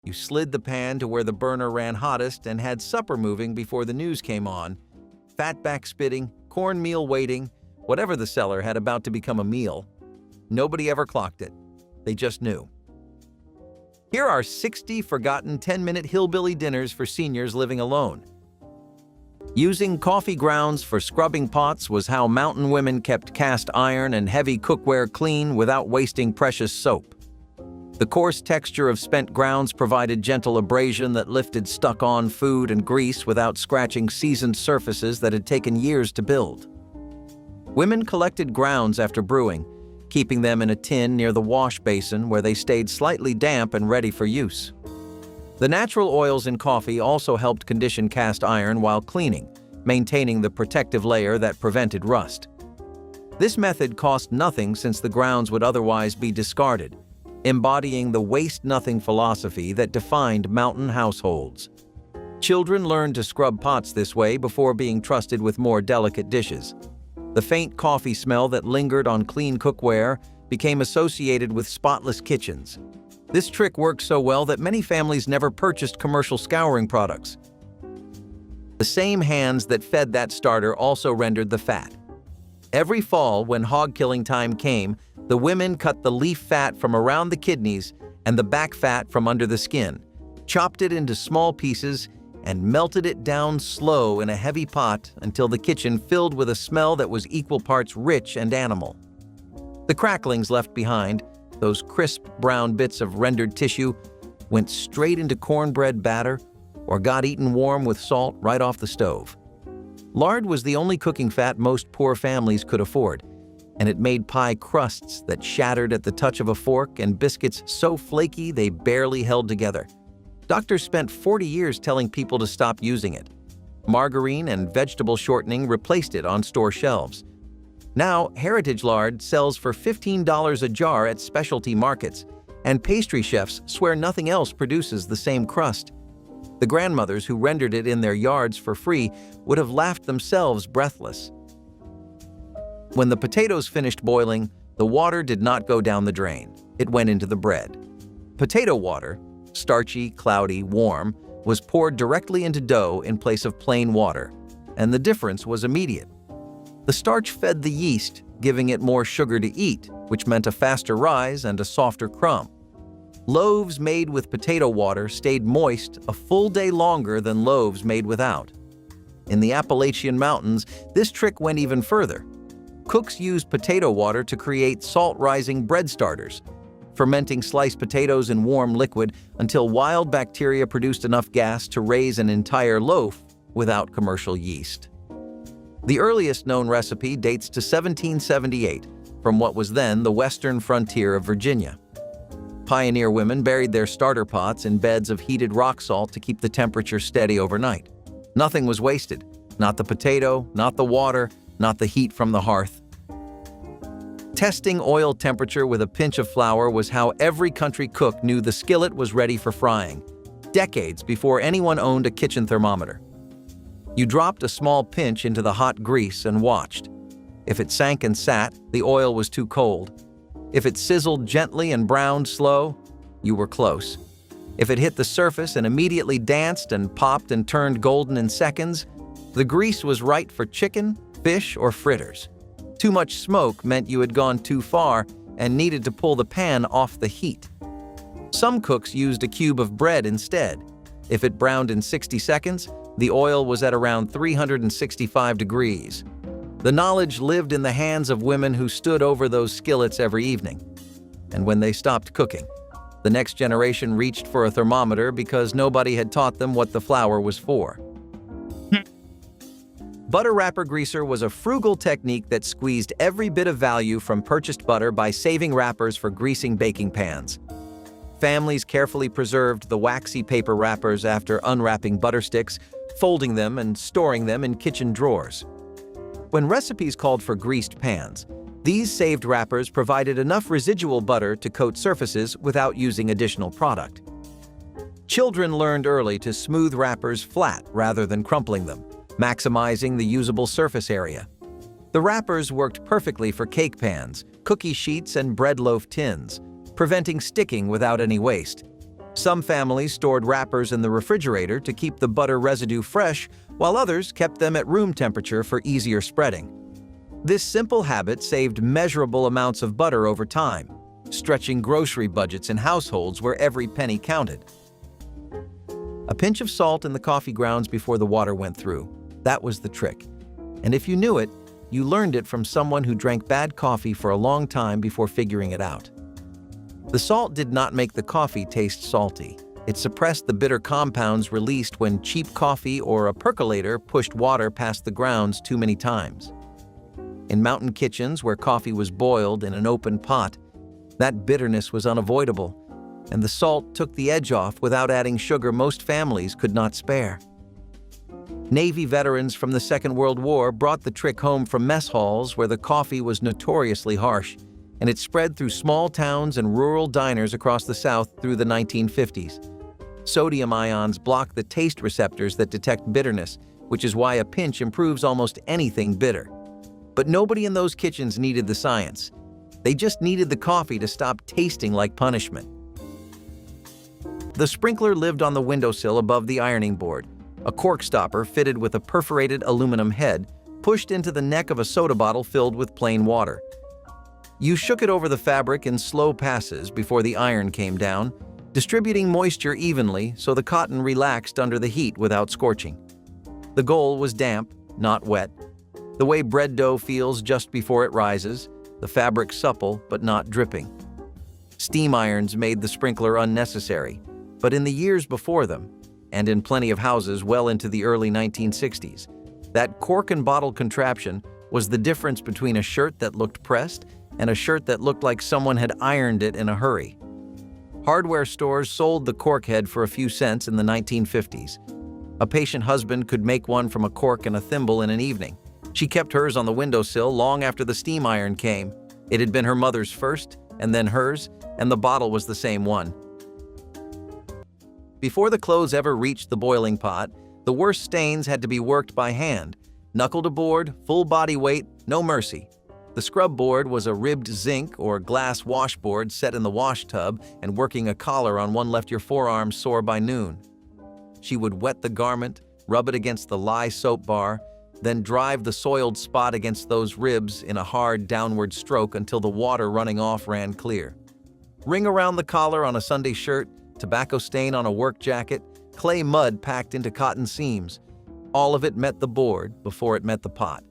You slid the pan to where the burner ran hottest and had supper moving before the news came on. Fatback spitting, cornmeal waiting, whatever the seller had about to become a meal. Nobody ever clocked it. They just knew. Here are 60 forgotten 10-minute hillbilly dinners for seniors living alone. Using coffee grounds for scrubbing pots was how mountain women kept cast iron and heavy cookware clean without wasting precious soap. The coarse texture of spent grounds provided gentle abrasion that lifted stuck-on food and grease without scratching seasoned surfaces that had taken years to build. Women collected grounds after brewing, keeping them in a tin near the wash basin where they stayed slightly damp and ready for use. The natural oils in coffee also helped condition cast iron while cleaning, maintaining the protective layer that prevented rust. This method cost nothing since the grounds would otherwise be discarded, embodying the waste-nothing philosophy that defined mountain households. Children learned to scrub pots this way before being trusted with more delicate dishes. The faint coffee smell that lingered on clean cookware became associated with spotless kitchens. This trick worked so well that many families never purchased commercial scouring products. The same hands that fed that starter also rendered the fat. Every fall, when hog killing time came, the women cut the leaf fat from around the kidneys and the back fat from under the skin, chopped it into small pieces, and melted it down slow in a heavy pot until the kitchen filled with a smell that was equal parts rich and animal. The cracklings left behind, those crisp brown bits of rendered tissue, went straight into cornbread batter or got eaten warm with salt right off the stove. Lard was the only cooking fat most poor families could afford, and it made pie crusts that shattered at the touch of a fork and biscuits so flaky they barely held together. Doctors spent 40 years telling people to stop using it. Margarine and vegetable shortening replaced it on store shelves. Now, heritage lard sells for $15 a jar at specialty markets, and pastry chefs swear nothing else produces the same crust. The grandmothers who rendered it in their yards for free would have laughed themselves breathless. When the potatoes finished boiling, the water did not go down the drain. It went into the bread. Potato water, starchy, cloudy, warm, was poured directly into dough in place of plain water, and the difference was immediate. The starch fed the yeast, giving it more sugar to eat, which meant a faster rise and a softer crumb. Loaves made with potato water stayed moist a full day longer than loaves made without. In the Appalachian Mountains, this trick went even further. Cooks used potato water to create salt-rising bread starters, fermenting sliced potatoes in warm liquid until wild bacteria produced enough gas to raise an entire loaf without commercial yeast. The earliest known recipe dates to 1778, from what was then the western frontier of Virginia. Pioneer women buried their starter pots in beds of heated rock salt to keep the temperature steady overnight. Nothing was wasted, not the potato, not the water, not the heat from the hearth. Testing oil temperature with a pinch of flour was how every country cook knew the skillet was ready for frying, decades before anyone owned a kitchen thermometer. You dropped a small pinch into the hot grease and watched. If it sank and sat, the oil was too cold. If it sizzled gently and browned slow, you were close. If it hit the surface and immediately danced and popped and turned golden in seconds, the grease was right for chicken, fish, or fritters. Too much smoke meant you had gone too far and needed to pull the pan off the heat. Some cooks used a cube of bread instead. If it browned in 60 seconds, the oil was at around 365 degrees. The knowledge lived in the hands of women who stood over those skillets every evening. And when they stopped cooking, the next generation reached for a thermometer because nobody had taught them what the flour was for. Butter wrapper greaser was a frugal technique that squeezed every bit of value from purchased butter by saving wrappers for greasing baking pans. Families carefully preserved the waxy paper wrappers after unwrapping butter sticks, folding them and storing them in kitchen drawers. When recipes called for greased pans, these saved wrappers provided enough residual butter to coat surfaces without using additional product. Children learned early to smooth wrappers flat rather than crumpling them, maximizing the usable surface area. The wrappers worked perfectly for cake pans, cookie sheets, and bread loaf tins, preventing sticking without any waste. Some families stored wrappers in the refrigerator to keep the butter residue fresh, while others kept them at room temperature for easier spreading. This simple habit saved measurable amounts of butter over time, stretching grocery budgets in households where every penny counted. A pinch of salt in the coffee grounds before the water went through. That was the trick. And if you knew it, you learned it from someone who drank bad coffee for a long time before figuring it out. The salt did not make the coffee taste salty. It suppressed the bitter compounds released when cheap coffee or a percolator pushed water past the grounds too many times. In mountain kitchens where coffee was boiled in an open pot, that bitterness was unavoidable, and the salt took the edge off without adding sugar most families could not spare. Navy veterans from the Second World War brought the trick home from mess halls where the coffee was notoriously harsh, and it spread through small towns and rural diners across the South through the 1950s. Sodium ions block the taste receptors that detect bitterness, which is why a pinch improves almost anything bitter. But nobody in those kitchens needed the science. They just needed the coffee to stop tasting like punishment. The sprinkler lived on the windowsill above the ironing board, a cork stopper fitted with a perforated aluminum head pushed into the neck of a soda bottle filled with plain water. You shook it over the fabric in slow passes before the iron came down, distributing moisture evenly so the cotton relaxed under the heat without scorching. The goal was damp, not wet. The way bread dough feels just before it rises, the fabric supple but not dripping. Steam irons made the sprinkler unnecessary, but in the years before them, and in plenty of houses well into the early 1960s, that cork and bottle contraption was the difference between a shirt that looked pressed and a shirt that looked like someone had ironed it in a hurry. Hardware stores sold the cork head for a few cents in the 1950s. A patient husband could make one from a cork and a thimble in an evening. She kept hers on the windowsill long after the steam iron came. It had been her mother's first, and then hers, and the bottle was the same one. Before the clothes ever reached the boiling pot, the worst stains had to be worked by hand. Knuckle to board, full body weight, no mercy. The scrub board was a ribbed zinc or glass washboard set in the wash tub, and working a collar on one left your forearm sore by noon. She would wet the garment, rub it against the lye soap bar, then drive the soiled spot against those ribs in a hard downward stroke until the water running off ran clear. Ring around the collar on a Sunday shirt, tobacco stain on a work jacket, clay mud packed into cotton seams. All of it met the board before it met the pot.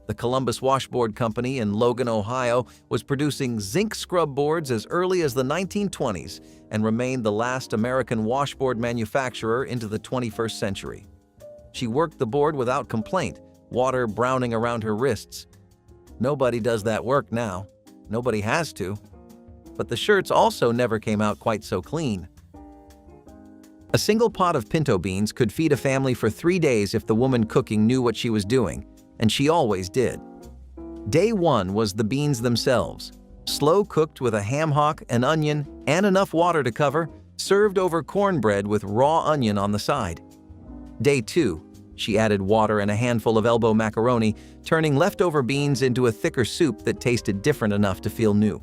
The Columbus Washboard Company in Logan, Ohio, was producing zinc scrub boards as early as the 1920s and remained the last American washboard manufacturer into the 21st century. She worked the board without complaint, water browning around her wrists. Nobody does that work now. Nobody has to. But the shirts also never came out quite so clean. A single pot of pinto beans could feed a family for 3 days if the woman cooking knew what she was doing, and she always did. Day one was the beans themselves, slow cooked with a ham hock, an onion, and enough water to cover, served over cornbread with raw onion on the side. Day two, she added water and a handful of elbow macaroni, turning leftover beans into a thicker soup that tasted different enough to feel new.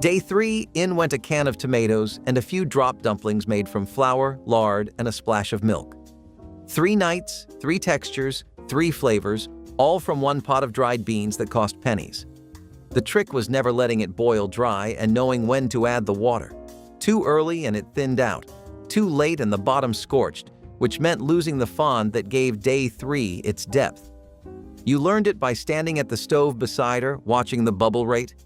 Day three, in went a can of tomatoes and a few drop dumplings made from flour, lard, and a splash of milk. 3 nights, 3 textures, 3 flavors, all from one pot of dried beans that cost pennies. The trick was never letting it boil dry and knowing when to add the water. Too early and it thinned out. Too late and the bottom scorched, which meant losing the fond that gave day 3 its depth. You learned it by standing at the stove beside her, watching the bubble rate.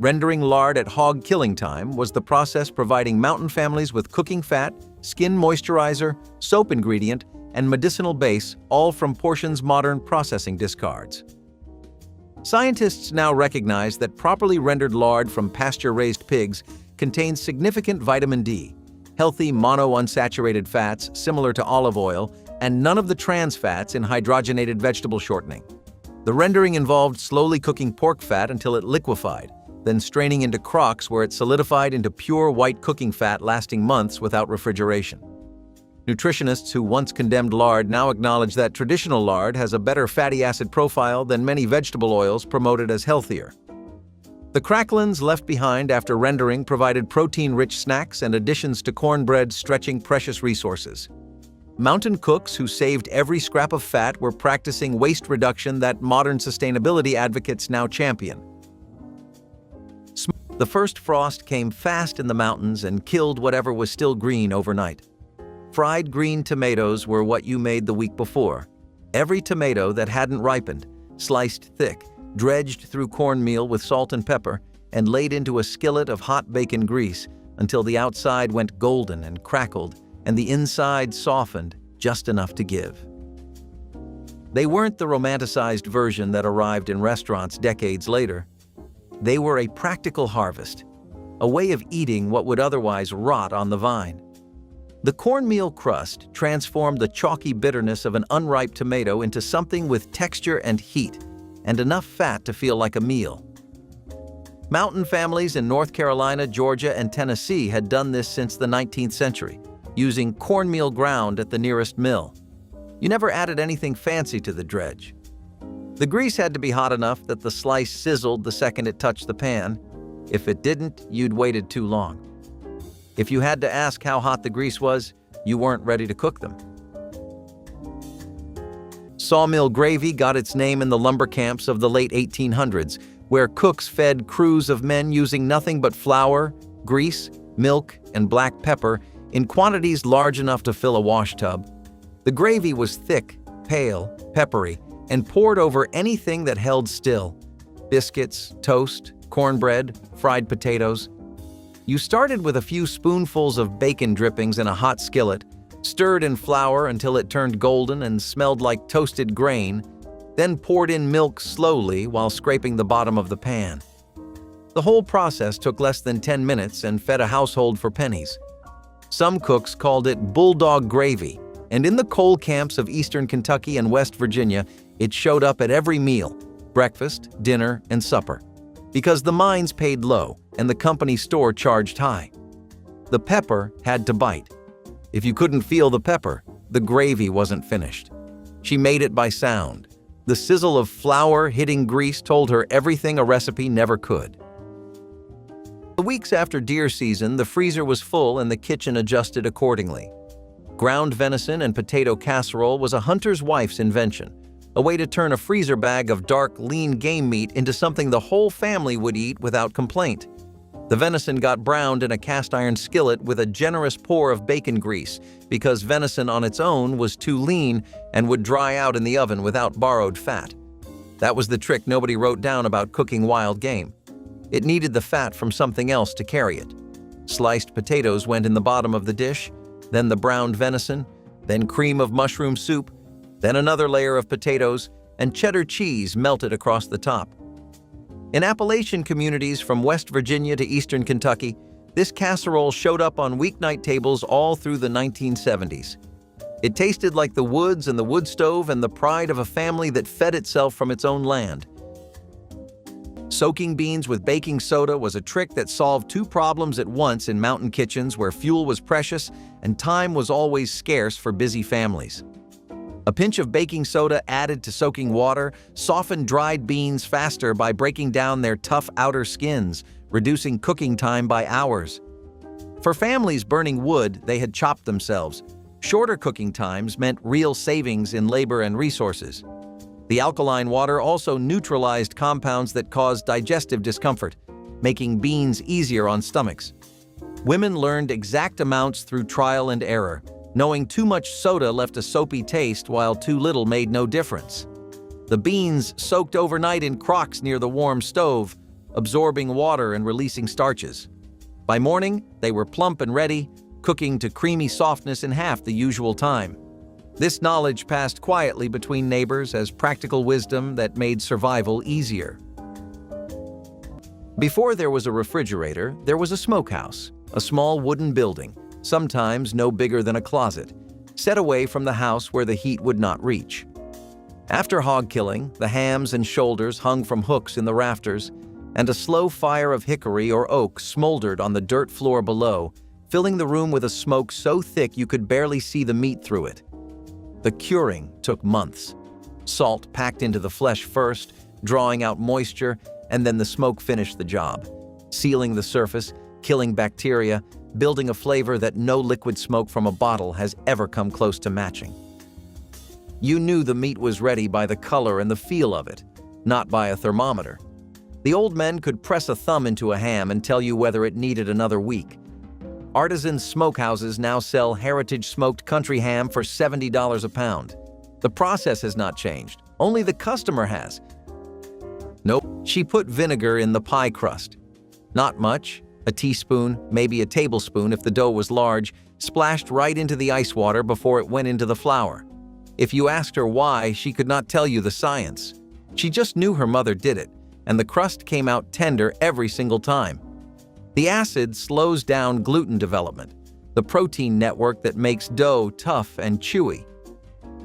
Rendering lard at hog killing time was the process providing mountain families with cooking fat, skin moisturizer, soap ingredient, and medicinal base, all from portions modern processing discards. Scientists now recognize that properly rendered lard from pasture-raised pigs contains significant vitamin D, healthy monounsaturated fats similar to olive oil, and none of the trans fats in hydrogenated vegetable shortening. The rendering involved slowly cooking pork fat until it liquefied, then straining into crocks where it solidified into pure white cooking fat lasting months without refrigeration. Nutritionists who once condemned lard now acknowledge that traditional lard has a better fatty acid profile than many vegetable oils promoted as healthier. The The cracklins left behind after rendering provided protein-rich snacks and additions to cornbread, stretching precious resources. Mountain cooks who saved every scrap of fat were practicing waste reduction that modern sustainability advocates now champion. The first frost came fast in the mountains and killed whatever was still green overnight. Fried green tomatoes were what you made the week before. Every tomato that hadn't ripened, sliced thick, dredged through cornmeal with salt and pepper, and laid into a skillet of hot bacon grease until the outside went golden and crackled and the inside softened just enough to give. They weren't the romanticized version that arrived in restaurants decades later. They were a practical harvest, a way of eating what would otherwise rot on the vine. The cornmeal crust transformed the chalky bitterness of an unripe tomato into something with texture and heat, and enough fat to feel like a meal. Mountain families in North Carolina, Georgia, and Tennessee had done this since the 19th century, using cornmeal ground at the nearest mill. You never added anything fancy to the dredge. The grease had to be hot enough that the slice sizzled the second it touched the pan. If it didn't, you'd waited too long. If you had to ask how hot the grease was, you weren't ready to cook them. Sawmill gravy got its name in the lumber camps of the late 1800s, where cooks fed crews of men using nothing but flour, grease, milk, and black pepper in quantities large enough to fill a washtub. The gravy was thick, pale, peppery, and poured over anything that held still: biscuits, toast, cornbread, fried potatoes. You started with a few spoonfuls of bacon drippings in a hot skillet, stirred in flour until it turned golden and smelled like toasted grain, then poured in milk slowly while scraping the bottom of the pan. The whole process took less than 10 minutes and fed a household for pennies. Some cooks called it bulldog gravy, and in the coal camps of eastern Kentucky and West Virginia, it showed up at every meal: breakfast, dinner, and supper, because the mines paid low and the company store charged high. The pepper had to bite. If you couldn't feel the pepper, the gravy wasn't finished. She made it by sound. The sizzle of flour hitting grease told her everything a recipe never could. The weeks after deer season, the freezer was full and the kitchen adjusted accordingly. Ground venison and potato casserole was a hunter's wife's invention, a way to turn a freezer bag of dark, lean game meat into something the whole family would eat without complaint. The venison got browned in a cast-iron skillet with a generous pour of bacon grease, because venison on its own was too lean and would dry out in the oven without borrowed fat. That was the trick nobody wrote down about cooking wild game. It needed the fat from something else to carry it. Sliced potatoes went in the bottom of the dish, then the browned venison, then cream of mushroom soup, then another layer of potatoes, and cheddar cheese melted across the top. In Appalachian communities from West Virginia to eastern Kentucky, this casserole showed up on weeknight tables all through the 1970s. It tasted like the woods and the wood stove and the pride of a family that fed itself from its own land. Soaking beans with baking soda was a trick that solved two problems at once in mountain kitchens where fuel was precious and time was always scarce for busy families. A pinch of baking soda added to soaking water softened dried beans faster by breaking down their tough outer skins, reducing cooking time by hours. For families burning wood, they had chopped themselves. Shorter cooking times meant real savings in labor and resources. The alkaline water also neutralized compounds that caused digestive discomfort, making beans easier on stomachs. Women learned exact amounts through trial and error, knowing too much soda left a soapy taste while too little made no difference. The beans soaked overnight in crocks near the warm stove, absorbing water and releasing starches. By morning, they were plump and ready, cooking to creamy softness in half the usual time. This knowledge passed quietly between neighbors as practical wisdom that made survival easier. Before there was a refrigerator, there was a smokehouse, a small wooden building, sometimes no bigger than a closet, set away from the house where the heat would not reach. After hog killing, the hams and shoulders hung from hooks in the rafters, and a slow fire of hickory or oak smoldered on the dirt floor below, filling the room with a smoke so thick you could barely see the meat through it. The curing took months. Salt packed into the flesh first, drawing out moisture, and then the smoke finished the job, sealing the surface, killing bacteria, building a flavor that no liquid smoke from a bottle has ever come close to matching. You knew the meat was ready by the color and the feel of it, not by a thermometer. The old men could press a thumb into a ham and tell you whether it needed another week. Artisan smokehouses now sell heritage smoked country ham for $70 a pound. The process has not changed, only the customer has. Nope, she put vinegar in the pie crust. Not much, a teaspoon, maybe a tablespoon if the dough was large, splashed right into the ice water before it went into the flour. If you asked her why, she could not tell you the science. She just knew her mother did it, and the crust came out tender every single time. The acid slows down gluten development, the protein network that makes dough tough and chewy.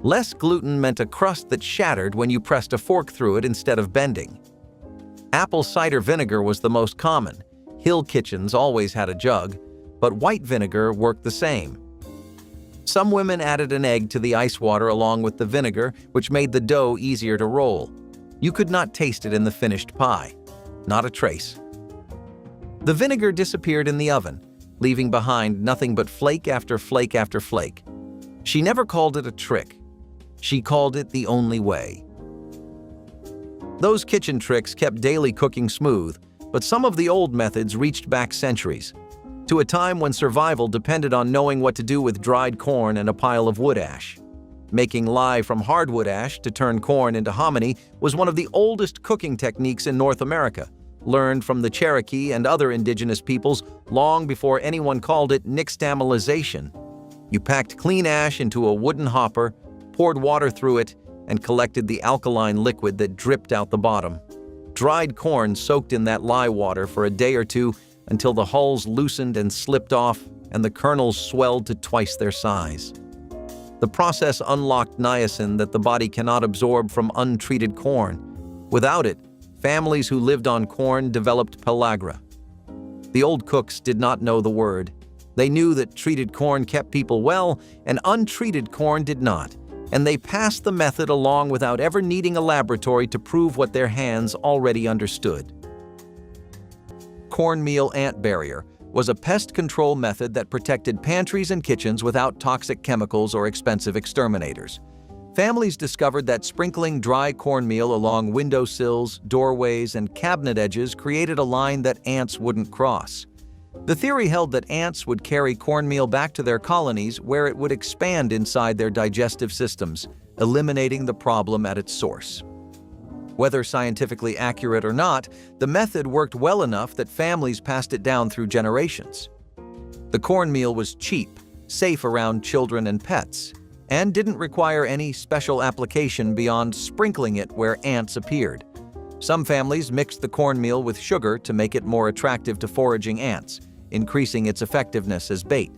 Less gluten meant a crust that shattered when you pressed a fork through it instead of bending. Apple cider vinegar was the most common. Hill kitchens always had a jug, but white vinegar worked the same. Some women added an egg to the ice water along with the vinegar, which made the dough easier to roll. You could not taste it in the finished pie. Not a trace. The vinegar disappeared in the oven, leaving behind nothing but flake after flake after flake. She never called it a trick. She called it the only way. Those kitchen tricks kept daily cooking smooth, but some of the old methods reached back centuries, to a time when survival depended on knowing what to do with dried corn and a pile of wood ash. Making lye from hardwood ash to turn corn into hominy was one of the oldest cooking techniques in North America, learned from the Cherokee and other indigenous peoples long before anyone called it nixtamalization. You packed clean ash into a wooden hopper, poured water through it, and collected the alkaline liquid that dripped out the bottom. Dried corn soaked in that lye water for a day or two until the hulls loosened and slipped off and the kernels swelled to twice their size. The process unlocked niacin that the body cannot absorb from untreated corn. Without it, families who lived on corn developed pellagra. The old cooks did not know the word. They knew that treated corn kept people well and untreated corn did not, and they passed the method along without ever needing a laboratory to prove what their hands already understood. Cornmeal ant barrier was a pest control method that protected pantries and kitchens without toxic chemicals or expensive exterminators. Families discovered that sprinkling dry cornmeal along windowsills, doorways, and cabinet edges created a line that ants wouldn't cross. The theory held that ants would carry cornmeal back to their colonies where it would expand inside their digestive systems, eliminating the problem at its source. Whether scientifically accurate or not, the method worked well enough that families passed it down through generations. The cornmeal was cheap, safe around children and pets, and didn't require any special application beyond sprinkling it where ants appeared. Some families mixed the cornmeal with sugar to make it more attractive to foraging ants, increasing its effectiveness as bait.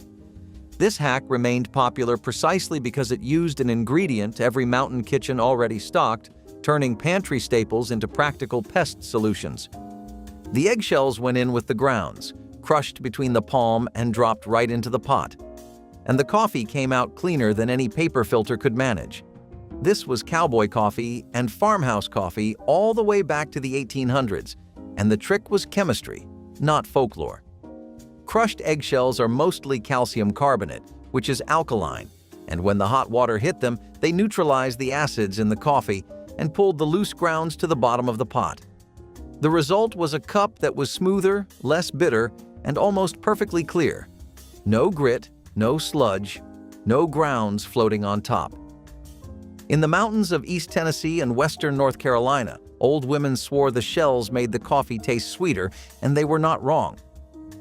This hack remained popular precisely because it used an ingredient every mountain kitchen already stocked, turning pantry staples into practical pest solutions. The eggshells went in with the grounds, crushed between the palm and dropped right into the pot. And the coffee came out cleaner than any paper filter could manage. This was cowboy coffee and farmhouse coffee all the way back to the 1800s, and the trick was chemistry, not folklore. Crushed eggshells are mostly calcium carbonate, which is alkaline, and when the hot water hit them, they neutralized the acids in the coffee and pulled the loose grounds to the bottom of the pot. The result was a cup that was smoother, less bitter, and almost perfectly clear. No grit, no sludge, no grounds floating on top. In the mountains of East Tennessee and western North Carolina, old women swore the shells made the coffee taste sweeter, and they were not wrong.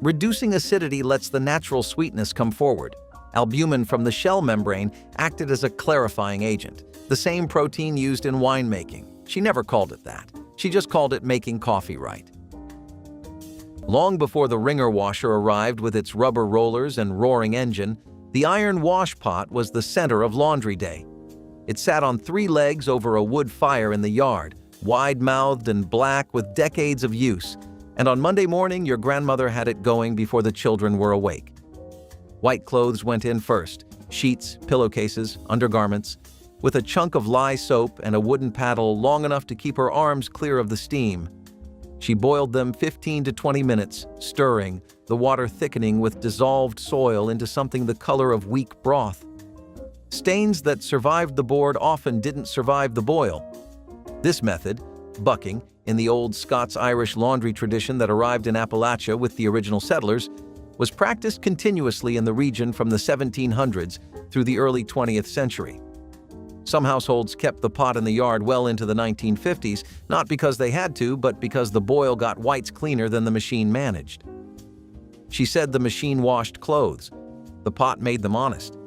Reducing acidity lets the natural sweetness come forward. Albumin from the shell membrane acted as a clarifying agent, the same protein used in winemaking. She never called it that. She just called it making coffee right. Long before the wringer washer arrived with its rubber rollers and roaring engine, the iron wash pot was the center of laundry day. It sat on 3 legs over a wood fire in the yard, wide-mouthed and black with decades of use, and on Monday morning your grandmother had it going before the children were awake. White clothes went in first, sheets, pillowcases, undergarments, with a chunk of lye soap and a wooden paddle long enough to keep her arms clear of the steam. She boiled them 15 to 20 minutes, stirring, the water thickening with dissolved soil into something the color of weak broth. Stains that survived the board often didn't survive the boil. This method, bucking, in the old Scots-Irish laundry tradition that arrived in Appalachia with the original settlers, was practiced continuously in the region from the 1700s through the early 20th century. Some households kept the pot in the yard well into the 1950s, not because they had to, but because the boil got whites cleaner than the machine managed. She said the machine washed clothes. The pot made them honest.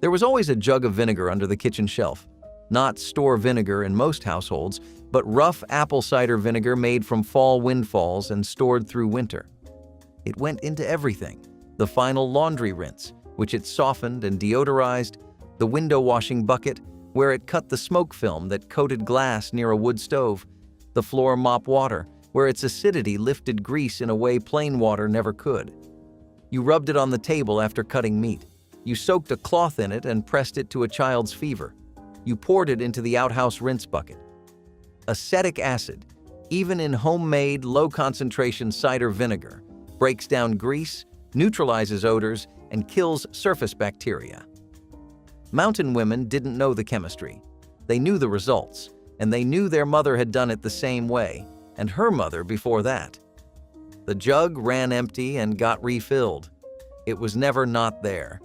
There was always a jug of vinegar under the kitchen shelf. Not store vinegar in most households, but rough apple cider vinegar made from fall windfalls and stored through winter. It went into everything: the final laundry rinse, which it softened and deodorized, the window washing bucket, where it cut the smoke film that coated glass near a wood stove, the floor mop water, where its acidity lifted grease in a way plain water never could. You rubbed it on the table after cutting meat. You soaked a cloth in it and pressed it to a child's fever. You poured it into the outhouse rinse bucket. Acetic acid, even in homemade low-concentration cider vinegar, breaks down grease, neutralizes odors, and kills surface bacteria. Mountain women didn't know the chemistry. They knew the results, and they knew their mother had done it the same way, and her mother before that. The jug ran empty and got refilled. It was never not there.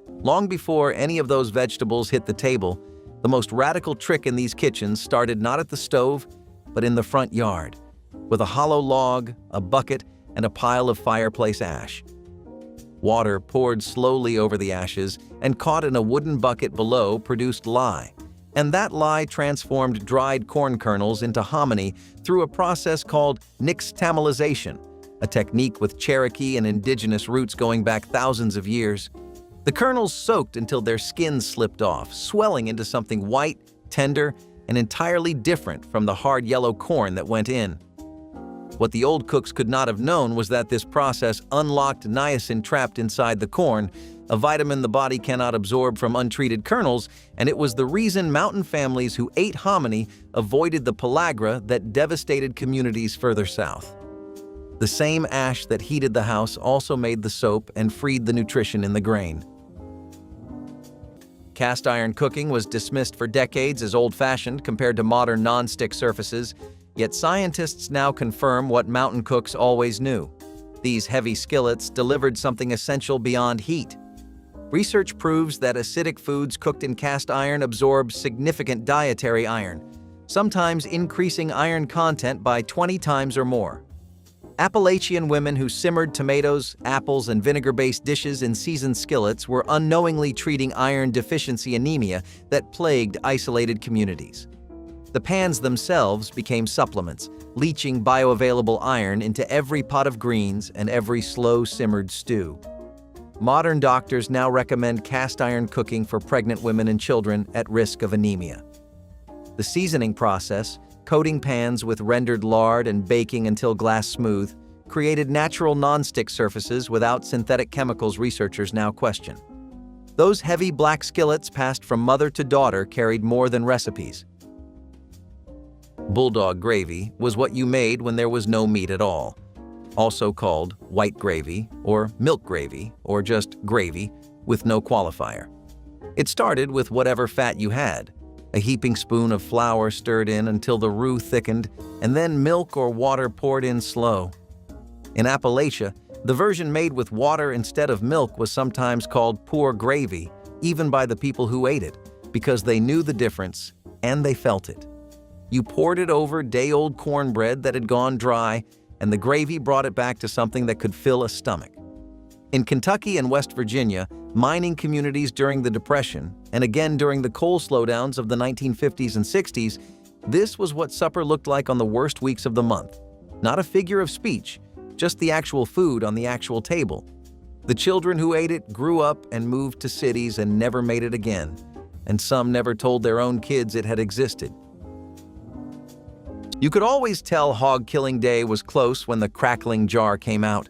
Long before any of those vegetables hit the table, the most radical trick in these kitchens started not at the stove, but in the front yard, with a hollow log, a bucket, and a pile of fireplace ash. Water poured slowly over the ashes and caught in a wooden bucket below produced lye, and that lye transformed dried corn kernels into hominy through a process called nixtamalization, a technique with Cherokee and indigenous roots going back thousands of years. The kernels soaked until their skins slipped off, swelling into something white, tender, and entirely different from the hard yellow corn that went in. What the old cooks could not have known was that this process unlocked niacin trapped inside the corn, a vitamin the body cannot absorb from untreated kernels, and it was the reason mountain families who ate hominy avoided the pellagra that devastated communities further south. The same ash that heated the house also made the soap and freed the nutrition in the grain. Cast iron cooking was dismissed for decades as old-fashioned compared to modern non-stick surfaces, yet scientists now confirm what mountain cooks always knew. These heavy skillets delivered something essential beyond heat. Research proves that acidic foods cooked in cast iron absorb significant dietary iron, sometimes increasing iron content by 20 times or more. Appalachian women who simmered tomatoes, apples, and vinegar-based dishes in seasoned skillets were unknowingly treating iron deficiency anemia that plagued isolated communities. The pans themselves became supplements, leaching bioavailable iron into every pot of greens and every slow-simmered stew. Modern doctors now recommend cast iron cooking for pregnant women and children at risk of anemia. The seasoning process, coating pans with rendered lard and baking until glass smooth, created natural non-stick surfaces without synthetic chemicals researchers now question. Those heavy black skillets passed from mother to daughter carried more than recipes. Bulldog gravy was what you made when there was no meat at all, also called white gravy or milk gravy or just gravy with no qualifier. It started with whatever fat you had, a heaping spoon of flour stirred in until the roux thickened, and then milk or water poured in slow. In Appalachia, the version made with water instead of milk was sometimes called poor gravy, even by the people who ate it, because they knew the difference and they felt it. You poured it over day-old cornbread that had gone dry, and the gravy brought it back to something that could fill a stomach. In Kentucky and West Virginia, mining communities during the Depression, and again during the coal slowdowns of the 1950s and 60s, this was what supper looked like on the worst weeks of the month. Not a figure of speech, just the actual food on the actual table. The children who ate it grew up and moved to cities and never made it again, and some never told their own kids it had existed. You could always tell hog killing day was close when the crackling jar came out.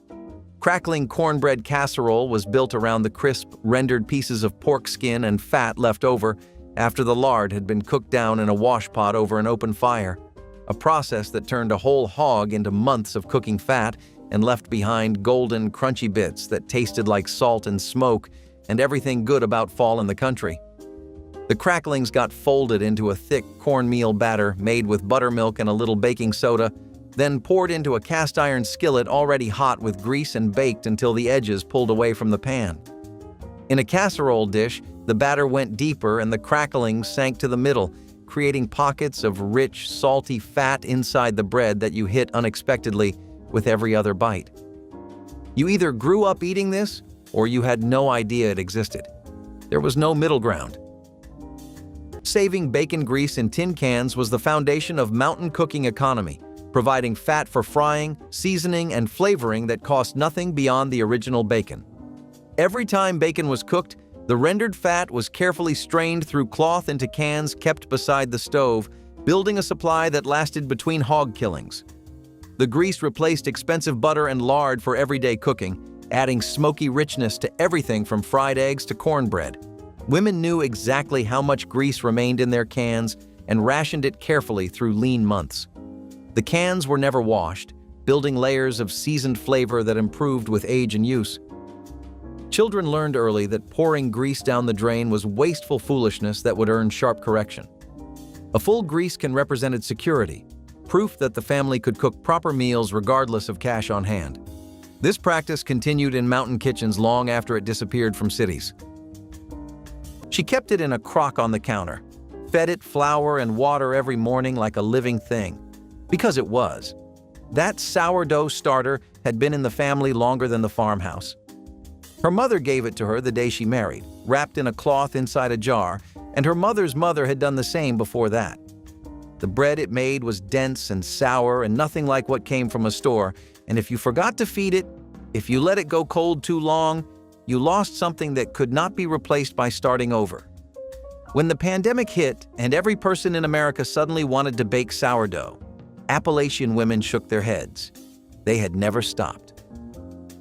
Crackling cornbread casserole was built around the crisp, rendered pieces of pork skin and fat left over after the lard had been cooked down in a wash pot over an open fire. a process that turned a whole hog into months of cooking fat and left behind golden, crunchy bits that tasted like salt and smoke and everything good about fall in the country. The cracklings got folded into a thick cornmeal batter made with buttermilk and a little baking soda, then poured into a cast iron skillet already hot with grease and baked until the edges pulled away from the pan. In a casserole dish, the batter went deeper and the cracklings sank to the middle, creating pockets of rich, salty fat inside the bread that you hit unexpectedly with every other bite. You either grew up eating this or you had no idea it existed. There was no middle ground. Saving bacon grease in tin cans was the foundation of mountain cooking economy, providing fat for frying, seasoning, and flavoring that cost nothing beyond the original bacon. Every time bacon was cooked, the rendered fat was carefully strained through cloth into cans kept beside the stove, building a supply that lasted between hog killings. The grease replaced expensive butter and lard for everyday cooking, adding smoky richness to everything from fried eggs to cornbread. Women knew exactly how much grease remained in their cans and rationed it carefully through lean months. The cans were never washed, building layers of seasoned flavor that improved with age and use. Children learned early that pouring grease down the drain was wasteful foolishness that would earn sharp correction. A full grease can represent security, proof that the family could cook proper meals regardless of cash on hand. This practice continued in mountain kitchens long after it disappeared from cities. She kept it in a crock on the counter, fed it flour and water every morning like a living thing. Because it was. That sourdough starter had been in the family longer than the farmhouse. Her mother gave it to her the day she married, wrapped in a cloth inside a jar, and her mother's mother had done the same before that. The bread it made was dense and sour and nothing like what came from a store, and if you forgot to feed it, if you let it go cold too long, you lost something that could not be replaced by starting over. When the pandemic hit and every person in America suddenly wanted to bake sourdough, Appalachian women shook their heads. They had never stopped.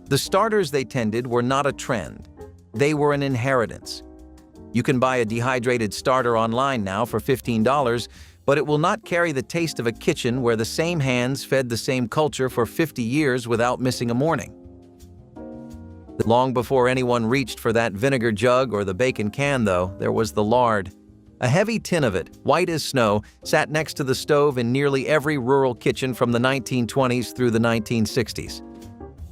The starters they tended were not a trend. They were an inheritance. You can buy a dehydrated starter online now for $15, but it will not carry the taste of a kitchen where the same hands fed the same culture for 50 years without missing a morning. Long before anyone reached for that vinegar jug or the bacon can, though, there was the lard. A heavy tin of it, white as snow, sat next to the stove in nearly every rural kitchen from the 1920s through the 1960s.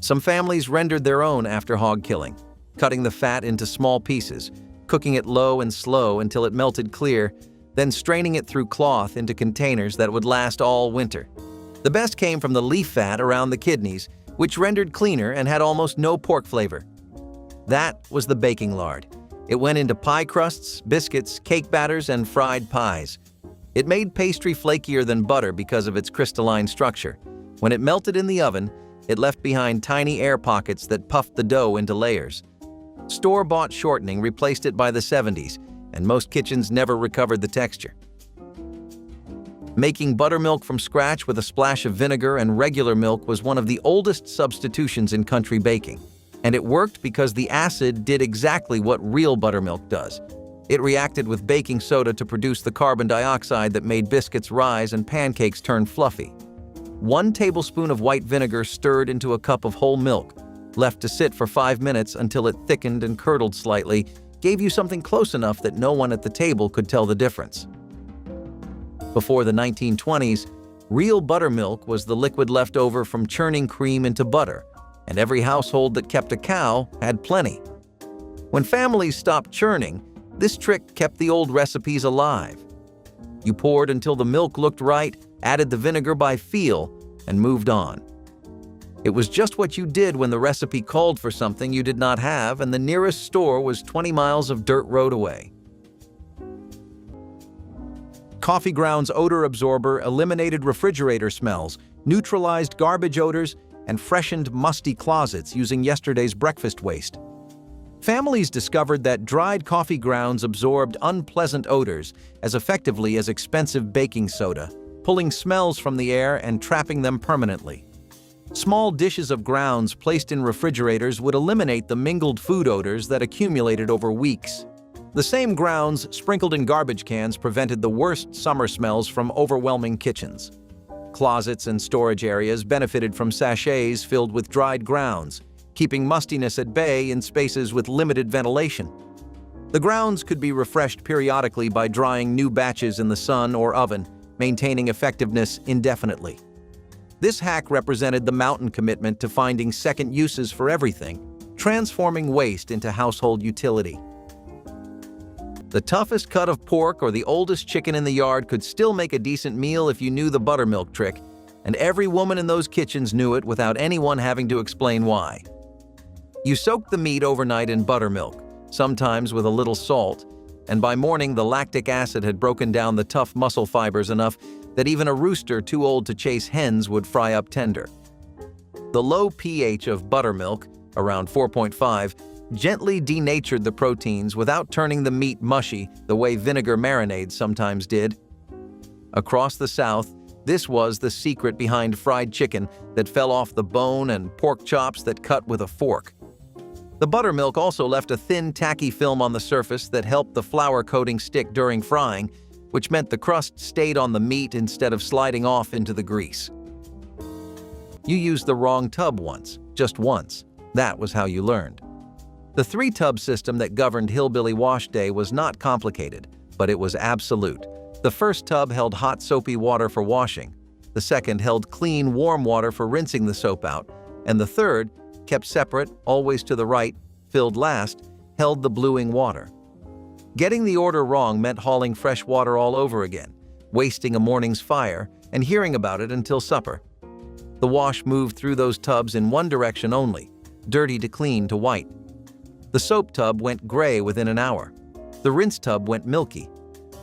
Some families rendered their own after hog killing, cutting the fat into small pieces, cooking it low and slow until it melted clear, then straining it through cloth into containers that would last all winter. The best came from the leaf fat around the kidneys, which rendered cleaner and had almost no pork flavor. That was the baking lard. It went into pie crusts, biscuits, cake batters, and fried pies. It made pastry flakier than butter because of its crystalline structure. When it melted in the oven, it left behind tiny air pockets that puffed the dough into layers. Store-bought shortening replaced it by the 70s, and most kitchens never recovered the texture. Making buttermilk from scratch with a splash of vinegar and regular milk was one of the oldest substitutions in country baking. And it worked because the acid did exactly what real buttermilk does. It reacted with baking soda to produce the carbon dioxide that made biscuits rise and pancakes turn fluffy. 1 tablespoon of white vinegar stirred into a cup of whole milk, left to sit for 5 minutes until it thickened and curdled slightly, gave you something close enough that no one at the table could tell the difference. Before the 1920s, real buttermilk was the liquid left over from churning cream into butter, and every household that kept a cow had plenty. When families stopped churning, this trick kept the old recipes alive. You poured until the milk looked right, added the vinegar by feel, and moved on. It was just what you did when the recipe called for something you did not have and the nearest store was 20 miles of dirt road away. Coffee grounds odor absorber eliminated refrigerator smells, neutralized garbage odors, and freshened musty closets using yesterday's breakfast waste. Families discovered that dried coffee grounds absorbed unpleasant odors as effectively as expensive baking soda, pulling smells from the air and trapping them permanently. Small dishes of grounds placed in refrigerators would eliminate the mingled food odors that accumulated over weeks. The same grounds sprinkled in garbage cans prevented the worst summer smells from overwhelming kitchens. Closets and storage areas benefited from sachets filled with dried grounds, keeping mustiness at bay in spaces with limited ventilation. The grounds could be refreshed periodically by drying new batches in the sun or oven, maintaining effectiveness indefinitely. This hack represented the mountain commitment to finding second uses for everything, transforming waste into household utility. The toughest cut of pork or the oldest chicken in the yard could still make a decent meal if you knew the buttermilk trick, and every woman in those kitchens knew it without anyone having to explain why. You soaked the meat overnight in buttermilk, sometimes with a little salt, and by morning the lactic acid had broken down the tough muscle fibers enough that even a rooster too old to chase hens would fry up tender. The low pH of buttermilk, around 4.5, gently denatured the proteins without turning the meat mushy the way vinegar marinades sometimes did. Across the South, this was the secret behind fried chicken that fell off the bone and pork chops that cut with a fork. The buttermilk also left a thin, tacky film on the surface that helped the flour coating stick during frying, which meant the crust stayed on the meat instead of sliding off into the grease. You used the wrong tub once, just once. That was how you learned. The 3-tub system that governed Hillbilly Wash Day was not complicated, but it was absolute. The first tub held hot soapy water for washing, the second held clean, warm water for rinsing the soap out, and the third, kept separate, always to the right, filled last, held the bluing water. Getting the order wrong meant hauling fresh water all over again, wasting a morning's fire, and hearing about it until supper. The wash moved through those tubs in one direction only, dirty to clean to white. The soap tub went gray within an hour. The rinse tub went milky.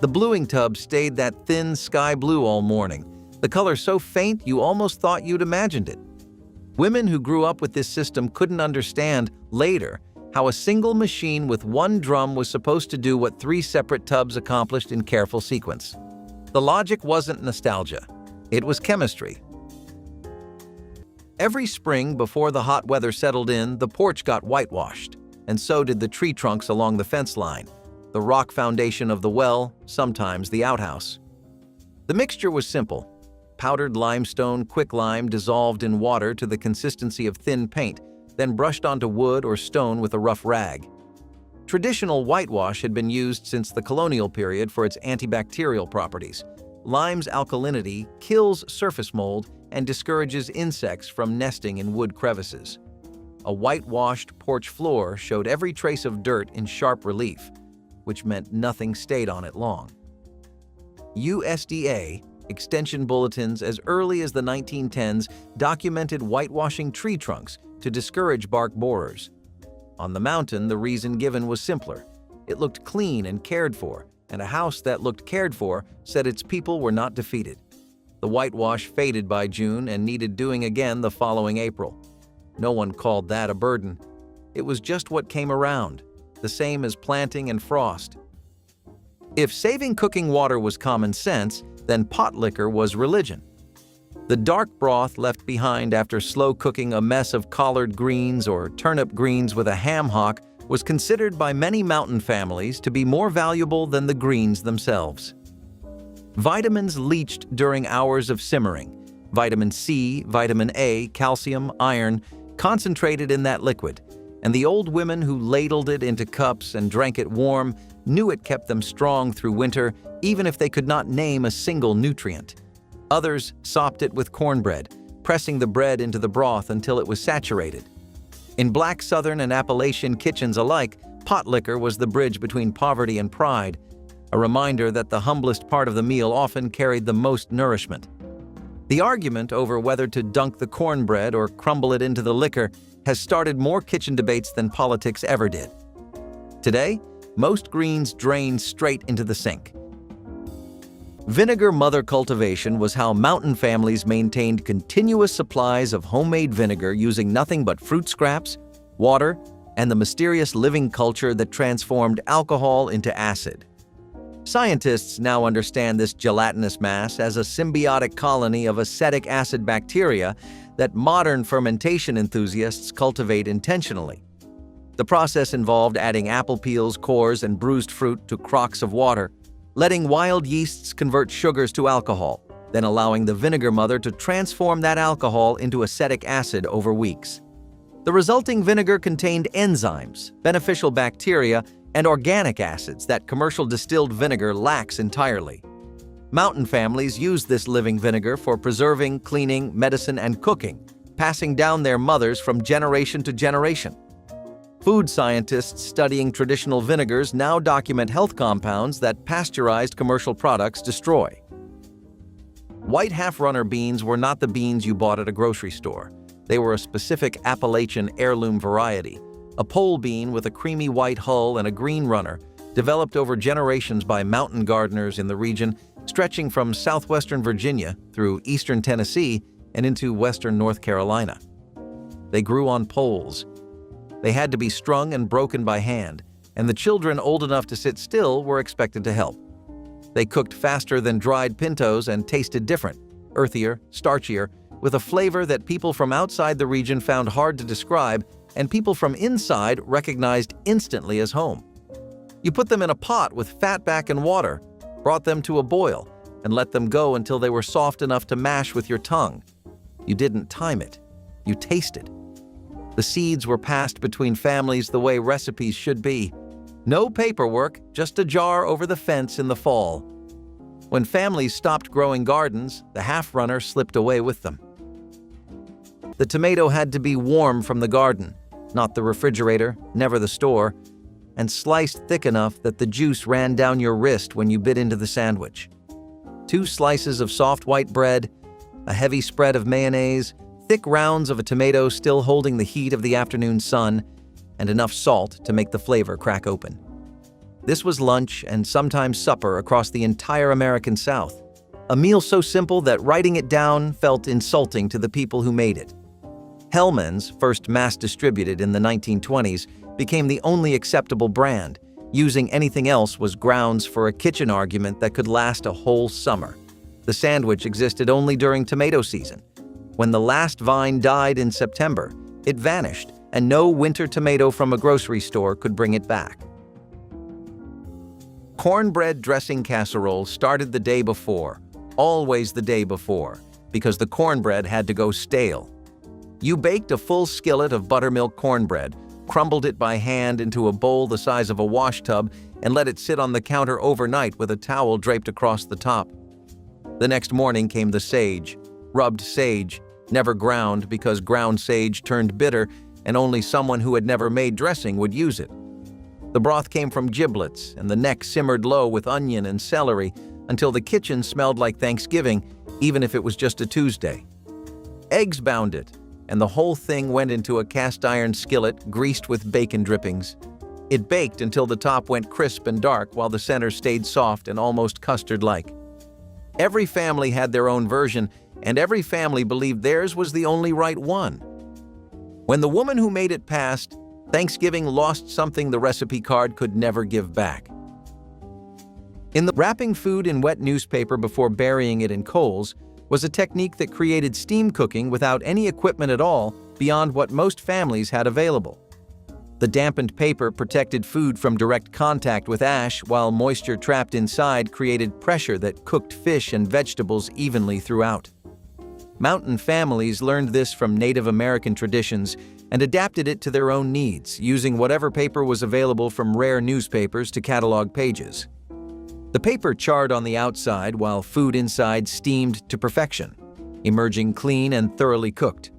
The bluing tub stayed that thin sky blue all morning, the color so faint you almost thought you'd imagined it. Women who grew up with this system couldn't understand, later, how a single machine with one drum was supposed to do what 3 separate tubs accomplished in careful sequence. The logic wasn't nostalgia. It was chemistry. Every spring, before the hot weather settled in, the porch got whitewashed, and so did the tree trunks along the fence line, the rock foundation of the well, sometimes the outhouse. The mixture was simple: powdered limestone quicklime dissolved in water to the consistency of thin paint, then brushed onto wood or stone with a rough rag. Traditional whitewash had been used since the colonial period for its antibacterial properties. Lime's alkalinity kills surface mold and discourages insects from nesting in wood crevices. A whitewashed porch floor showed every trace of dirt in sharp relief, which meant nothing stayed on it long. USDA extension bulletins as early as the 1910s documented whitewashing tree trunks to discourage bark borers. On the mountain, the reason given was simpler. It looked clean and cared for, and a house that looked cared for said its people were not defeated. The whitewash faded by June and needed doing again the following April. No one called that a burden. It was just what came around, the same as planting and frost. If saving cooking water was common sense, then pot liquor was religion. The dark broth left behind after slow cooking a mess of collard greens or turnip greens with a ham hock was considered by many mountain families to be more valuable than the greens themselves. Vitamins leached during hours of simmering. Vitamin C, vitamin A, calcium, iron, concentrated in that liquid, and the old women who ladled it into cups and drank it warm knew it kept them strong through winter, even if they could not name a single nutrient. Others sopped it with cornbread, pressing the bread into the broth until it was saturated. In Black Southern and Appalachian kitchens alike, pot liquor was the bridge between poverty and pride, a reminder that the humblest part of the meal often carried the most nourishment. The argument over whether to dunk the cornbread or crumble it into the liquor has started more kitchen debates than politics ever did. Today, most greens drain straight into the sink. Vinegar mother cultivation was how mountain families maintained continuous supplies of homemade vinegar using nothing but fruit scraps, water, and the mysterious living culture that transformed alcohol into acid. Scientists now understand this gelatinous mass as a symbiotic colony of acetic acid bacteria that modern fermentation enthusiasts cultivate intentionally. The process involved adding apple peels, cores, and bruised fruit to crocks of water, letting wild yeasts convert sugars to alcohol, then allowing the vinegar mother to transform that alcohol into acetic acid over weeks. The resulting vinegar contained enzymes, beneficial bacteria, and organic acids that commercial distilled vinegar lacks entirely. Mountain families used this living vinegar for preserving, cleaning, medicine, and cooking, passing down their mothers from generation to generation. Food scientists studying traditional vinegars now document health compounds that pasteurized commercial products destroy. White half-runner beans were not the beans you bought at a grocery store. They were a specific Appalachian heirloom variety, a pole bean with a creamy white hull and a green runner, developed over generations by mountain gardeners in the region, stretching from southwestern Virginia through eastern Tennessee and into western North Carolina. They grew on poles. They had to be strung and broken by hand, and the children old enough to sit still were expected to help. They cooked faster than dried pintos and tasted different, earthier, starchier, with a flavor that people from outside the region found hard to describe and people from inside recognized instantly as home. You put them in a pot with fatback and water, brought them to a boil, and let them go until they were soft enough to mash with your tongue. You didn't time it. You tasted. The seeds were passed between families the way recipes should be. No paperwork, just a jar over the fence in the fall. When families stopped growing gardens, the half-runner slipped away with them. The tomato had to be warm from the garden, not the refrigerator, never the store, and sliced thick enough that the juice ran down your wrist when you bit into the sandwich. 2 slices of soft white bread, a heavy spread of mayonnaise, thick rounds of a tomato still holding the heat of the afternoon sun, and enough salt to make the flavor crack open. This was lunch and sometimes supper across the entire American South, a meal so simple that writing it down felt insulting to the people who made it. Hellmann's, first mass-distributed in the 1920s, became the only acceptable brand. Using anything else was grounds for a kitchen argument that could last a whole summer. The sandwich existed only during tomato season. When the last vine died in September, it vanished, and no winter tomato from a grocery store could bring it back. Cornbread dressing casserole started the day before, always the day before, because the cornbread had to go stale. You baked a full skillet of buttermilk cornbread, crumbled it by hand into a bowl the size of a wash tub, and let it sit on the counter overnight with a towel draped across the top. The next morning came the sage, rubbed sage, never ground because ground sage turned bitter and only someone who had never made dressing would use it. The broth came from giblets and the neck simmered low with onion and celery until the kitchen smelled like Thanksgiving, even if it was just a Tuesday. Eggs bound it, and the whole thing went into a cast-iron skillet greased with bacon drippings. It baked until the top went crisp and dark while the center stayed soft and almost custard-like. Every family had their own version, and every family believed theirs was the only right one. When the woman who made it passed, Thanksgiving lost something the recipe card could never give back. Wrapping food in wet newspaper before burying it in coals was a technique that created steam cooking without any equipment at all beyond what most families had available. The dampened paper protected food from direct contact with ash, while moisture trapped inside created pressure that cooked fish and vegetables evenly throughout. Mountain families learned this from Native American traditions and adapted it to their own needs, using whatever paper was available from rare newspapers to catalog pages. The paper charred on the outside while food inside steamed to perfection, emerging clean and thoroughly cooked.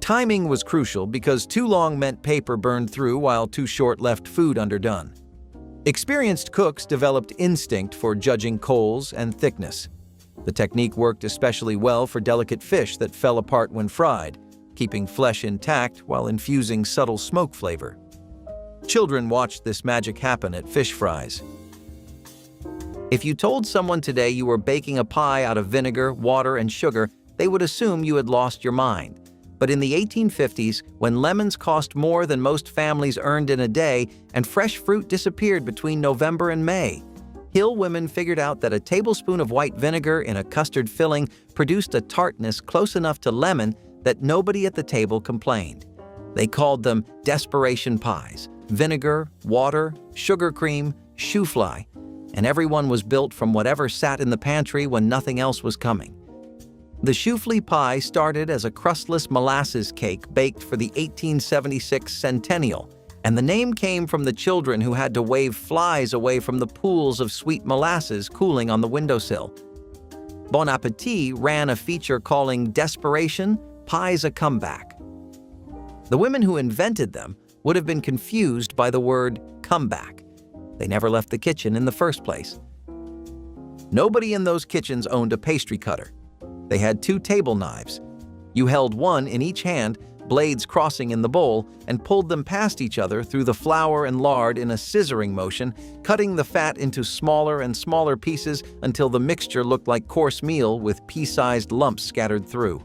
Timing was crucial because too long meant paper burned through while too short left food underdone. Experienced cooks developed instinct for judging coals and thickness. The technique worked especially well for delicate fish that fell apart when fried, keeping flesh intact while infusing subtle smoke flavor. Children watched this magic happen at fish fries. If you told someone today you were baking a pie out of vinegar, water, and sugar, they would assume you had lost your mind. But in the 1850s, when lemons cost more than most families earned in a day and fresh fruit disappeared between November and May, Hill women figured out that a tablespoon of white vinegar in a custard filling produced a tartness close enough to lemon that nobody at the table complained. They called them desperation pies: vinegar, water, sugar cream, shoe fly. and everyone was built from whatever sat in the pantry when nothing else was coming. The choufle pie started as a crustless molasses cake baked for the 1876 centennial, and the name came from the children who had to wave flies away from the pools of sweet molasses cooling on the windowsill. Bon Appetit ran a feature calling Desperation, Pie's a Comeback. The women who invented them would have been confused by the word comeback. They never left the kitchen in the first place. Nobody in those kitchens owned a pastry cutter. They had 2 table knives. You held one in each hand, blades crossing in the bowl, and pulled them past each other through the flour and lard in a scissoring motion, cutting the fat into smaller and smaller pieces until the mixture looked like coarse meal with pea-sized lumps scattered through.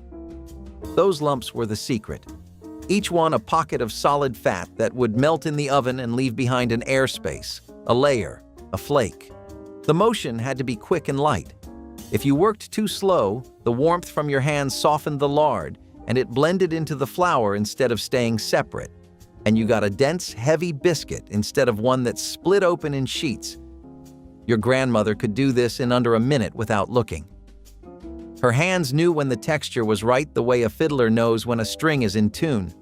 Those lumps were the secret. Each one a pocket of solid fat that would melt in the oven and leave behind an airspace, a layer, a flake. The motion had to be quick and light. If you worked too slow, the warmth from your hands softened the lard, and it blended into the flour instead of staying separate, and you got a dense, heavy biscuit instead of one that split open in sheets. Your grandmother could do this in under a minute without looking. Her hands knew when the texture was right the way a fiddler knows when a string is in tune.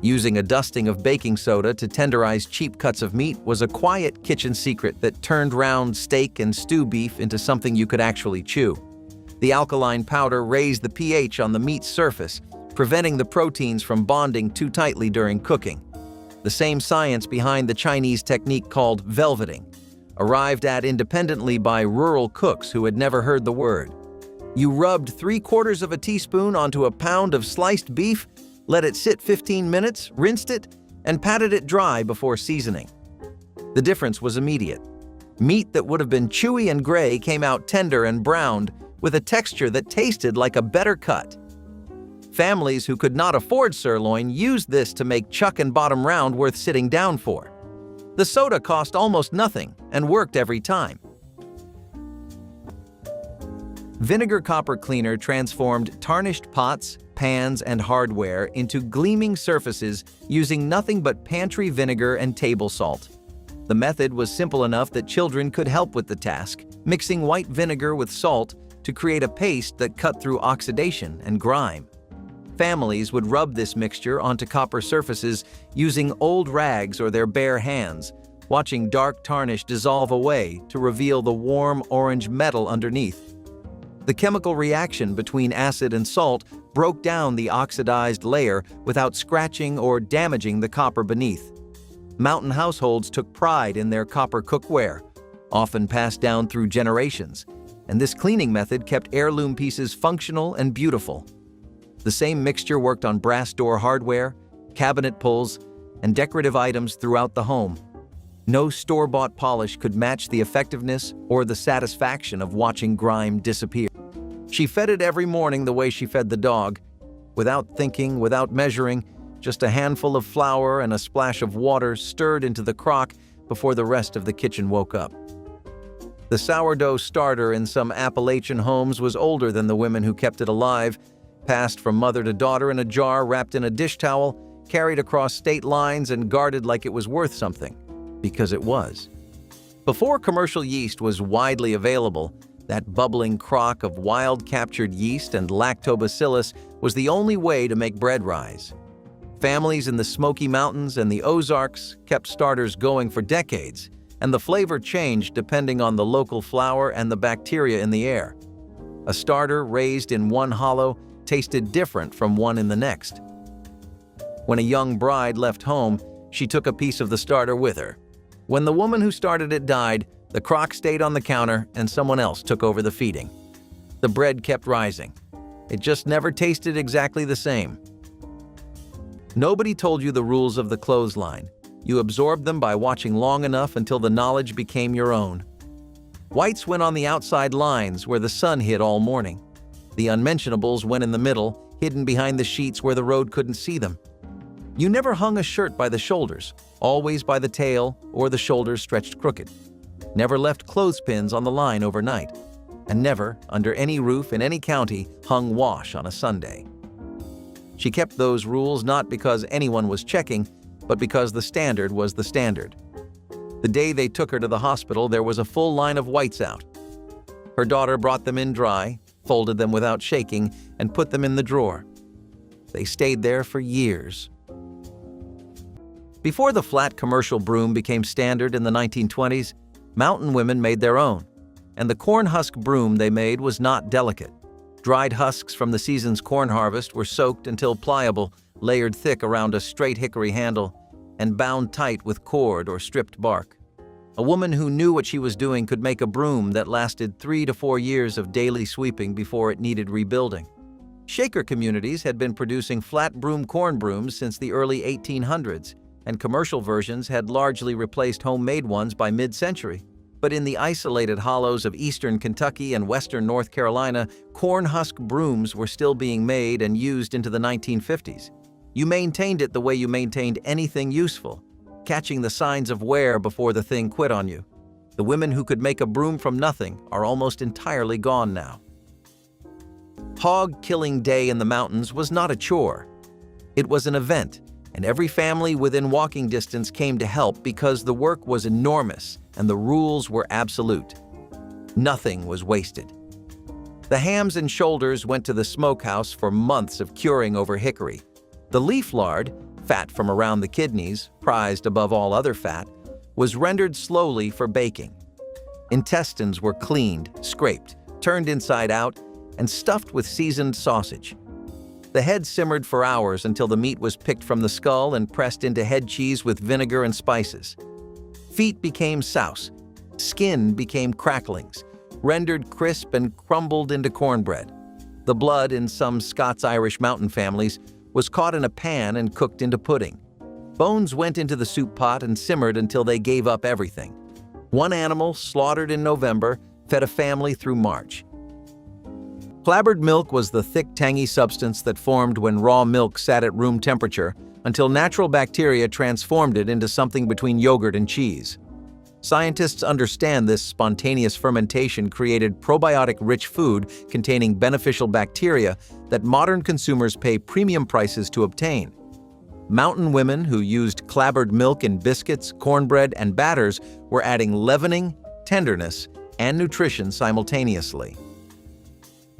Using a dusting of baking soda to tenderize cheap cuts of meat was a quiet kitchen secret that turned round steak and stew beef into something you could actually chew. The alkaline powder raised the pH on the meat's surface, preventing the proteins from bonding too tightly during cooking. The same science behind the Chinese technique called velveting, arrived at independently by rural cooks who had never heard the word. You rubbed 3/4 of a teaspoon onto a pound of sliced beef, let it sit 15 minutes, rinsed it, and patted it dry before seasoning. The difference was immediate. Meat that would have been chewy and gray came out tender and browned, with a texture that tasted like a better cut. Families who could not afford sirloin used this to make chuck and bottom round worth sitting down for. The soda cost almost nothing and worked every time. Vinegar copper cleaner transformed tarnished pots, pans, and hardware into gleaming surfaces using nothing but pantry vinegar and table salt. The method was simple enough that children could help with the task, mixing white vinegar with salt to create a paste that cut through oxidation and grime. Families would rub this mixture onto copper surfaces using old rags or their bare hands, watching dark tarnish dissolve away to reveal the warm orange metal underneath. The chemical reaction between acid and salt broke down the oxidized layer without scratching or damaging the copper beneath. Mountain households took pride in their copper cookware, often passed down through generations, and this cleaning method kept heirloom pieces functional and beautiful. The same mixture worked on brass door hardware, cabinet pulls, and decorative items throughout the home. No store-bought polish could match the effectiveness or the satisfaction of watching grime disappear. She fed it every morning the way she fed the dog, without thinking, without measuring, just a handful of flour and a splash of water stirred into the crock before the rest of the kitchen woke up. The sourdough starter in some Appalachian homes was older than the women who kept it alive, passed from mother to daughter in a jar wrapped in a dish towel, carried across state lines and guarded like it was worth something, because it was. Before commercial yeast was widely available, that bubbling crock of wild-captured yeast and lactobacillus was the only way to make bread rise. Families in the Smoky Mountains and the Ozarks kept starters going for decades, and the flavor changed depending on the local flour and the bacteria in the air. A starter raised in one hollow tasted different from one in the next. When a young bride left home, she took a piece of the starter with her. When the woman who started it died, the crock stayed on the counter and someone else took over the feeding. The bread kept rising. It just never tasted exactly the same. Nobody told you the rules of the clothesline. You absorbed them by watching long enough until the knowledge became your own. Whites went on the outside lines where the sun hit all morning. The unmentionables went in the middle, hidden behind the sheets where the road couldn't see them. You never hung a shirt by the shoulders, always by the tail or the shoulders stretched crooked. Never left clothespins on the line overnight, and never, under any roof in any county, hung wash on a Sunday. She kept those rules not because anyone was checking, but because the standard was the standard. The day they took her to the hospital, there was a full line of whites out. Her daughter brought them in dry, folded them without shaking, and put them in the drawer. They stayed there for years. Before the flat commercial broom became standard in the 1920s, mountain women made their own, and the corn husk broom they made was not delicate. Dried husks from the season's corn harvest were soaked until pliable, layered thick around a straight hickory handle, and bound tight with cord or stripped bark. A woman who knew what she was doing could make a broom that lasted 3 to 4 years of daily sweeping before it needed rebuilding. Shaker communities had been producing flat broom corn brooms since the early 1800s, and commercial versions had largely replaced homemade ones by mid-century. But in the isolated hollows of eastern Kentucky and western North Carolina, corn husk brooms were still being made and used into the 1950s. You maintained it the way you maintained anything useful, catching the signs of wear before the thing quit on you. The women who could make a broom from nothing are almost entirely gone now. Hog-killing day in the mountains was not a chore. It was an event, and every family within walking distance came to help because the work was enormous and the rules were absolute. Nothing was wasted. The hams and shoulders went to the smokehouse for months of curing over hickory. The leaf lard, fat from around the kidneys, prized above all other fat, was rendered slowly for baking. Intestines were cleaned, scraped, turned inside out, and stuffed with seasoned sausage. The head simmered for hours until the meat was picked from the skull and pressed into head cheese with vinegar and spices. Feet became souse, skin became cracklings, rendered crisp and crumbled into cornbread. The blood in some Scots-Irish mountain families was caught in a pan and cooked into pudding. Bones went into the soup pot and simmered until they gave up everything. One animal, slaughtered in November, fed a family through March. Clabbered milk was the thick, tangy substance that formed when raw milk sat at room temperature until natural bacteria transformed it into something between yogurt and cheese. Scientists understand this spontaneous fermentation created probiotic-rich food containing beneficial bacteria that modern consumers pay premium prices to obtain. Mountain women who used clabbered milk in biscuits, cornbread, and batters were adding leavening, tenderness, and nutrition simultaneously.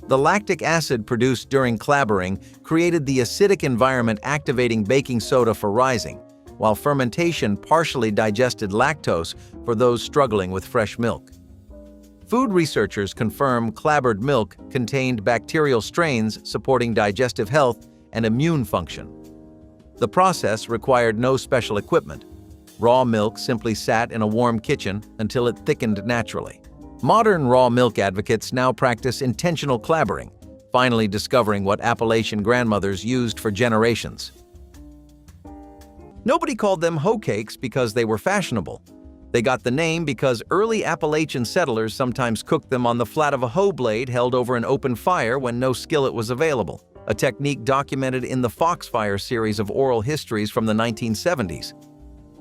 The lactic acid produced during clabbering created the acidic environment activating baking soda for rising, while fermentation partially digested lactose for those struggling with fresh milk. Food researchers confirm clabbered milk contained bacterial strains supporting digestive health and immune function. The process required no special equipment. Raw milk simply sat in a warm kitchen until it thickened naturally. Modern raw milk advocates now practice intentional clabbering, finally discovering what Appalachian grandmothers used for generations. Nobody called them hoe cakes because they were fashionable. They got the name because early Appalachian settlers sometimes cooked them on the flat of a hoe blade held over an open fire when no skillet was available, a technique documented in the Foxfire series of oral histories from the 1970s.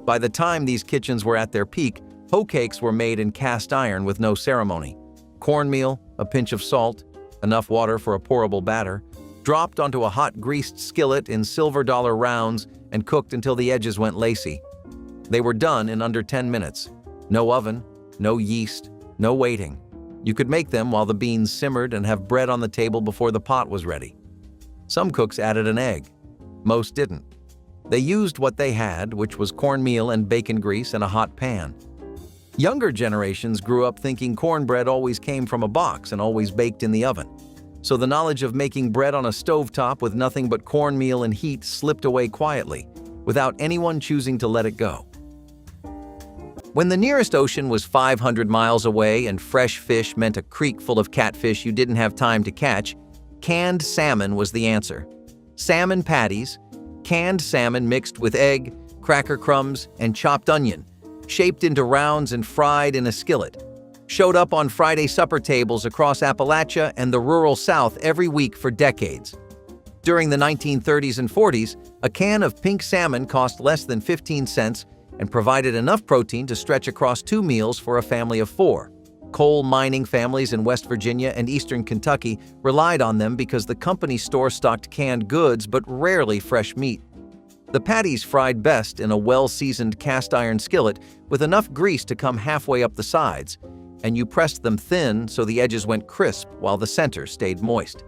By the time these kitchens were at their peak, hoe cakes were made in cast iron with no ceremony. Cornmeal, a pinch of salt, enough water for a pourable batter, dropped onto a hot greased skillet in silver dollar rounds and cooked until the edges went lacy. They were done in under 10 minutes. No oven, no yeast, no waiting. You could make them while the beans simmered and have bread on the table before the pot was ready. Some cooks added an egg. Most didn't. They used what they had, which was cornmeal and bacon grease in a hot pan. Younger generations grew up thinking cornbread always came from a box and always baked in the oven. So the knowledge of making bread on a stovetop with nothing but cornmeal and heat slipped away quietly, without anyone choosing to let it go. When the nearest ocean was 500 miles away and fresh fish meant a creek full of catfish you didn't have time to catch, canned salmon was the answer. Salmon patties, canned salmon mixed with egg, cracker crumbs, and chopped onion, shaped into rounds and fried in a skillet, showed up on Friday supper tables across Appalachia and the rural South every week for decades. During the 1930s and 40s, a can of pink salmon cost less than 15 cents and provided enough protein to stretch across 2 meals for a family of 4. Coal mining families in West Virginia and eastern Kentucky relied on them because the company store stocked canned goods but rarely fresh meat. The patties fried best in a well-seasoned cast-iron skillet with enough grease to come halfway up the sides, and you pressed them thin so the edges went crisp while the center stayed moist.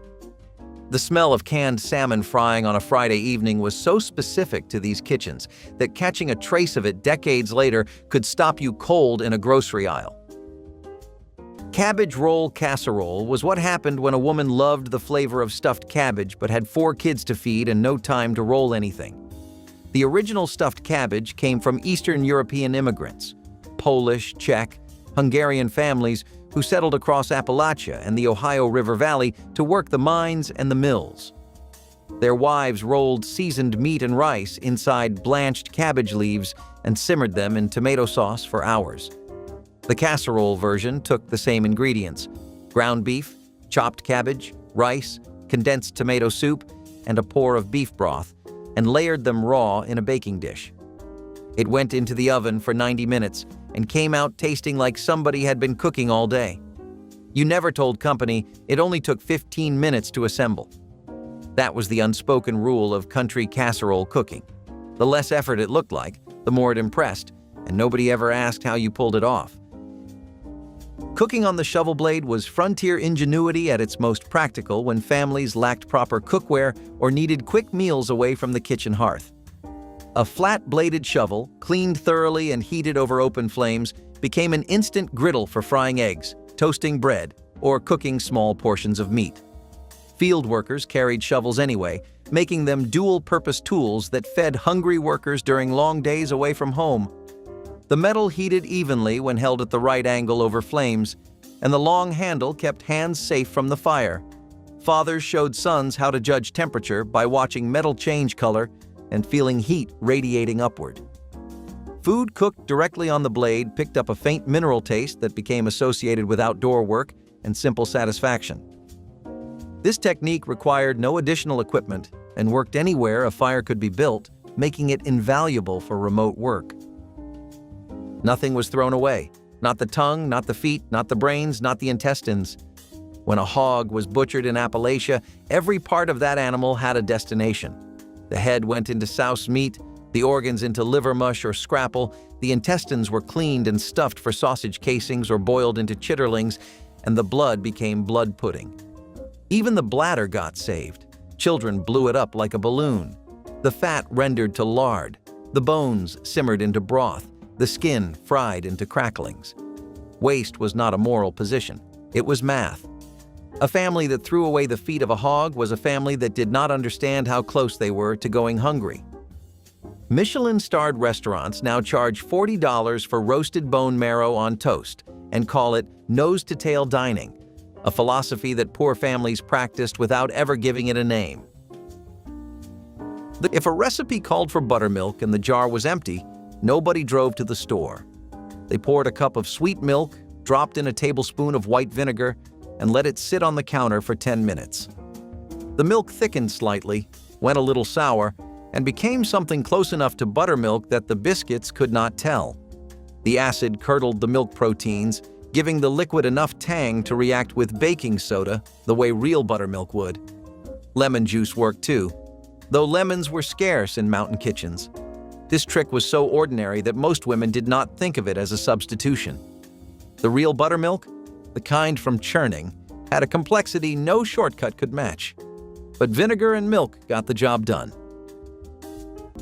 The smell of canned salmon frying on a Friday evening was so specific to these kitchens that catching a trace of it decades later could stop you cold in a grocery aisle. Cabbage roll casserole was what happened when a woman loved the flavor of stuffed cabbage but had 4 kids to feed and no time to roll anything. The original stuffed cabbage came from Eastern European immigrants, Polish, Czech, Hungarian families who settled across Appalachia and the Ohio River Valley to work the mines and the mills. Their wives rolled seasoned meat and rice inside blanched cabbage leaves and simmered them in tomato sauce for hours. The casserole version took the same ingredients: ground beef, chopped cabbage, rice, condensed tomato soup, and a pour of beef broth, and layered them raw in a baking dish. It went into the oven for 90 minutes and came out tasting like somebody had been cooking all day. You never told company it only took 15 minutes to assemble. That was the unspoken rule of country casserole cooking. The less effort it looked like, the more it impressed, and nobody ever asked how you pulled it off. Cooking on the shovel blade was frontier ingenuity at its most practical when families lacked proper cookware or needed quick meals away from the kitchen hearth. A flat-bladed shovel, cleaned thoroughly and heated over open flames, became an instant griddle for frying eggs, toasting bread, or cooking small portions of meat. Field workers carried shovels anyway, making them dual-purpose tools that fed hungry workers during long days away from home. The metal heated evenly when held at the right angle over flames, and the long handle kept hands safe from the fire. Fathers showed sons how to judge temperature by watching metal change color and feeling heat radiating upward. Food cooked directly on the blade picked up a faint mineral taste that became associated with outdoor work and simple satisfaction. This technique required no additional equipment and worked anywhere a fire could be built, making it invaluable for remote work. Nothing was thrown away. Not the tongue, not the feet, not the brains, not the intestines. When a hog was butchered in Appalachia, every part of that animal had a destination. The head went into souse meat, the organs into liver mush or scrapple, the intestines were cleaned and stuffed for sausage casings or boiled into chitterlings, and the blood became blood pudding. Even the bladder got saved. Children blew it up like a balloon. The fat rendered to lard, the bones simmered into broth, the skin fried into cracklings. Waste was not a moral position. It was math. A family that threw away the feet of a hog was a family that did not understand how close they were to going hungry. Michelin-starred restaurants now charge $40 for roasted bone marrow on toast and call it nose-to-tail dining, a philosophy that poor families practiced without ever giving it a name. If a recipe called for buttermilk and the jar was empty, nobody drove to the store. They poured a cup of sweet milk, dropped in a tablespoon of white vinegar, and let it sit on the counter for 10 minutes. The milk thickened slightly, went a little sour, and became something close enough to buttermilk that the biscuits could not tell. The acid curdled the milk proteins, giving the liquid enough tang to react with baking soda the way real buttermilk would. Lemon juice worked too, though lemons were scarce in mountain kitchens. This trick was so ordinary that most women did not think of it as a substitution. The real buttermilk, the kind from churning, had a complexity no shortcut could match. But vinegar and milk got the job done.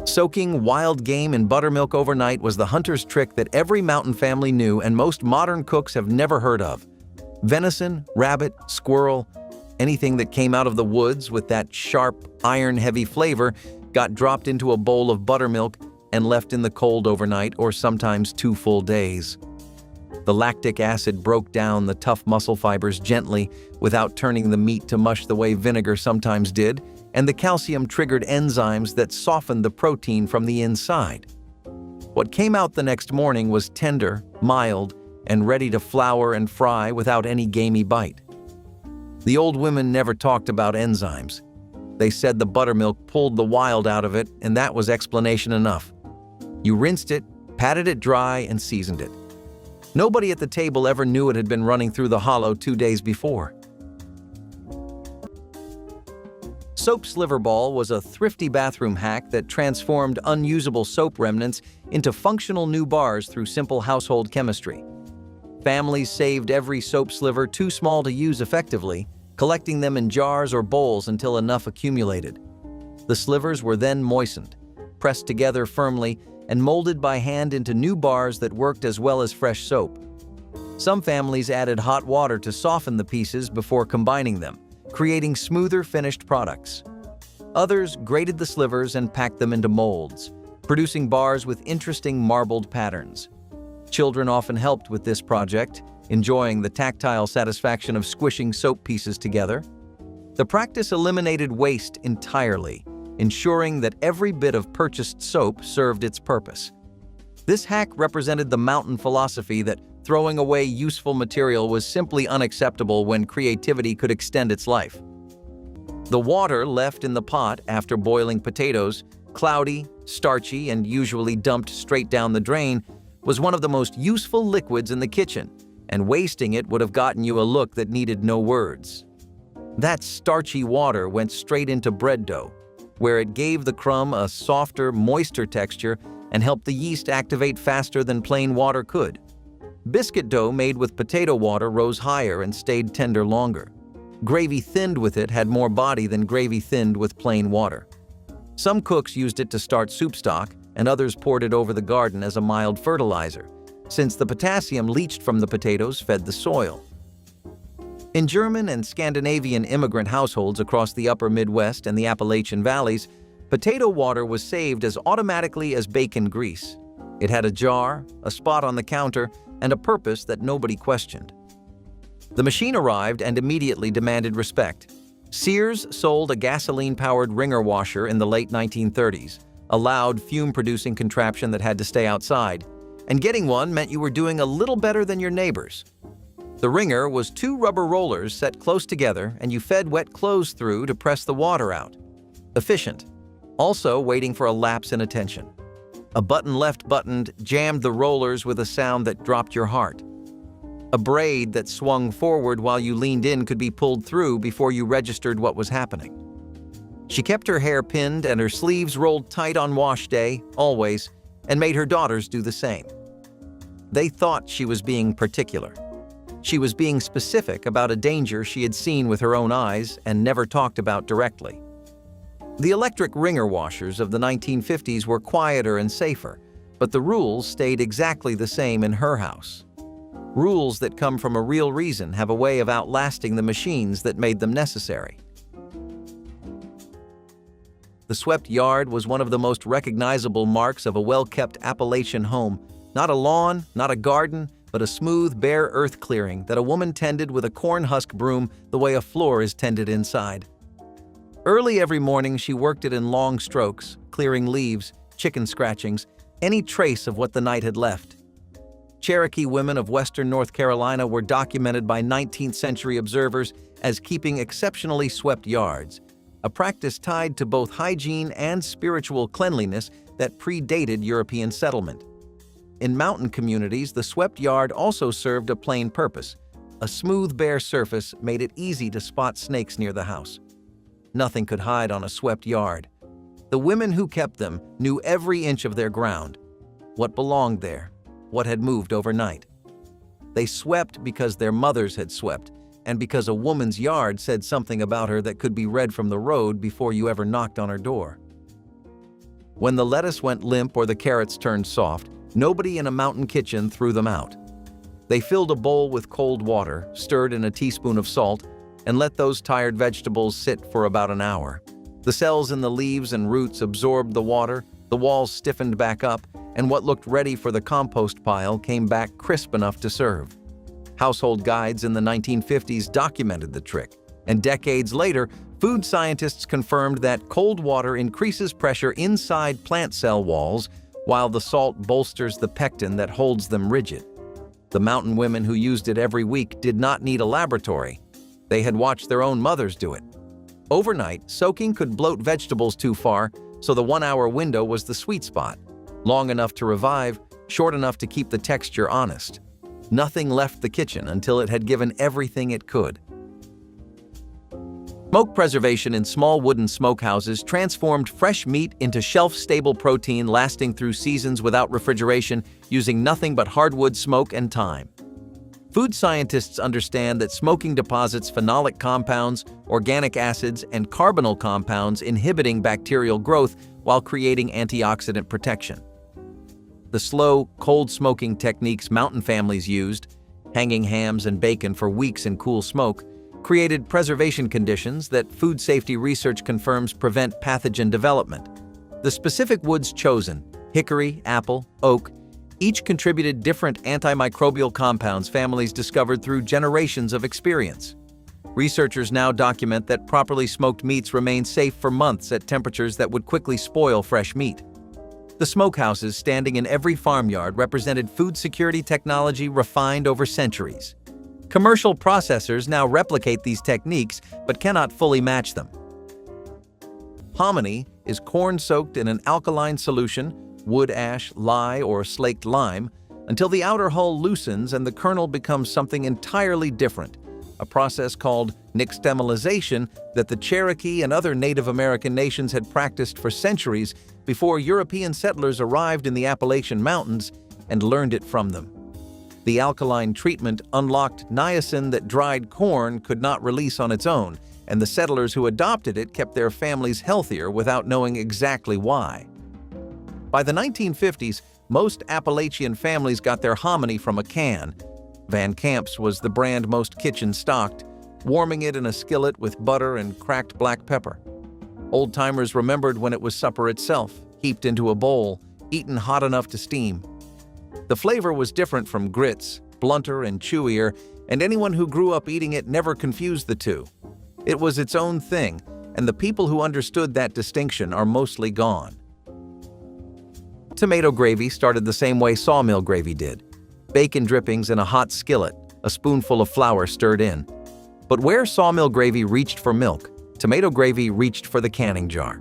Soaking wild game in buttermilk overnight was the hunter's trick that every mountain family knew and most modern cooks have never heard of. Venison, rabbit, squirrel, anything that came out of the woods with that sharp, iron-heavy flavor got dropped into a bowl of buttermilk and left in the cold overnight or sometimes 2 full days. The lactic acid broke down the tough muscle fibers gently without turning the meat to mush the way vinegar sometimes did, and the calcium triggered enzymes that softened the protein from the inside. What came out the next morning was tender, mild, and ready to flour and fry without any gamey bite. The old women never talked about enzymes. They said the buttermilk pulled the wild out of it, and that was explanation enough. You rinsed it, patted it dry, and seasoned it. Nobody at the table ever knew it had been running through the hollow 2 days before. Soap Sliver Ball was a thrifty bathroom hack that transformed unusable soap remnants into functional new bars through simple household chemistry. Families saved every soap sliver too small to use effectively, collecting them in jars or bowls until enough accumulated. The slivers were then moistened, pressed together firmly, and molded by hand into new bars that worked as well as fresh soap. Some families added hot water to soften the pieces before combining them, creating smoother finished products. Others grated the slivers and packed them into molds, producing bars with interesting marbled patterns. Children often helped with this project, enjoying the tactile satisfaction of squishing soap pieces together. The practice eliminated waste entirely, ensuring that every bit of purchased soap served its purpose. This hack represented the mountain philosophy that throwing away useful material was simply unacceptable when creativity could extend its life. The water left in the pot after boiling potatoes, cloudy, starchy, and usually dumped straight down the drain, was one of the most useful liquids in the kitchen, and wasting it would have gotten you a look that needed no words. That starchy water went straight into bread dough, where it gave the crumb a softer, moister texture and helped the yeast activate faster than plain water could. Biscuit dough made with potato water rose higher and stayed tender longer. Gravy thinned with it had more body than gravy thinned with plain water. Some cooks used it to start soup stock, and others poured it over the garden as a mild fertilizer, since the potassium leached from the potatoes fed the soil. In German and Scandinavian immigrant households across the upper Midwest and the Appalachian valleys, potato water was saved as automatically as bacon grease. It had a jar, a spot on the counter, and a purpose that nobody questioned. The machine arrived and immediately demanded respect. Sears sold a gasoline-powered wringer washer in the late 1930s, a loud, fume-producing contraption that had to stay outside, and getting one meant you were doing a little better than your neighbors. The wringer was 2 rubber rollers set close together, and you fed wet clothes through to press the water out. Efficient. Also waiting for a lapse in attention. A button left buttoned jammed the rollers with a sound that dropped your heart. A braid that swung forward while you leaned in could be pulled through before you registered what was happening. She kept her hair pinned and her sleeves rolled tight on wash day, always, and made her daughters do the same. They thought she was being particular. She was being specific about a danger she had seen with her own eyes and never talked about directly. The electric wringer washers of the 1950s were quieter and safer, but the rules stayed exactly the same in her house. Rules that come from a real reason have a way of outlasting the machines that made them necessary. The swept yard was one of the most recognizable marks of a well-kept Appalachian home. Not a lawn, not a garden, but a smooth, bare earth clearing that a woman tended with a corn husk broom the way a floor is tended inside. Early every morning, she worked it in long strokes, clearing leaves, chicken scratchings, any trace of what the night had left. Cherokee women of western North Carolina were documented by 19th century observers as keeping exceptionally swept yards, a practice tied to both hygiene and spiritual cleanliness that predated European settlement. In mountain communities, the swept yard also served a plain purpose. A smooth, bare surface made it easy to spot snakes near the house. Nothing could hide on a swept yard. The women who kept them knew every inch of their ground, what belonged there, what had moved overnight. They swept because their mothers had swept, and because a woman's yard said something about her that could be read from the road before you ever knocked on her door. When the lettuce went limp or the carrots turned soft, nobody in a mountain kitchen threw them out. They filled a bowl with cold water, stirred in a teaspoon of salt, and let those tired vegetables sit for about an hour. The cells in the leaves and roots absorbed the water, the walls stiffened back up, and what looked ready for the compost pile came back crisp enough to serve. Household guides in the 1950s documented the trick, and decades later, food scientists confirmed that cold water increases pressure inside plant cell walls, while the salt bolsters the pectin that holds them rigid. The mountain women who used it every week did not need a laboratory. They had watched their own mothers do it. Overnight, soaking could bloat vegetables too far, so the 1-hour window was the sweet spot. Long enough to revive, short enough to keep the texture honest. Nothing left the kitchen until it had given everything it could. Smoke preservation in small wooden smokehouses transformed fresh meat into shelf-stable protein lasting through seasons without refrigeration, using nothing but hardwood smoke and time. Food scientists understand that smoking deposits phenolic compounds, organic acids, and carbonyl compounds inhibiting bacterial growth while creating antioxidant protection. The slow, cold smoking techniques mountain families used, hanging hams and bacon for weeks in cool smoke, created preservation conditions that food safety research confirms prevent pathogen development. The specific woods chosen, hickory, apple, oak, each contributed different antimicrobial compounds families discovered through generations of experience. Researchers now document that properly smoked meats remain safe for months at temperatures that would quickly spoil fresh meat. The smokehouses standing in every farmyard represented food security technology refined over centuries. Commercial processors now replicate these techniques but cannot fully match them. Hominy is corn soaked in an alkaline solution, wood ash, lye, or slaked lime, until the outer hull loosens and the kernel becomes something entirely different, a process called nixtamalization that the Cherokee and other Native American nations had practiced for centuries before European settlers arrived in the Appalachian Mountains and learned it from them. The alkaline treatment unlocked niacin that dried corn could not release on its own, and the settlers who adopted it kept their families healthier without knowing exactly why. By the 1950s, most Appalachian families got their hominy from a can. Van Camp's was the brand most kitchens stocked, warming it in a skillet with butter and cracked black pepper. Old-timers remembered when it was supper itself, heaped into a bowl, eaten hot enough to steam. The flavor was different from grits, blunter and chewier, and anyone who grew up eating it never confused the two. It was its own thing, and the people who understood that distinction are mostly gone. Tomato gravy started the same way sawmill gravy did. Bacon drippings in a hot skillet, a spoonful of flour stirred in. But where sawmill gravy reached for milk, tomato gravy reached for the canning jar.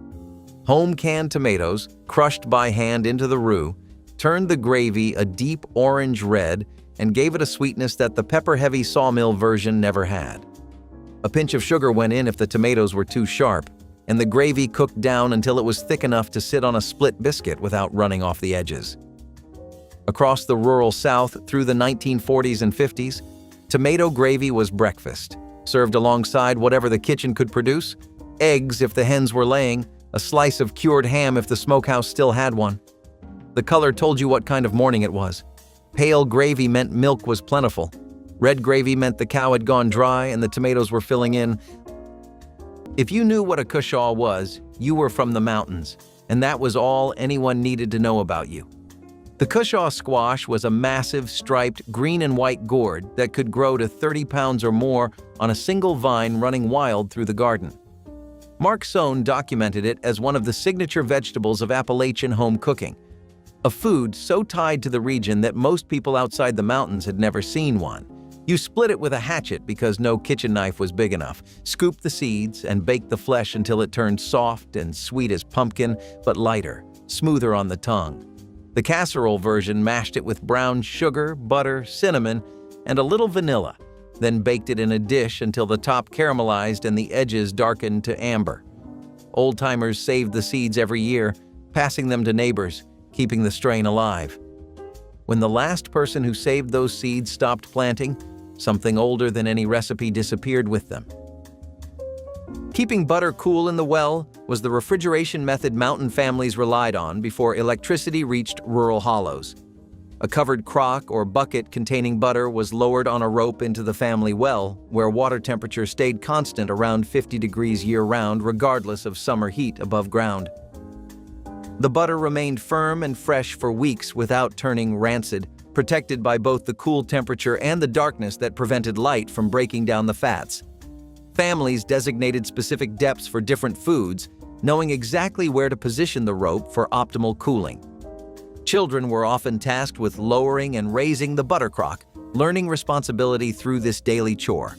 Home canned tomatoes, crushed by hand into the roux, turned the gravy a deep orange red and gave it a sweetness that the pepper-heavy sawmill version never had. A pinch of sugar went in if the tomatoes were too sharp, and the gravy cooked down until it was thick enough to sit on a split biscuit without running off the edges. Across the rural South through the 1940s and 50s, tomato gravy was breakfast, served alongside whatever the kitchen could produce: eggs if the hens were laying, a slice of cured ham if the smokehouse still had one. The color told you what kind of morning it was. Pale gravy meant milk was plentiful. Red gravy meant the cow had gone dry and the tomatoes were filling in. If you knew what a cushaw was, you were from the mountains, and that was all anyone needed to know about you. The cushaw squash was a massive, striped, green and white gourd that could grow to 30 pounds or more on a single vine running wild through the garden. Mark Sohn documented it as one of the signature vegetables of Appalachian home cooking, a food so tied to the region that most people outside the mountains had never seen one. You split it with a hatchet because no kitchen knife was big enough, scoop the seeds, and bake the flesh until it turned soft and sweet as pumpkin, but lighter, smoother on the tongue. The casserole version mashed it with brown sugar, butter, cinnamon, and a little vanilla, then baked it in a dish until the top caramelized and the edges darkened to amber. Old-timers saved the seeds every year, passing them to neighbors, keeping the strain alive. When the last person who saved those seeds stopped planting, something older than any recipe disappeared with them. Keeping butter cool in the well was the refrigeration method mountain families relied on before electricity reached rural hollows. A covered crock or bucket containing butter was lowered on a rope into the family well, where water temperature stayed constant around 50 degrees year-round regardless of summer heat above ground. The butter remained firm and fresh for weeks without turning rancid, protected by both the cool temperature and the darkness that prevented light from breaking down the fats. Families designated specific depths for different foods, knowing exactly where to position the rope for optimal cooling. Children were often tasked with lowering and raising the butter crock, learning responsibility through this daily chore.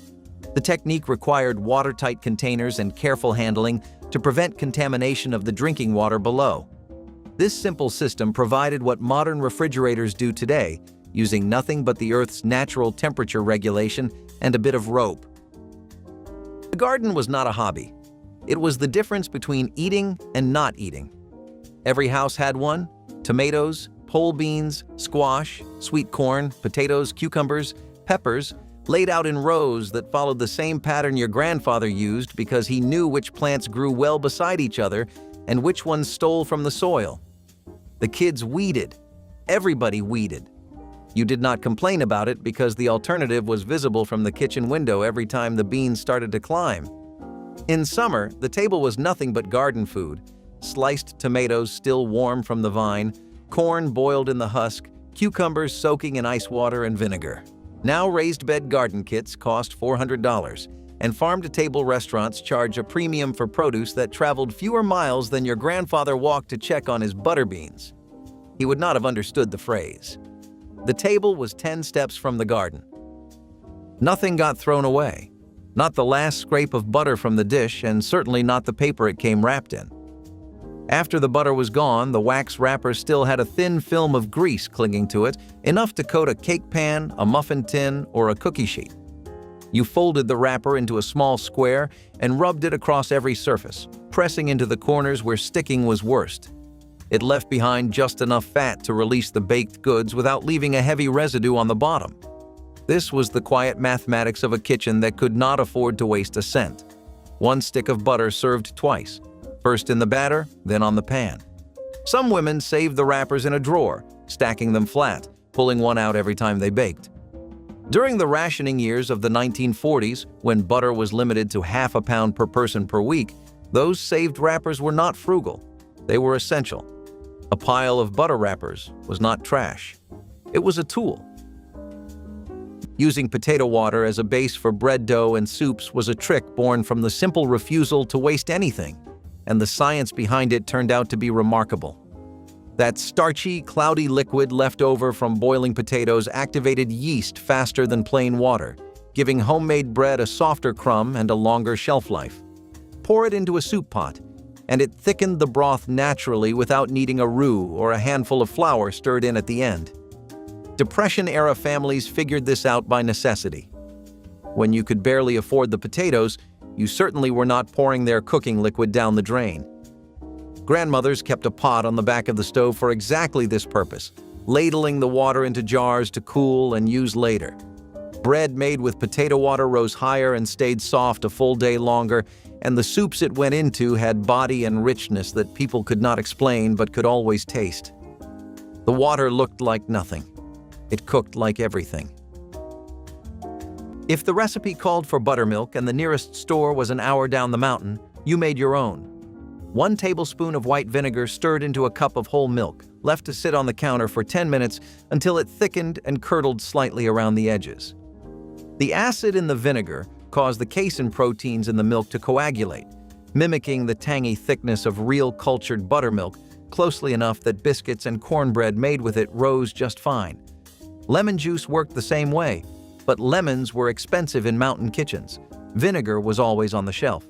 The technique required watertight containers and careful handling to prevent contamination of the drinking water below. This simple system provided what modern refrigerators do today, using nothing but the Earth's natural temperature regulation and a bit of rope. The garden was not a hobby. It was the difference between eating and not eating. Every house had one: tomatoes, pole beans, squash, sweet corn, potatoes, cucumbers, peppers, laid out in rows that followed the same pattern your grandfather used because he knew which plants grew well beside each other and which ones stole from the soil. The kids weeded. Everybody weeded. You did not complain about it because the alternative was visible from the kitchen window every time the beans started to climb. In summer, the table was nothing but garden food: sliced tomatoes still warm from the vine, corn boiled in the husk, cucumbers soaking in ice water and vinegar. Now raised bed garden kits cost $400, and farm-to-table restaurants charge a premium for produce that traveled fewer miles than your grandfather walked to check on his butter beans. He would not have understood the phrase. The table was 10 steps from the garden. Nothing got thrown away. Not the last scrape of butter from the dish, and certainly not the paper it came wrapped in. After the butter was gone, the wax wrapper still had a thin film of grease clinging to it, enough to coat a cake pan, a muffin tin, or a cookie sheet. You folded the wrapper into a small square and rubbed it across every surface, pressing into the corners where sticking was worst. It left behind just enough fat to release the baked goods without leaving a heavy residue on the bottom. This was the quiet mathematics of a kitchen that could not afford to waste a cent. One stick of butter served twice, first in the batter, then on the pan. Some women saved the wrappers in a drawer, stacking them flat, pulling one out every time they baked. During the rationing years of the 1940s, when butter was limited to half a pound per person per week, those saved wrappers were not frugal. They were essential. A pile of butter wrappers was not trash. It was a tool. Using potato water as a base for bread dough and soups was a trick born from the simple refusal to waste anything, and the science behind it turned out to be remarkable. That starchy, cloudy liquid left over from boiling potatoes activated yeast faster than plain water, giving homemade bread a softer crumb and a longer shelf life. Pour it into a soup pot, and it thickened the broth naturally without needing a roux or a handful of flour stirred in at the end. Depression-era families figured this out by necessity. When you could barely afford the potatoes, you certainly were not pouring their cooking liquid down the drain. Grandmothers kept a pot on the back of the stove for exactly this purpose, ladling the water into jars to cool and use later. Bread made with potato water rose higher and stayed soft a full day longer, and the soups it went into had body and richness that people could not explain but could always taste. The water looked like nothing. It cooked like everything. If the recipe called for buttermilk and the nearest store was an hour down the mountain, you made your own. 1 tablespoon of white vinegar stirred into a cup of whole milk, left to sit on the counter for 10 minutes until it thickened and curdled slightly around the edges. The acid in the vinegar caused the casein proteins in the milk to coagulate, mimicking the tangy thickness of real cultured buttermilk closely enough that biscuits and cornbread made with it rose just fine. Lemon juice worked the same way, but lemons were expensive in mountain kitchens. Vinegar was always on the shelf.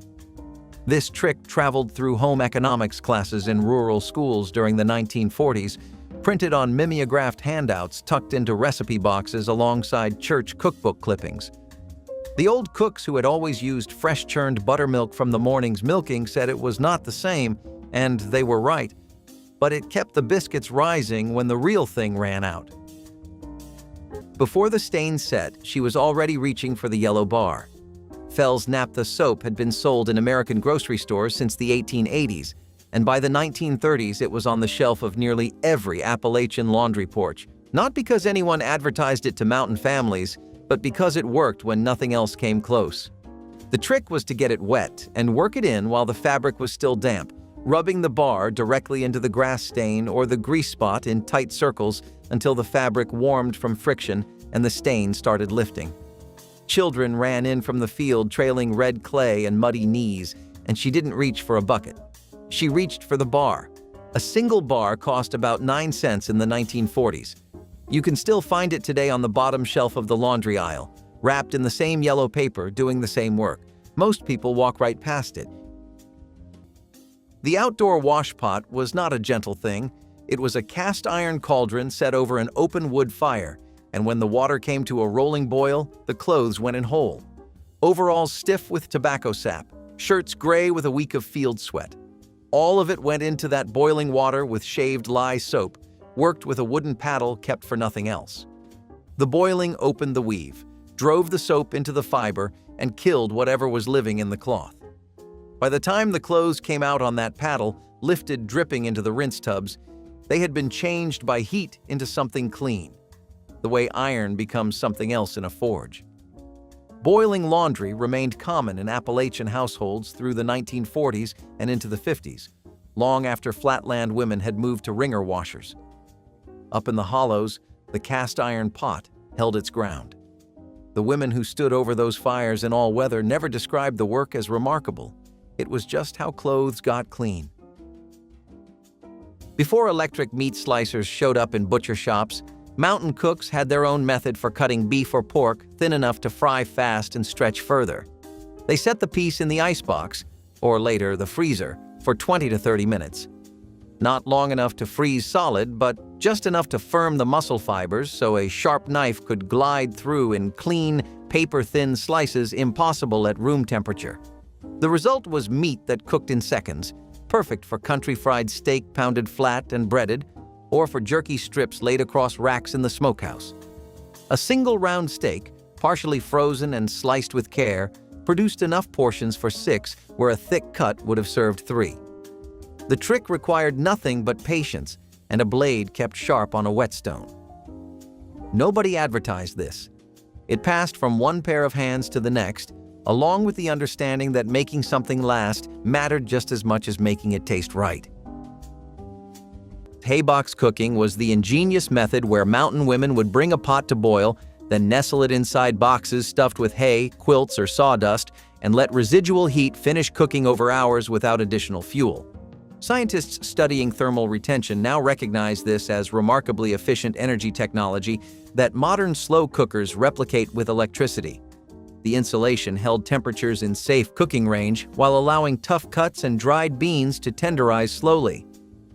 This trick traveled through home economics classes in rural schools during the 1940s, printed on mimeographed handouts tucked into recipe boxes alongside church cookbook clippings. The old cooks who had always used fresh-churned buttermilk from the morning's milking said it was not the same, and they were right, but it kept the biscuits rising when the real thing ran out. Before the stain set, she was already reaching for the yellow bar. Fell's Naphtha soap had been sold in American grocery stores since the 1880s, and by the 1930s it was on the shelf of nearly every Appalachian laundry porch, not because anyone advertised it to mountain families, but because it worked when nothing else came close. The trick was to get it wet and work it in while the fabric was still damp, rubbing the bar directly into the grass stain or the grease spot in tight circles until the fabric warmed from friction and the stain started lifting. Children ran in from the field trailing red clay and muddy knees, and she didn't reach for a bucket. She reached for the bar. A single bar cost about 9 cents in the 1940s. You can still find it today on the bottom shelf of the laundry aisle, wrapped in the same yellow paper, doing the same work. Most people walk right past it. The outdoor wash pot was not a gentle thing. It was a cast iron cauldron set over an open wood fire, and when the water came to a rolling boil, the clothes went in whole. overalls stiff with tobacco sap, shirts gray with a week of field sweat. All of it went into that boiling water with shaved lye soap, worked with a wooden paddle kept for nothing else. The boiling opened the weave, drove the soap into the fiber, and killed whatever was living in the cloth. By the time the clothes came out on that paddle, lifted dripping into the rinse tubs, they had been changed by heat into something clean, the way iron becomes something else in a forge. Boiling laundry remained common in Appalachian households through the 1940s and into the 50s, long after flatland women had moved to wringer washers. Up in the hollows, the cast iron pot held its ground. The women who stood over those fires in all weather never described the work as remarkable. It was just how clothes got clean. Before electric meat slicers showed up in butcher shops, mountain cooks had their own method for cutting beef or pork thin enough to fry fast and stretch further. They set the piece in the icebox, or later the freezer, for 20 to 30 minutes. Not long enough to freeze solid, but just enough to firm the muscle fibers so a sharp knife could glide through in clean, paper-thin slices impossible at room temperature. The result was meat that cooked in seconds, perfect for country fried steak pounded flat and breaded, or for jerky strips laid across racks in the smokehouse. A single round steak, partially frozen and sliced with care, produced enough portions for 6 where a thick cut would have served 3. The trick required nothing but patience and a blade kept sharp on a whetstone. Nobody advertised this. It passed from one pair of hands to the next, along with the understanding that making something last mattered just as much as making it taste right. Haybox cooking was the ingenious method where mountain women would bring a pot to boil, then nestle it inside boxes stuffed with hay, quilts, or sawdust, and let residual heat finish cooking over hours without additional fuel. Scientists studying thermal retention now recognize this as remarkably efficient energy technology that modern slow cookers replicate with electricity. The insulation held temperatures in safe cooking range while allowing tough cuts and dried beans to tenderize slowly.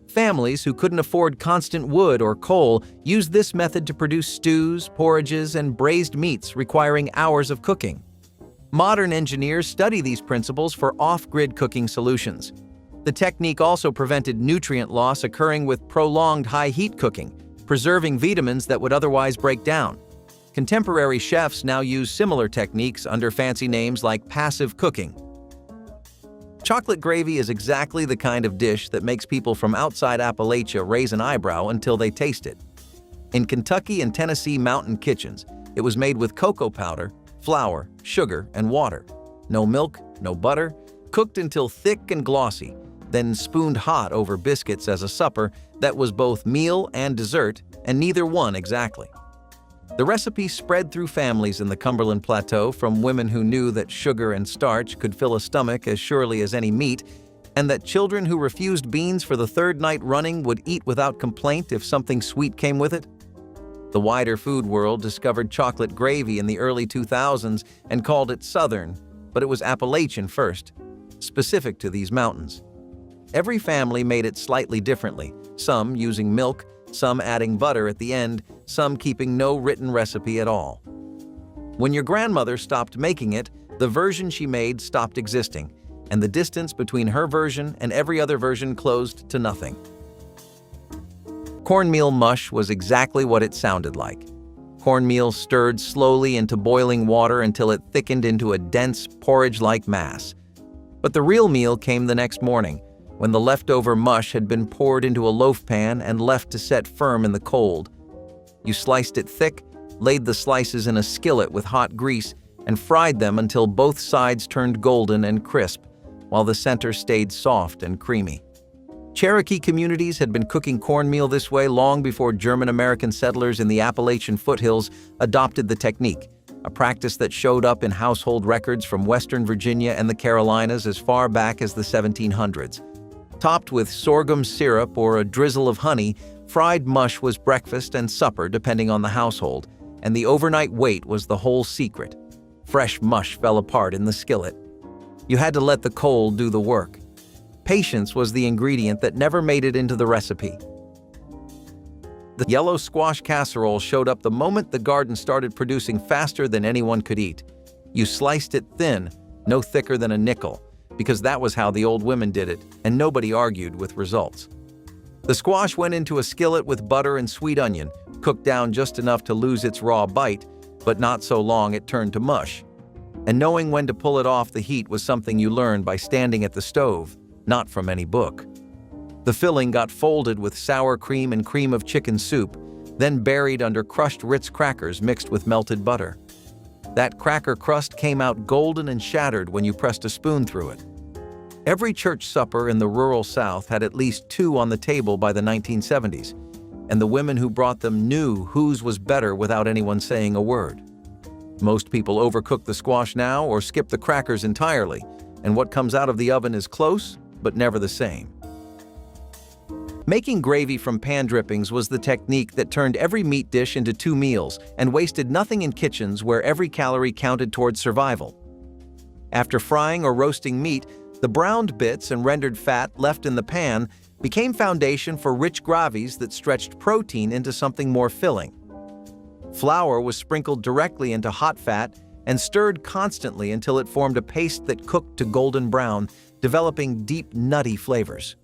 Families who couldn't afford constant wood or coal used this method to produce stews, porridges, and braised meats requiring hours of cooking. Modern engineers study these principles for off-grid cooking solutions. The technique also prevented nutrient loss occurring with prolonged high-heat cooking, preserving vitamins that would otherwise break down. Contemporary chefs now use similar techniques under fancy names like passive cooking. Chocolate gravy is exactly the kind of dish that makes people from outside Appalachia raise an eyebrow until they taste it. In Kentucky and Tennessee mountain kitchens, it was made with cocoa powder, flour, sugar, and water. No milk, no butter, cooked until thick and glossy, then spooned hot over biscuits as a supper that was both meal and dessert, and neither one exactly. The recipe spread through families in the Cumberland Plateau from women who knew that sugar and starch could fill a stomach as surely as any meat, and that children who refused beans for the third night running would eat without complaint if something sweet came with it. The wider food world discovered chocolate gravy in the early 2000s and called it Southern, but it was Appalachian first, specific to these mountains. Every family made it slightly differently, some using milk, some adding butter at the end, some keeping no written recipe at all. When your grandmother stopped making it, the version she made stopped existing, and the distance between her version and every other version closed to nothing. Cornmeal mush was exactly what it sounded like. Cornmeal stirred slowly into boiling water until it thickened into a dense, porridge-like mass. But the real meal came the next morning, when the leftover mush had been poured into a loaf pan and left to set firm in the cold. You sliced it thick, laid the slices in a skillet with hot grease, and fried them until both sides turned golden and crisp, while the center stayed soft and creamy. Cherokee communities had been cooking cornmeal this way long before German-American settlers in the Appalachian foothills adopted the technique, a practice that showed up in household records from Western Virginia and the Carolinas as far back as the 1700s. Topped with sorghum syrup or a drizzle of honey, fried mush was breakfast and supper depending on the household, and the overnight wait was the whole secret. Fresh mush fell apart in the skillet. You had to let the cold do the work. Patience was the ingredient that never made it into the recipe. The yellow squash casserole showed up the moment the garden started producing faster than anyone could eat. You sliced it thin, no thicker than a nickel, because that was how the old women did it, and nobody argued with results. The squash went into a skillet with butter and sweet onion, cooked down just enough to lose its raw bite, but not so long it turned to mush. And knowing when to pull it off the heat was something you learned by standing at the stove, not from any book. The filling got folded with sour cream and cream of chicken soup, then buried under crushed Ritz crackers mixed with melted butter. That cracker crust came out golden and shattered when you pressed a spoon through it. Every church supper in the rural South had at least 2 on the table by the 1970s, and the women who brought them knew whose was better without anyone saying a word. Most people overcook the squash now or skip the crackers entirely, and what comes out of the oven is close, but never the same. Making gravy from pan drippings was the technique that turned every meat dish into 2 meals and wasted nothing in kitchens where every calorie counted towards survival. After frying or roasting meat, the browned bits and rendered fat left in the pan became foundation for rich gravies that stretched protein into something more filling. Flour was sprinkled directly into hot fat and stirred constantly until it formed a paste that cooked to golden brown, developing deep, nutty flavors.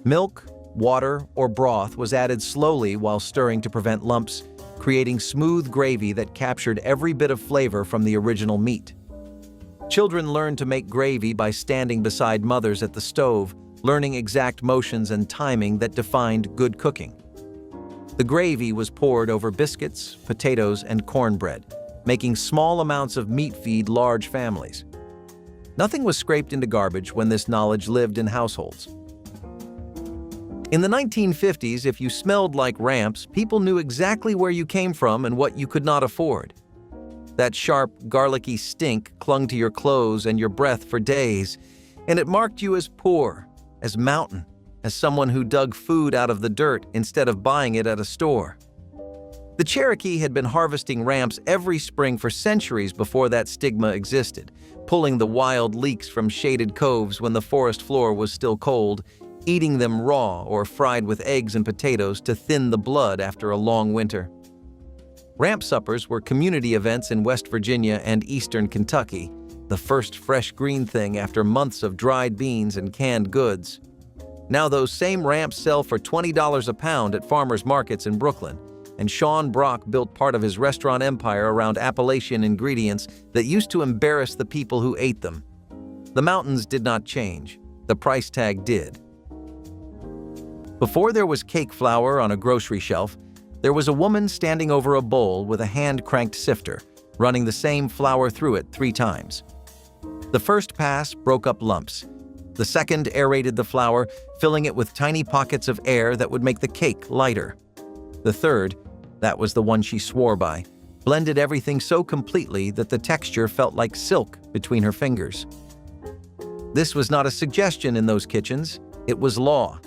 Milk, water, or broth was added slowly while stirring to prevent lumps, creating smooth gravy that captured every bit of flavor from the original meat. Children learned to make gravy by standing beside mothers at the stove, learning exact motions and timing that defined good cooking. The gravy was poured over biscuits, potatoes, and cornbread, making small amounts of meat feed large families. Nothing was scraped into garbage when this knowledge lived in households. In the 1950s, if you smelled like ramps, people knew exactly where you came from and what you could not afford. That sharp, garlicky stink clung to your clothes and your breath for days, and it marked you as poor, as mountain, as someone who dug food out of the dirt instead of buying it at a store. The Cherokee had been harvesting ramps every spring for centuries before that stigma existed, pulling the wild leeks from shaded coves when the forest floor was still cold, eating them raw or fried with eggs and potatoes to thin the blood after a long winter. Ramp suppers were community events in West Virginia and eastern Kentucky, the first fresh green thing after months of dried beans and canned goods. Now those same ramps sell for $20 a pound at farmers markets in Brooklyn, and Sean Brock built part of his restaurant empire around Appalachian ingredients that used to embarrass the people who ate them. The mountains did not change. The price tag did. Before there was cake flour on a grocery shelf, there was a woman standing over a bowl with a hand-cranked sifter, running the same flour through it 3 times. The first pass broke up lumps. The second aerated the flour, filling it with tiny pockets of air that would make the cake lighter. The third, that was the one she swore by, blended everything so completely that the texture felt like silk between her fingers. This was not a suggestion in those kitchens, it was law.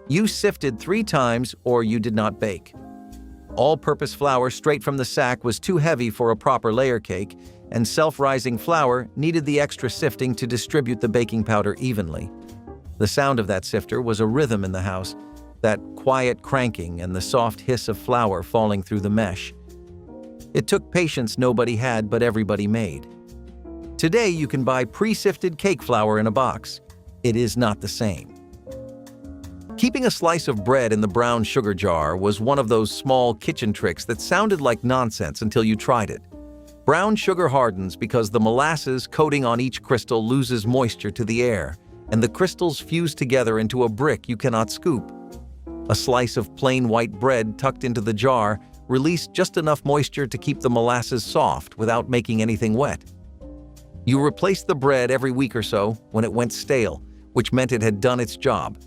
You sifted 3 times or you did not bake. All-purpose flour straight from the sack was too heavy for a proper layer cake, and self-rising flour needed the extra sifting to distribute the baking powder evenly. The sound of that sifter was a rhythm in the house, that quiet cranking and the soft hiss of flour falling through the mesh. It took patience nobody had but everybody made. Today you can buy pre-sifted cake flour in a box. It is not the same. Keeping a slice of bread in the brown sugar jar was one of those small kitchen tricks that sounded like nonsense until you tried it. Brown sugar hardens because the molasses coating on each crystal loses moisture to the air, and the crystals fuse together into a brick you cannot scoop. A slice of plain white bread tucked into the jar released just enough moisture to keep the molasses soft without making anything wet. You replaced the bread every week or so when it went stale, which meant it had done its job.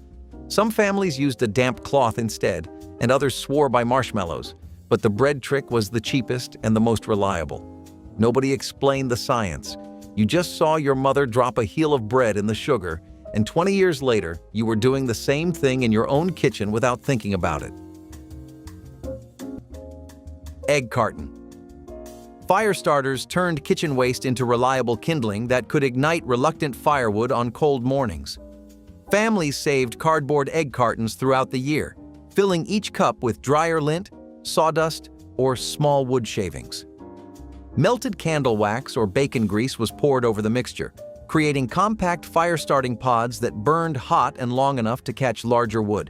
Some families used a damp cloth instead, and others swore by marshmallows, but the bread trick was the cheapest and the most reliable. Nobody explained the science. You just saw your mother drop a heel of bread in the sugar, and 20 years later, you were doing the same thing in your own kitchen without thinking about it. Egg carton. Fire starters turned kitchen waste into reliable kindling that could ignite reluctant firewood on cold mornings. Families saved cardboard egg cartons throughout the year, filling each cup with dryer lint, sawdust, or small wood shavings. Melted candle wax or bacon grease was poured over the mixture, creating compact fire-starting pods that burned hot and long enough to catch larger wood.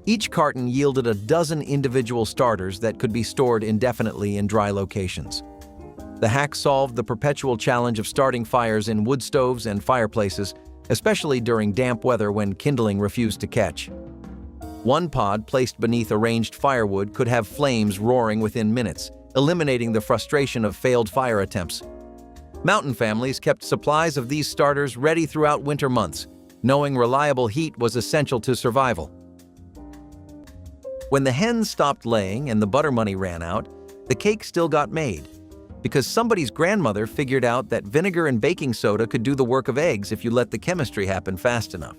Each carton yielded a dozen individual starters that could be stored indefinitely in dry locations. The hack solved the perpetual challenge of starting fires in wood stoves and fireplaces, especially during damp weather when kindling refused to catch. One pod placed beneath arranged firewood could have flames roaring within minutes, eliminating the frustration of failed fire attempts. Mountain families kept supplies of these starters ready throughout winter months, knowing reliable heat was essential to survival. When the hens stopped laying and the butter money ran out, the cake still got made, because somebody's grandmother figured out that vinegar and baking soda could do the work of eggs if you let the chemistry happen fast enough.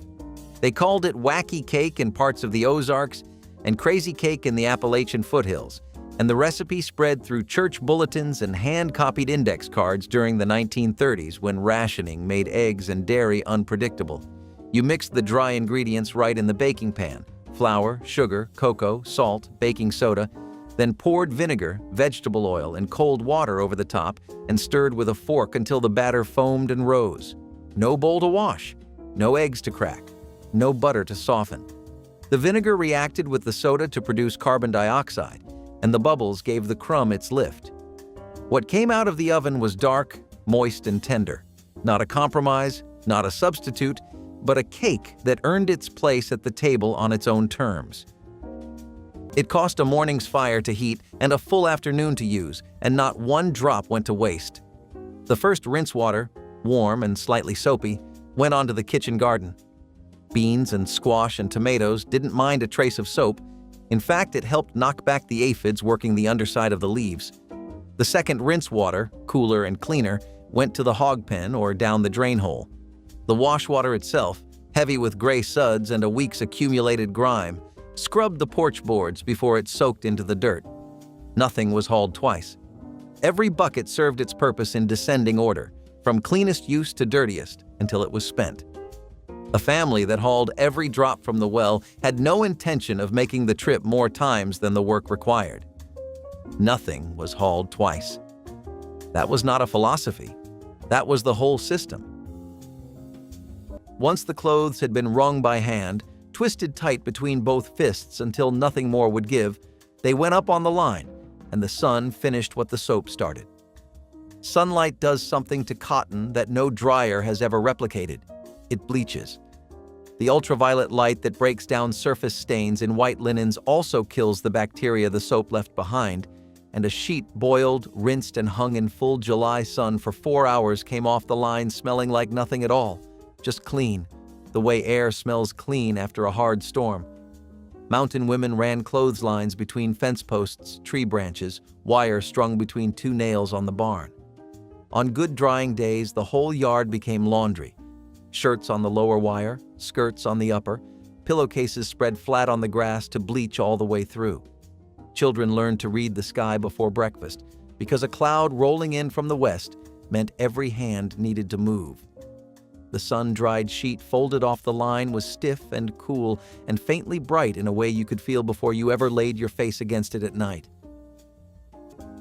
They called it wacky cake in parts of the Ozarks and crazy cake in the Appalachian foothills, and the recipe spread through church bulletins and hand-copied index cards during the 1930s when rationing made eggs and dairy unpredictable. You mixed the dry ingredients right in the baking pan: flour, sugar, cocoa, salt, baking soda, then poured vinegar, vegetable oil, and cold water over the top and stirred with a fork until the batter foamed and rose. No bowl to wash, no eggs to crack, no butter to soften. The vinegar reacted with the soda to produce carbon dioxide, and the bubbles gave the crumb its lift. What came out of the oven was dark, moist, and tender. Not a compromise, not a substitute, but a cake that earned its place at the table on its own terms. It cost a morning's fire to heat and a full afternoon to use, and not one drop went to waste. The first rinse water, warm and slightly soapy, went onto the kitchen garden. Beans and squash and tomatoes didn't mind a trace of soap. In fact, it helped knock back the aphids working the underside of the leaves. The second rinse water, cooler and cleaner, went to the hog pen or down the drain hole. The wash water itself, heavy with gray suds and a week's accumulated grime, scrubbed the porch boards before it soaked into the dirt. Nothing was hauled twice. Every bucket served its purpose in descending order, from cleanest use to dirtiest, until it was spent. A family that hauled every drop from the well had no intention of making the trip more times than the work required. Nothing was hauled twice. That was not a philosophy. That was the whole system. Once the clothes had been wrung by hand, twisted tight between both fists until nothing more would give, they went up on the line, and the sun finished what the soap started. Sunlight does something to cotton that no dryer has ever replicated. It bleaches. The ultraviolet light that breaks down surface stains in white linens also kills the bacteria the soap left behind, and a sheet boiled, rinsed, and hung in full July sun for 4 hours came off the line smelling like nothing at all, just clean, the way air smells clean after a hard storm. Mountain women ran clotheslines between fence posts, tree branches, wire strung between 2 nails on the barn. On good drying days, the whole yard became laundry. Shirts on the lower wire, skirts on the upper, pillowcases spread flat on the grass to bleach all the way through. Children learned to read the sky before breakfast, because a cloud rolling in from the west meant every hand needed to move. The sun-dried sheet folded off the line was stiff and cool and faintly bright in a way you could feel before you ever laid your face against it at night.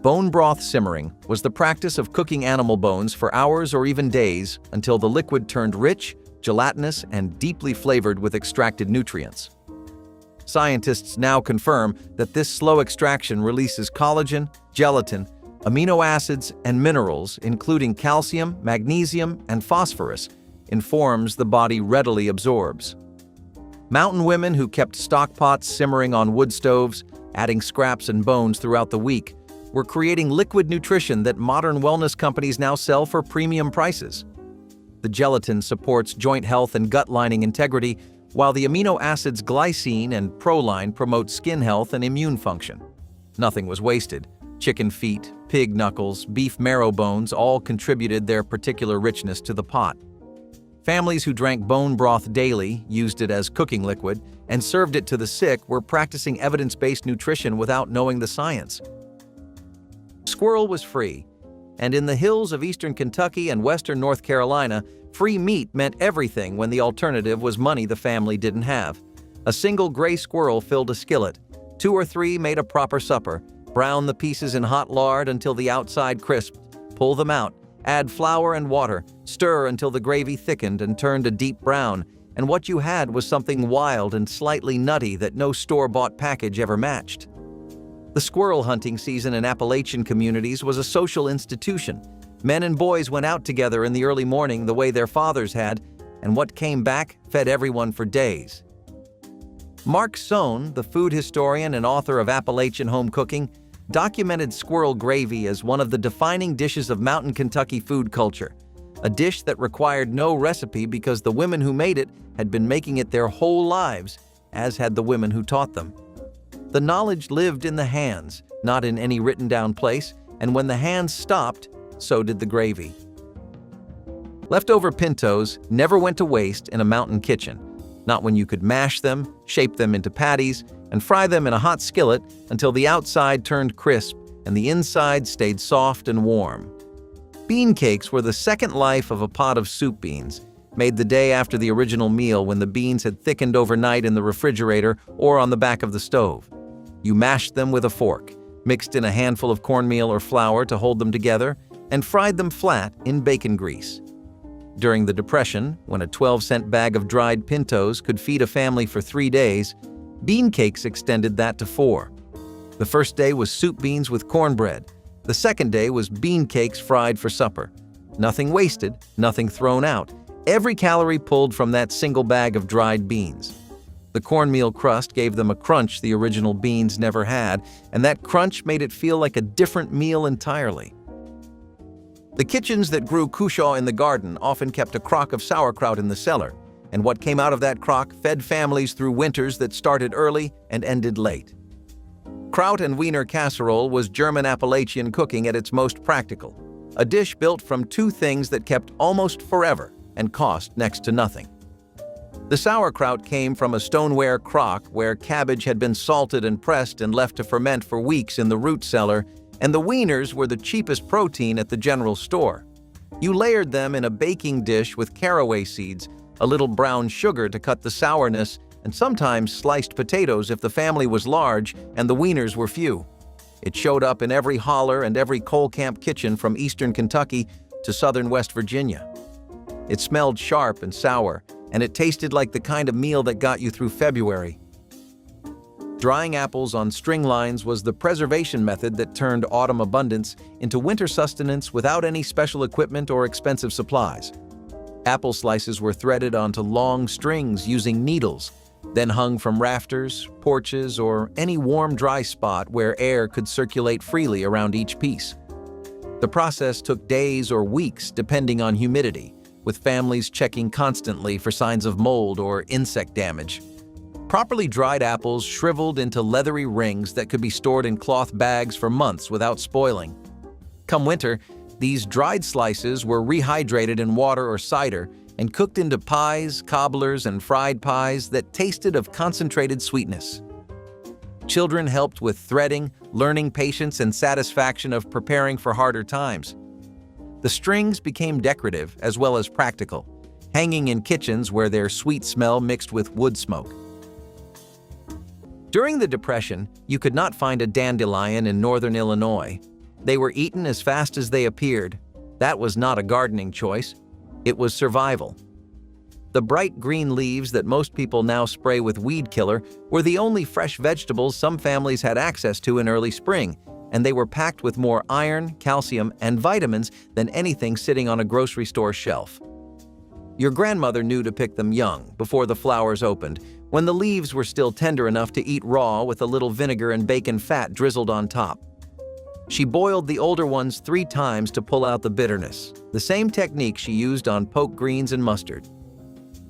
Bone broth simmering was the practice of cooking animal bones for hours or even days until the liquid turned rich, gelatinous, and deeply flavored with extracted nutrients. Scientists now confirm that this slow extraction releases collagen, gelatin, amino acids, and minerals, including calcium, magnesium, and phosphorus, in forms the body readily absorbs. Mountain women who kept stock pots simmering on wood stoves, adding scraps and bones throughout the week, were creating liquid nutrition that modern wellness companies now sell for premium prices. The gelatin supports joint health and gut lining integrity, while the amino acids glycine and proline promote skin health and immune function. Nothing was wasted. Chicken feet, pig knuckles, beef marrow bones all contributed their particular richness to the pot. Families who drank bone broth daily, used it as cooking liquid, and served it to the sick were practicing evidence-based nutrition without knowing the science. Squirrel was free, and in the hills of eastern Kentucky and western North Carolina, free meat meant everything when the alternative was money the family didn't have. A single gray squirrel filled a skillet, 2 or 3 made a proper supper, Brown the pieces in hot lard until the outside crisped. Pull them out. Add flour and water. Stir until the gravy thickened and turned a deep brown, and what you had was something wild and slightly nutty that no store-bought package ever matched. The squirrel hunting season in Appalachian communities was a social institution. Men and boys went out together in the early morning the way their fathers had, and what came back fed everyone for days. Mark Sohn, the food historian and author of Appalachian Home Cooking, documented squirrel gravy as one of the defining dishes of mountain Kentucky food culture, a dish that required no recipe because the women who made it had been making it their whole lives, as had the women who taught them. The knowledge lived in the hands, not in any written-down place, and when the hands stopped, so did the gravy. Leftover pintos never went to waste in a mountain kitchen, not when you could mash them, shape them into patties, and fry them in a hot skillet until the outside turned crisp and the inside stayed soft and warm. Bean cakes were the second life of a pot of soup beans, made the day after the original meal when the beans had thickened overnight in the refrigerator or on the back of the stove. You mashed them with a fork, mixed in a handful of cornmeal or flour to hold them together, and fried them flat in bacon grease. During the Depression, when a 12-cent bag of dried pintos could feed a family for 3 days, bean cakes extended that to 4. The first day was soup beans with cornbread. The second day was bean cakes fried for supper. Nothing wasted, nothing thrown out. Every calorie pulled from that single bag of dried beans. The cornmeal crust gave them a crunch the original beans never had, and that crunch made it feel like a different meal entirely. The kitchens that grew cushaw in the garden often kept a crock of sauerkraut in the cellar, and what came out of that crock fed families through winters that started early and ended late. Kraut and Wiener casserole was German Appalachian cooking at its most practical, a dish built from 2 things that kept almost forever and cost next to nothing. The sauerkraut came from a stoneware crock where cabbage had been salted and pressed and left to ferment for weeks in the root cellar, and the wieners were the cheapest protein at the general store. You layered them in a baking dish with caraway seeds, a little brown sugar to cut the sourness, and sometimes sliced potatoes if the family was large and the wieners were few. It showed up in every holler and every coal camp kitchen from eastern Kentucky to southern West Virginia. It smelled sharp and sour, and it tasted like the kind of meal that got you through February. Drying apples on string lines was the preservation method that turned autumn abundance into winter sustenance without any special equipment or expensive supplies. Apple slices were threaded onto long strings using needles, then hung from rafters, porches, or any warm, dry spot where air could circulate freely around each piece. The process took days or weeks depending on humidity, with families checking constantly for signs of mold or insect damage. Properly dried apples shriveled into leathery rings that could be stored in cloth bags for months without spoiling. Come winter, these dried slices were rehydrated in water or cider and cooked into pies, cobblers, and fried pies that tasted of concentrated sweetness. Children helped with threading, learning patience and satisfaction of preparing for harder times. The strings became decorative as well as practical, hanging in kitchens where their sweet smell mixed with wood smoke. During the Depression, you could not find a dandelion in northern Illinois. They were eaten as fast as they appeared. That was not a gardening choice. It was survival. The bright green leaves that most people now spray with weed killer were the only fresh vegetables some families had access to in early spring, and they were packed with more iron, calcium, and vitamins than anything sitting on a grocery store shelf. Your grandmother knew to pick them young, before the flowers opened, when the leaves were still tender enough to eat raw with a little vinegar and bacon fat drizzled on top. She boiled the older ones 3 times to pull out the bitterness, the same technique she used on poke greens and mustard.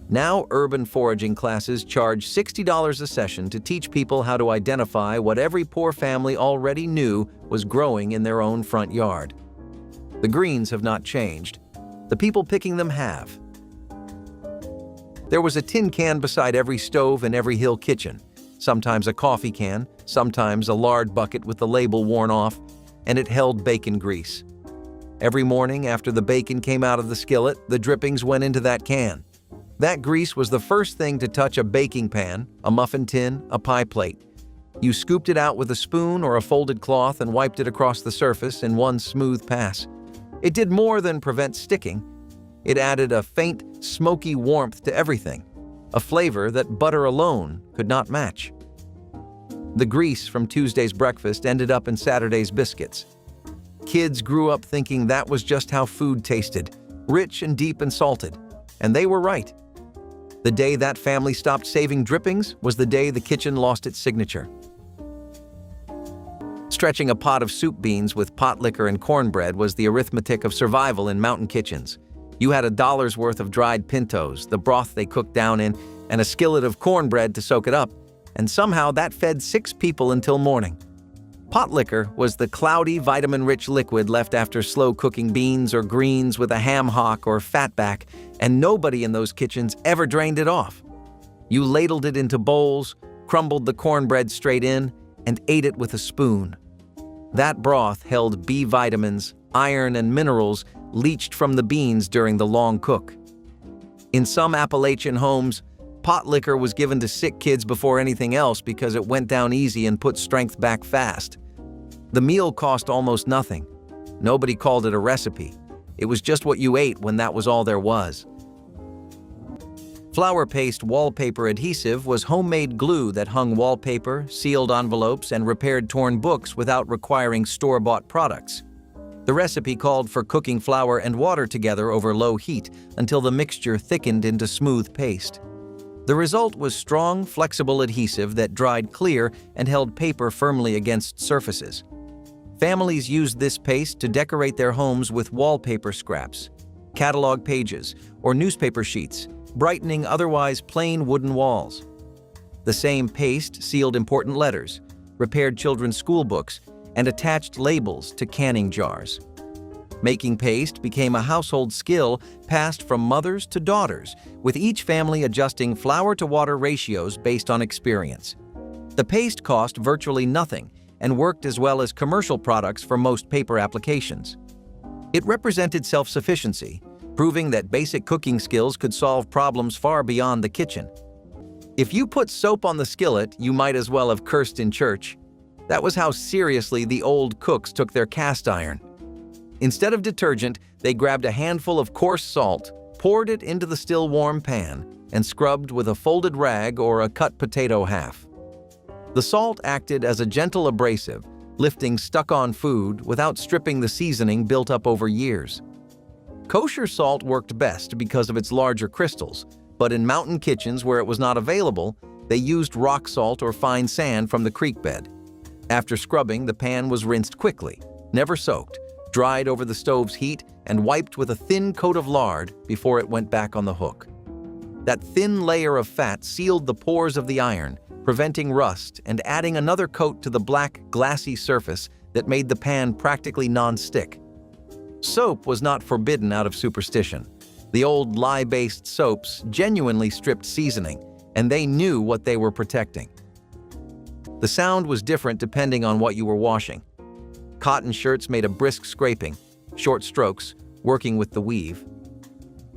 Now urban foraging classes charge $60 a session to teach people how to identify what every poor family already knew was growing in their own front yard. The greens have not changed. The people picking them have. There was a tin can beside every stove in every hill kitchen, sometimes a coffee can, sometimes a lard bucket with the label worn off, and it held bacon grease. Every morning after the bacon came out of the skillet, the drippings went into that can. That grease was the first thing to touch a baking pan, a muffin tin, a pie plate. You scooped it out with a spoon or a folded cloth and wiped it across the surface in one smooth pass. It did more than prevent sticking. It added a faint, smoky warmth to everything, a flavor that butter alone could not match. The grease from Tuesday's breakfast ended up in Saturday's biscuits. Kids grew up thinking that was just how food tasted, rich and deep and salted, and they were right. The day that family stopped saving drippings was the day the kitchen lost its signature. Stretching a pot of soup beans with pot liquor and cornbread was the arithmetic of survival in mountain kitchens. You had $1's worth of dried pintos, the broth they cooked down in, and a skillet of cornbread to soak it up, and somehow that fed 6 people until morning. Pot liquor was the cloudy, vitamin-rich liquid left after slow-cooking beans or greens with a ham hock or fatback, and nobody in those kitchens ever drained it off. You ladled it into bowls, crumbled the cornbread straight in, and ate it with a spoon. That broth held B vitamins, iron, and minerals leached from the beans during the long cook. In some Appalachian homes, pot liquor was given to sick kids before anything else because it went down easy and put strength back fast. The meal cost almost nothing. Nobody called it a recipe. It was just what you ate when that was all there was. Flour paste wallpaper adhesive was homemade glue that hung wallpaper, sealed envelopes, and repaired torn books without requiring store-bought products. The recipe called for cooking flour and water together over low heat until the mixture thickened into smooth paste. The result was strong, flexible adhesive that dried clear and held paper firmly against surfaces. Families used this paste to decorate their homes with wallpaper scraps, catalog pages, or newspaper sheets, brightening otherwise plain wooden walls. The same paste sealed important letters, repaired children's school books, and attached labels to canning jars. Making paste became a household skill passed from mothers to daughters, with each family adjusting flour-to-water ratios based on experience. The paste cost virtually nothing and worked as well as commercial products for most paper applications. It represented self-sufficiency, proving that basic cooking skills could solve problems far beyond the kitchen. If you put soap on the skillet, you might as well have cursed in church. That was how seriously the old cooks took their cast iron. Instead of detergent, they grabbed a handful of coarse salt, poured it into the still warm pan, and scrubbed with a folded rag or a cut potato half. The salt acted as a gentle abrasive, lifting stuck-on food without stripping the seasoning built up over years. Kosher salt worked best because of its larger crystals, but in mountain kitchens where it was not available, they used rock salt or fine sand from the creek bed. After scrubbing, the pan was rinsed quickly, never soaked, dried over the stove's heat, and wiped with a thin coat of lard before it went back on the hook. That thin layer of fat sealed the pores of the iron, preventing rust and adding another coat to the black, glassy surface that made the pan practically non-stick. Soap was not forbidden out of superstition. The old lye-based soaps genuinely stripped seasoning, and they knew what they were protecting. The sound was different depending on what you were washing. Cotton shirts made a brisk scraping, short strokes, working with the weave.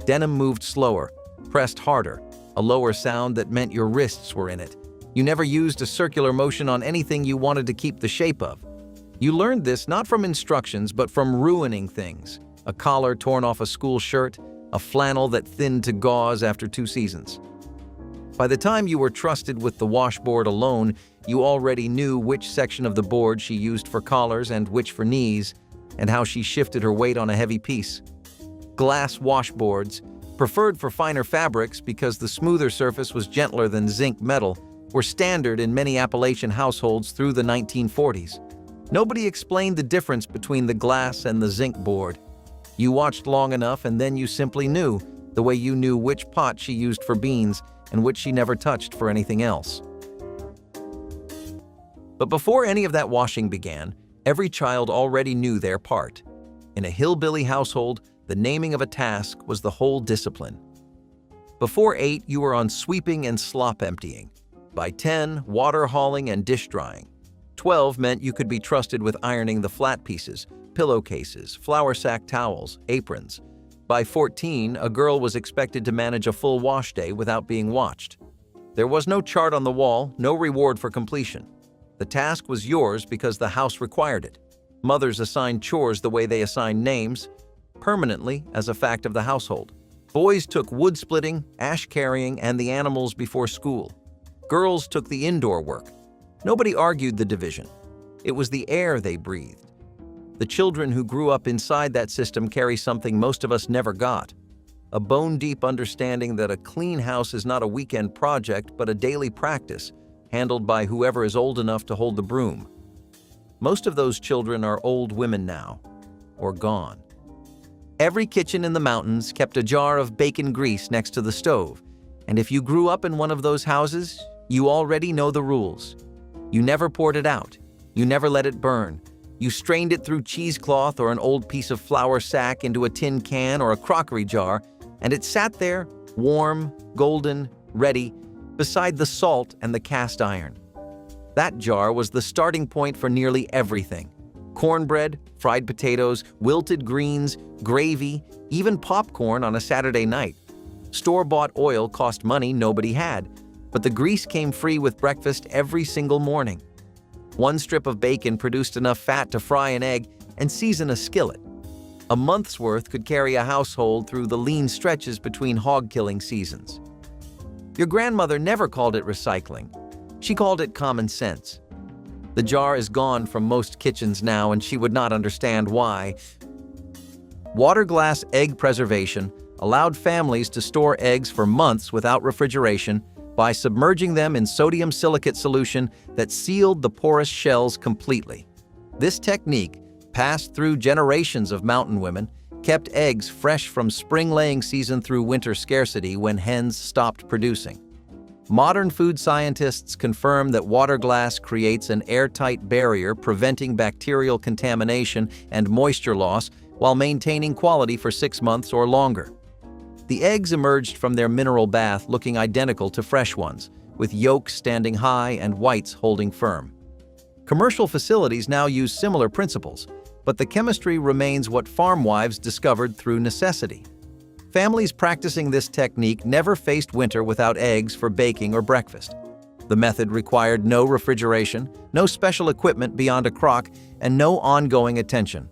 Denim moved slower, pressed harder, a lower sound that meant your wrists were in it. You never used a circular motion on anything you wanted to keep the shape of. You learned this not from instructions but from ruining things. A collar torn off a school shirt, a flannel that thinned to gauze after 2 seasons. By the time you were trusted with the washboard alone, you already knew which section of the board she used for collars and which for knees, and how she shifted her weight on a heavy piece. Glass washboards, preferred for finer fabrics because the smoother surface was gentler than zinc metal, were standard in many Appalachian households through the 1940s. Nobody explained the difference between the glass and the zinc board. You watched long enough and then you simply knew, the way you knew which pot she used for beans and which she never touched for anything else. But before any of that washing began, every child already knew their part. In a hillbilly household, the naming of a task was the whole discipline. Before 8, you were on sweeping and slop emptying. By 10, water hauling and dish drying. 12 meant you could be trusted with ironing the flat pieces, pillowcases, flour sack towels, aprons. By 14, a girl was expected to manage a full wash day without being watched. There was no chart on the wall, no reward for completion. The task was yours because the house required it. Mothers assigned chores the way they assign names, permanently as a fact of the household. Boys took wood splitting, ash carrying, and the animals before school. Girls took the indoor work. Nobody argued the division. It was the air they breathed. The children who grew up inside that system carry something most of us never got: a bone-deep understanding that a clean house is not a weekend project but a daily practice, handled by whoever is old enough to hold the broom. Most of those children are old women now, or gone. Every kitchen in the mountains kept a jar of bacon grease next to the stove, and if you grew up in one of those houses, you already know the rules. You never poured it out. You never let it burn. You strained it through cheesecloth or an old piece of flour sack into a tin can or a crockery jar, and it sat there, warm, golden, ready, beside the salt and the cast iron. That jar was the starting point for nearly everything: cornbread, fried potatoes, wilted greens, gravy, even popcorn on a Saturday night. Store-bought oil cost money nobody had, but the grease came free with breakfast every single morning. One strip of bacon produced enough fat to fry an egg and season a skillet. A month's worth could carry a household through the lean stretches between hog-killing seasons. Your grandmother never called it recycling. She called it common sense. The jar is gone from most kitchens now, and she would not understand why. Water glass egg preservation allowed families to store eggs for months without refrigeration by submerging them in sodium silicate solution that sealed the porous shells completely. This technique, passed through generations of mountain women, kept eggs fresh from spring laying season through winter scarcity when hens stopped producing. Modern food scientists confirm that water glass creates an airtight barrier preventing bacterial contamination and moisture loss while maintaining quality for 6 months or longer. The eggs emerged from their mineral bath looking identical to fresh ones, with yolks standing high and whites holding firm. Commercial facilities now use similar principles, but the chemistry remains what farm wives discovered through necessity. Families practicing this technique never faced winter without eggs for baking or breakfast. The method required no refrigeration, no special equipment beyond a crock, and no ongoing attention.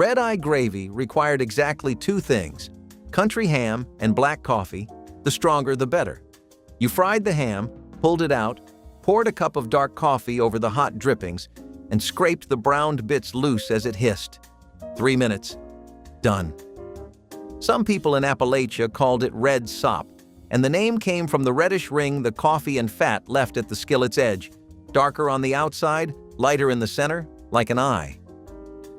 Red-eye gravy required exactly 2 things: country ham and black coffee, the stronger the better. You fried the ham, pulled it out, poured a cup of dark coffee over the hot drippings, and scraped the browned bits loose as it hissed. 3 minutes. Done. Some people in Appalachia called it red sop, and the name came from the reddish ring the coffee and fat left at the skillet's edge, darker on the outside, lighter in the center, like an eye.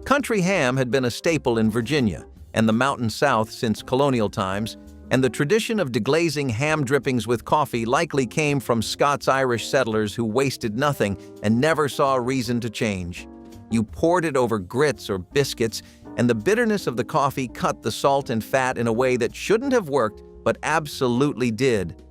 Country ham had been a staple in Virginia and the Mountain South since colonial times, and the tradition of deglazing ham drippings with coffee likely came from Scots-Irish settlers who wasted nothing and never saw a reason to change. You poured it over grits or biscuits, and the bitterness of the coffee cut the salt and fat in a way that shouldn't have worked, but absolutely did.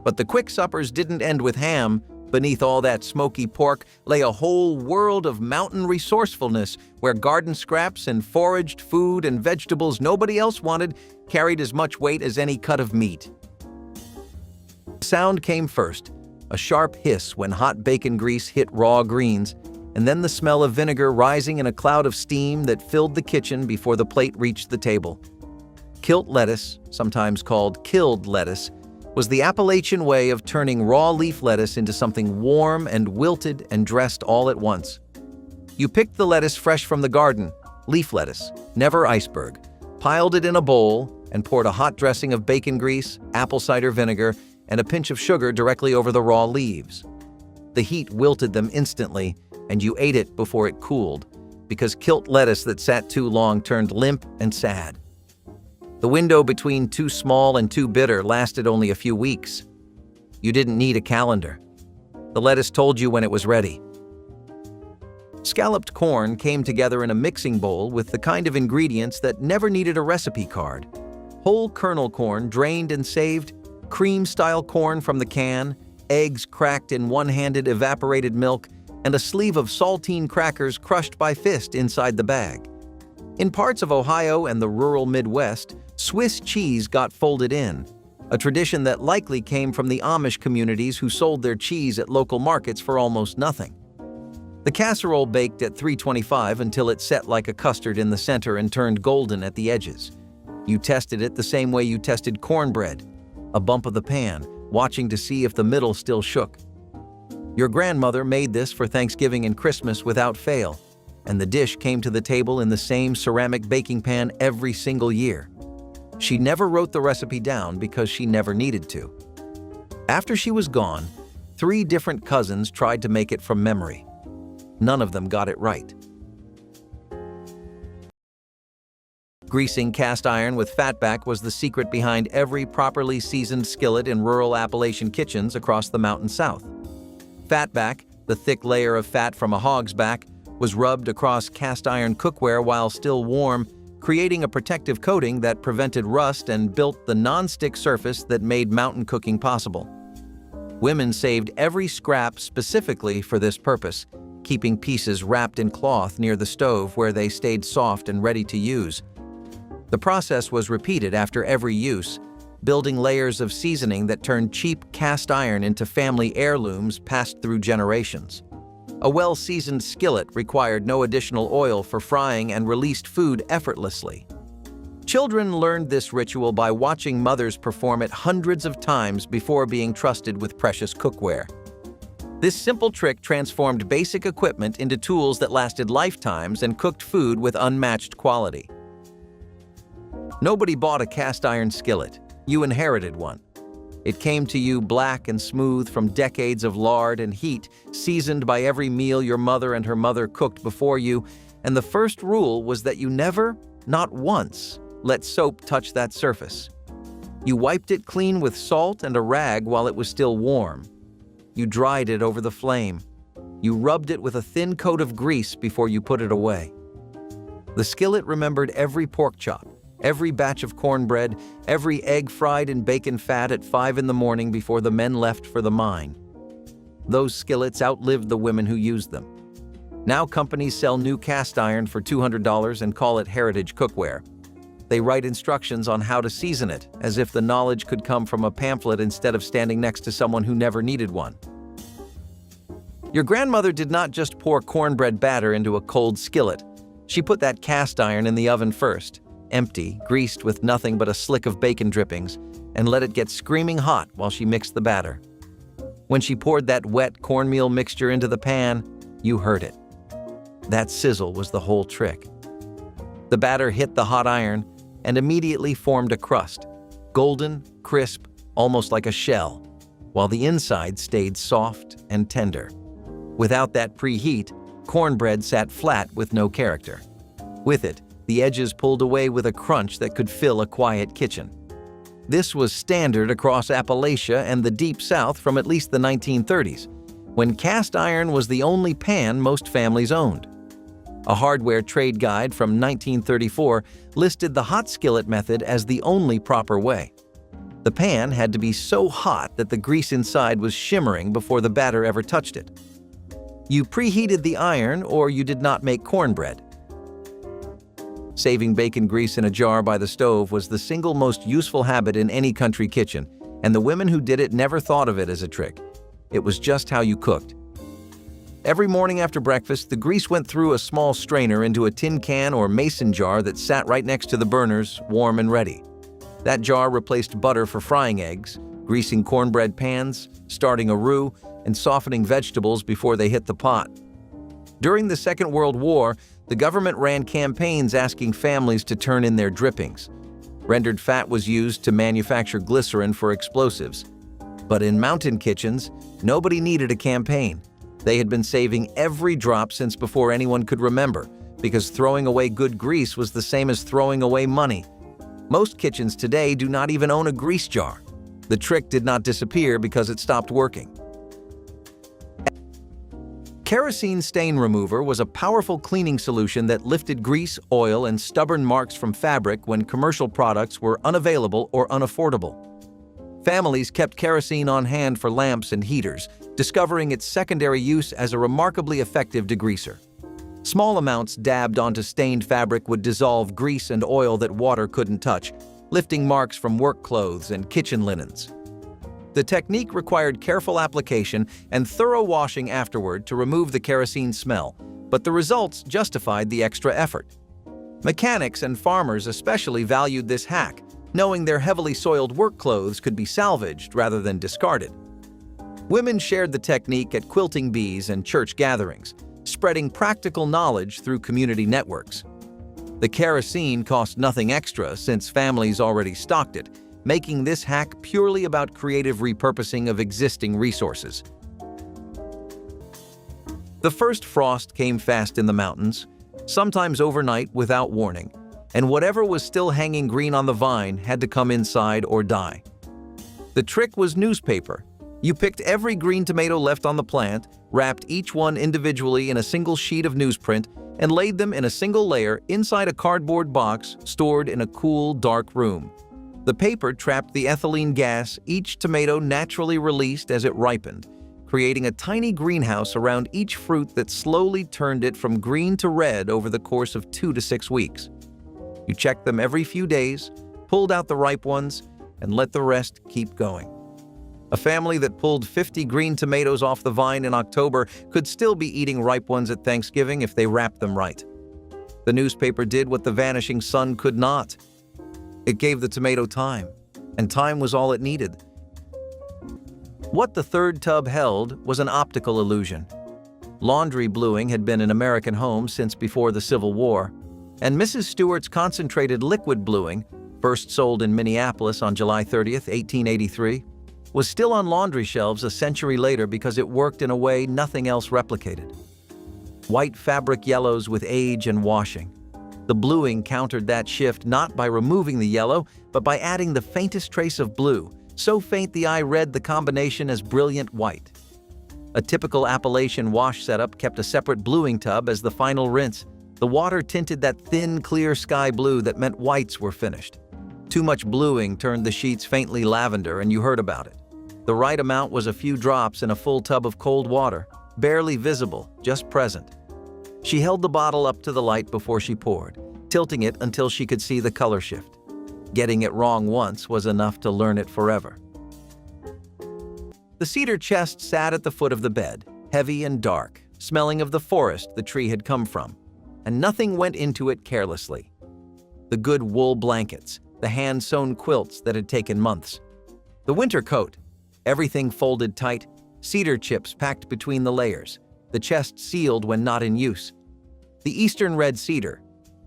But the quick suppers didn't end with ham. Beneath all that smoky pork lay a whole world of mountain resourcefulness, where garden scraps and foraged food and vegetables nobody else wanted carried as much weight as any cut of meat. Sound came first, a sharp hiss when hot bacon grease hit raw greens, and then the smell of vinegar rising in a cloud of steam that filled the kitchen before the plate reached the table. Kilt lettuce, sometimes called killed lettuce, was the Appalachian way of turning raw leaf lettuce into something warm and wilted and dressed all at once. You picked the lettuce fresh from the garden, leaf lettuce, never iceberg, piled it in a bowl, and poured a hot dressing of bacon grease, apple cider vinegar, and a pinch of sugar directly over the raw leaves. The heat wilted them instantly, and you ate it before it cooled, because kilt lettuce that sat too long turned limp and sad. The window between too small and too bitter lasted only a few weeks. You didn't need a calendar. The lettuce told you when it was ready. Scalloped corn came together in a mixing bowl with the kind of ingredients that never needed a recipe card. Whole kernel corn drained and saved, cream-style corn from the can, eggs cracked in one-handed evaporated milk, and a sleeve of saltine crackers crushed by fist inside the bag. In parts of Ohio and the rural Midwest, Swiss cheese got folded in. a tradition that likely came from the Amish communities who sold their cheese at local markets for almost nothing. The casserole baked at 325 until it set like a custard in the center and turned golden at the edges. You tested it the same way you tested cornbread, a bump of the pan, watching to see if the middle still shook. Your grandmother made this for Thanksgiving and Christmas without fail, and the dish came to the table in the same ceramic baking pan every single year. She never wrote the recipe down because she never needed to. After she was gone, 3 different cousins tried to make it from memory. None of them got it right. Greasing cast iron with fatback was the secret behind every properly seasoned skillet in rural Appalachian kitchens across the Mountain South. Fatback, the thick layer of fat from a hog's back, was rubbed across cast iron cookware while still warm, creating a protective coating that prevented rust and built the non-stick surface that made mountain cooking possible. Women saved every scrap specifically for this purpose, keeping pieces wrapped in cloth near the stove where they stayed soft and ready to use. The process was repeated after every use, building layers of seasoning that turned cheap cast iron into family heirlooms passed through generations. A well-seasoned skillet required no additional oil for frying and released food effortlessly. Children learned this ritual by watching mothers perform it hundreds of times before being trusted with precious cookware. This simple trick transformed basic equipment into tools that lasted lifetimes and cooked food with unmatched quality. Nobody bought a cast iron skillet. You inherited one. It came to you black and smooth from decades of lard and heat, seasoned by every meal your mother and her mother cooked before you, and the first rule was that you never, not once, let soap touch that surface. You wiped it clean with salt and a rag while it was still warm. You dried it over the flame. You rubbed it with a thin coat of grease before you put it away. The skillet remembered every pork chop, every batch of cornbread, every egg fried in bacon fat at 5 in the morning before the men left for the mine. Those skillets outlived the women who used them. Now companies sell new cast iron for $200 and call it heritage cookware. They write instructions on how to season it, as if the knowledge could come from a pamphlet instead of standing next to someone who never needed one. Your grandmother did not just pour cornbread batter into a cold skillet. She put that cast iron in the oven first, empty, greased with nothing but a slick of bacon drippings, and let it get screaming hot while she mixed the batter. When she poured that wet cornmeal mixture into the pan, you heard it. That sizzle was the whole trick. The batter hit the hot iron and immediately formed a crust, golden, crisp, almost like a shell, while the inside stayed soft and tender. Without that preheat, cornbread sat flat with no character. With it, the edges pulled away with a crunch that could fill a quiet kitchen. This was standard across Appalachia and the Deep South from at least the 1930s, when cast iron was the only pan most families owned. A hardware trade guide from 1934 listed the hot skillet method as the only proper way. The pan had to be so hot that the grease inside was shimmering before the batter ever touched it. You preheated the iron or you did not make cornbread. Saving bacon grease in a jar by the stove was the single most useful habit in any country kitchen, and the women who did it never thought of it as a trick. It was just how you cooked. Every morning after breakfast, the grease went through a small strainer into a tin can or mason jar that sat right next to the burners, warm and ready. That jar replaced butter for frying eggs, greasing cornbread pans, starting a roux, and softening vegetables before they hit the pot. During the Second World War, the government ran campaigns asking families to turn in their drippings. Rendered fat was used to manufacture glycerin for explosives. But in mountain kitchens, nobody needed a campaign. They had been saving every drop since before anyone could remember, because throwing away good grease was the same as throwing away money. Most kitchens today do not even own a grease jar. The trick did not disappear because it stopped working. Kerosene stain remover was a powerful cleaning solution that lifted grease, oil, and stubborn marks from fabric when commercial products were unavailable or unaffordable. Families kept kerosene on hand for lamps and heaters, discovering its secondary use as a remarkably effective degreaser. Small amounts dabbed onto stained fabric would dissolve grease and oil that water couldn't touch, lifting marks from work clothes and kitchen linens. The technique required careful application and thorough washing afterward to remove the kerosene smell, but the results justified the extra effort. Mechanics and farmers especially valued this hack, knowing their heavily soiled work clothes could be salvaged rather than discarded. Women shared the technique at quilting bees and church gatherings, spreading practical knowledge through community networks. The kerosene cost nothing extra since families already stocked it, making this hack purely about creative repurposing of existing resources. The first frost came fast in the mountains, sometimes overnight without warning, and whatever was still hanging green on the vine had to come inside or die. The trick was newspaper. You picked every green tomato left on the plant, wrapped each one individually in a single sheet of newsprint, and laid them in a single layer inside a cardboard box stored in a cool, dark room. The paper trapped the ethylene gas each tomato naturally released as it ripened, creating a tiny greenhouse around each fruit that slowly turned it from green to red over the course of 2 to 6 weeks. You checked them every few days, pulled out the ripe ones, and let the rest keep going. A family that pulled 50 green tomatoes off the vine in October could still be eating ripe ones at Thanksgiving if they wrapped them right. The newspaper did what the vanishing sun could not. It gave the tomato time, and time was all it needed. What the third tub held was an optical illusion. Laundry bluing had been in American homes since before the Civil War, and Mrs. Stewart's concentrated liquid bluing, first sold in Minneapolis on July 30, 1883, was still on laundry shelves a century later because it worked in a way nothing else replicated. White fabric yellows with age and washing. The bluing countered that shift not by removing the yellow, but by adding the faintest trace of blue, so faint the eye read the combination as brilliant white. A typical Appalachian wash setup kept a separate bluing tub as the final rinse. The water tinted that thin, clear sky blue that meant whites were finished. Too much bluing turned the sheets faintly lavender, and you heard about it. The right amount was a few drops in a full tub of cold water, barely visible, just present. She held the bottle up to the light before she poured, tilting it until she could see the color shift. Getting it wrong once was enough to learn it forever. The cedar chest sat at the foot of the bed, heavy and dark, smelling of the forest the tree had come from, and nothing went into it carelessly. The good wool blankets, the hand-sewn quilts that had taken months. The winter coat, everything folded tight, cedar chips packed between the layers, the chest sealed when not in use. The eastern red cedar,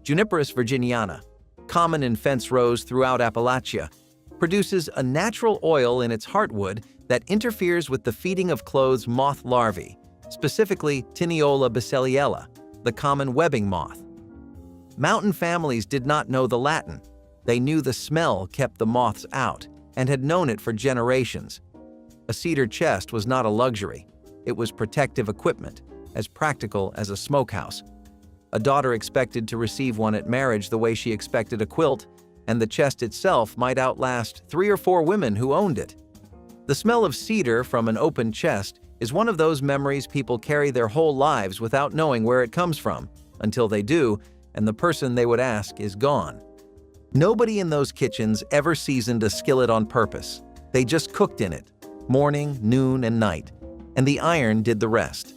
Juniperus virginiana, common in fence rows throughout Appalachia, produces a natural oil in its heartwood that interferes with the feeding of clothes' moth larvae, specifically Tiniola bacilliella, the common webbing moth. Mountain families did not know the Latin. They knew the smell kept the moths out and had known it for generations. A cedar chest was not a luxury. It was protective equipment, as practical as a smokehouse. A daughter expected to receive one at marriage the way she expected a quilt, and the chest itself might outlast 3 or 4 women who owned it. The smell of cedar from an open chest is one of those memories people carry their whole lives without knowing where it comes from, until they do, and the person they would ask is gone. Nobody in those kitchens ever seasoned a skillet on purpose. They just cooked in it, morning, noon, and night, and the iron did the rest.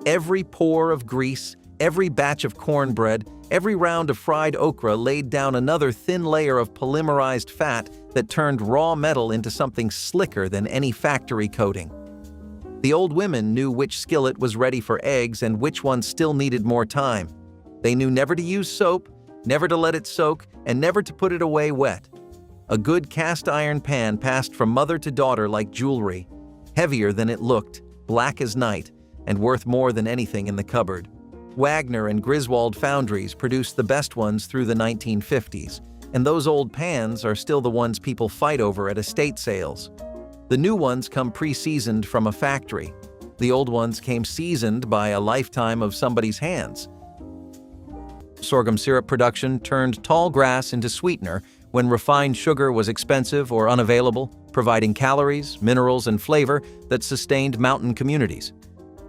Every pour of grease, every batch of cornbread, every round of fried okra laid down another thin layer of polymerized fat that turned raw metal into something slicker than any factory coating. The old women knew which skillet was ready for eggs and which one still needed more time. They knew never to use soap, never to let it soak, and never to put it away wet. A good cast iron pan passed from mother to daughter like jewelry, heavier than it looked, black as night, and worth more than anything in the cupboard. Wagner and Griswold foundries produced the best ones through the 1950s, and those old pans are still the ones people fight over at estate sales. The new ones come pre-seasoned from a factory. The old ones came seasoned by a lifetime of somebody's hands. Sorghum syrup production turned tall grass into sweetener when refined sugar was expensive or unavailable, providing calories, minerals, and flavor that sustained mountain communities.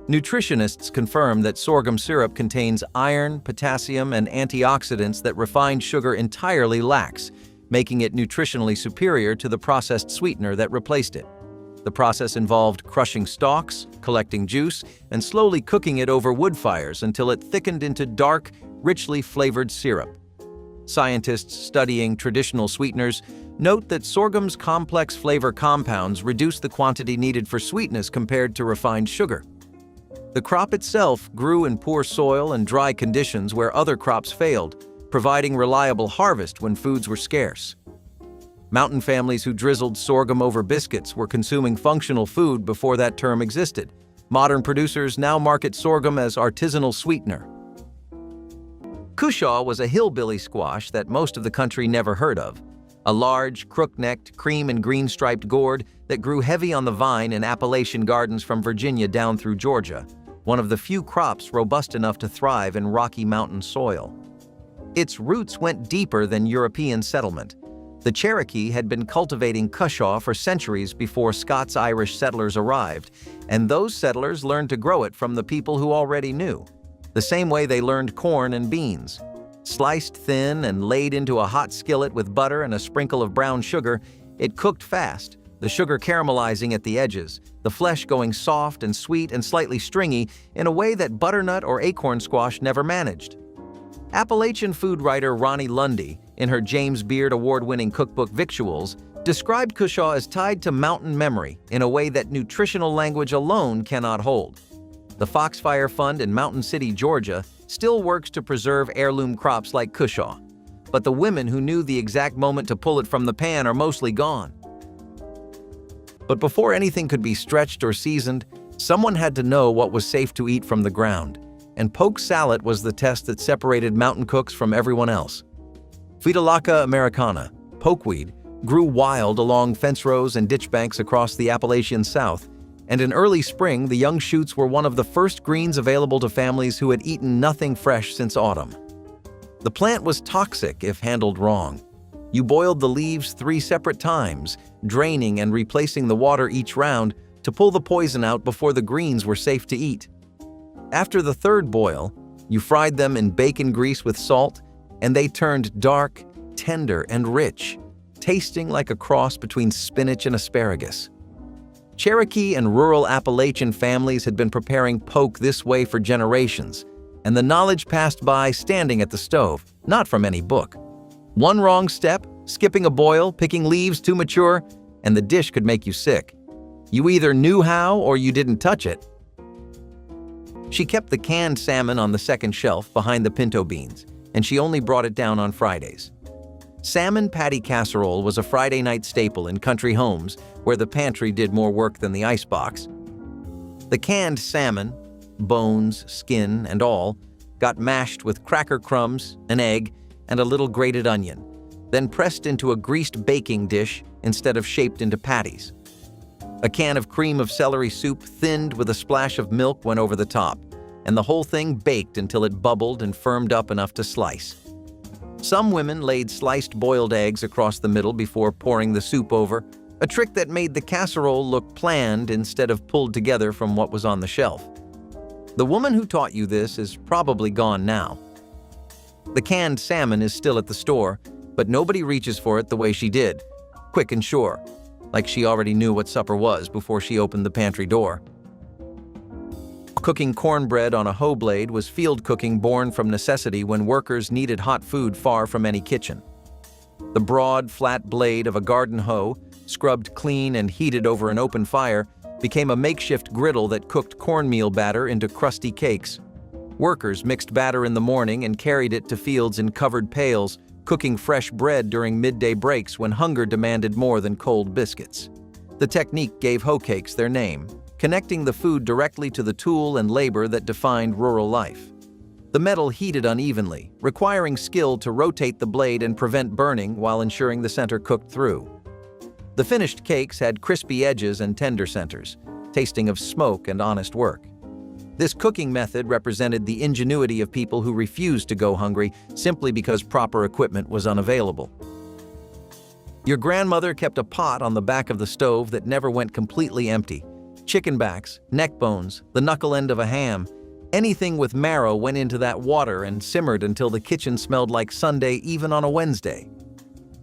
Nutritionists confirm that sorghum syrup contains iron, potassium, and antioxidants that refined sugar entirely lacks, making it nutritionally superior to the processed sweetener that replaced it. The process involved crushing stalks, collecting juice, and slowly cooking it over wood fires until it thickened into dark, richly flavored syrup. Scientists studying traditional sweeteners note that sorghum's complex flavor compounds reduce the quantity needed for sweetness compared to refined sugar. The crop itself grew in poor soil and dry conditions where other crops failed, providing reliable harvest when foods were scarce. Mountain families who drizzled sorghum over biscuits were consuming functional food before that term existed. Modern producers now market sorghum as artisanal sweetener. Cushaw was a hillbilly squash that most of the country never heard of. A large, crook-necked, cream and green-striped gourd that grew heavy on the vine in Appalachian gardens from Virginia down through Georgia, one of the few crops robust enough to thrive in Rocky Mountain soil. Its roots went deeper than European settlement. The Cherokee had been cultivating Cushaw for centuries before Scots-Irish settlers arrived, and those settlers learned to grow it from the people who already knew, the same way they learned corn and beans. Sliced thin and laid into a hot skillet with butter and a sprinkle of brown sugar, it cooked fast, the sugar caramelizing at the edges, the flesh going soft and sweet and slightly stringy in a way that butternut or acorn squash never managed. Appalachian food writer Ronnie Lundy, in her James Beard award-winning cookbook Victuals, described Cushaw as tied to mountain memory in a way that nutritional language alone cannot hold. The Foxfire Fund in Mountain City, Georgia, still works to preserve heirloom crops like Cushaw, but the women who knew the exact moment to pull it from the pan are mostly gone. But before anything could be stretched or seasoned, someone had to know what was safe to eat from the ground, and poke salad was the test that separated mountain cooks from everyone else. Phytolacca americana, pokeweed, grew wild along fence rows and ditch banks across the Appalachian South, and in early spring the young shoots were one of the first greens available to families who had eaten nothing fresh since autumn. The plant was toxic if handled wrong. You boiled the leaves 3 separate times, draining and replacing the water each round to pull the poison out before the greens were safe to eat. After the 3rd boil, you fried them in bacon grease with salt, and they turned dark, tender, and rich, tasting like a cross between spinach and asparagus. Cherokee and rural Appalachian families had been preparing poke this way for generations, and the knowledge passed by standing at the stove, not from any book. One wrong step, skipping a boil, picking leaves too mature, and the dish could make you sick. You either knew how or you didn't touch it. She kept the canned salmon on the 2nd shelf behind the pinto beans, and she only brought it down on Fridays. Salmon patty casserole was a Friday night staple in country homes where the pantry did more work than the icebox. The canned salmon, bones, skin, and all, got mashed with cracker crumbs, an egg, and a little grated onion, then pressed into a greased baking dish instead of shaped into patties. A can of cream of celery soup thinned with a splash of milk went over the top, and the whole thing baked until it bubbled and firmed up enough to slice. Some women laid sliced boiled eggs across the middle before pouring the soup over, a trick that made the casserole look planned instead of pulled together from what was on the shelf. The woman who taught you this is probably gone now. The canned salmon is still at the store, but nobody reaches for it the way she did, quick and sure, like she already knew what supper was before she opened the pantry door. Cooking cornbread on a hoe blade was field cooking born from necessity when workers needed hot food far from any kitchen. The broad, flat blade of a garden hoe, scrubbed clean and heated over an open fire, became a makeshift griddle that cooked cornmeal batter into crusty cakes. Workers mixed batter in the morning and carried it to fields in covered pails, cooking fresh bread during midday breaks when hunger demanded more than cold biscuits. The technique gave hoe cakes their name, connecting the food directly to the tool and labor that defined rural life. The metal heated unevenly, requiring skill to rotate the blade and prevent burning while ensuring the center cooked through. The finished cakes had crispy edges and tender centers, tasting of smoke and honest work. This cooking method represented the ingenuity of people who refused to go hungry simply because proper equipment was unavailable. Your grandmother kept a pot on the back of the stove that never went completely empty. Chicken backs, neck bones, the knuckle end of a ham, anything with marrow went into that water and simmered until the kitchen smelled like Sunday even on a Wednesday.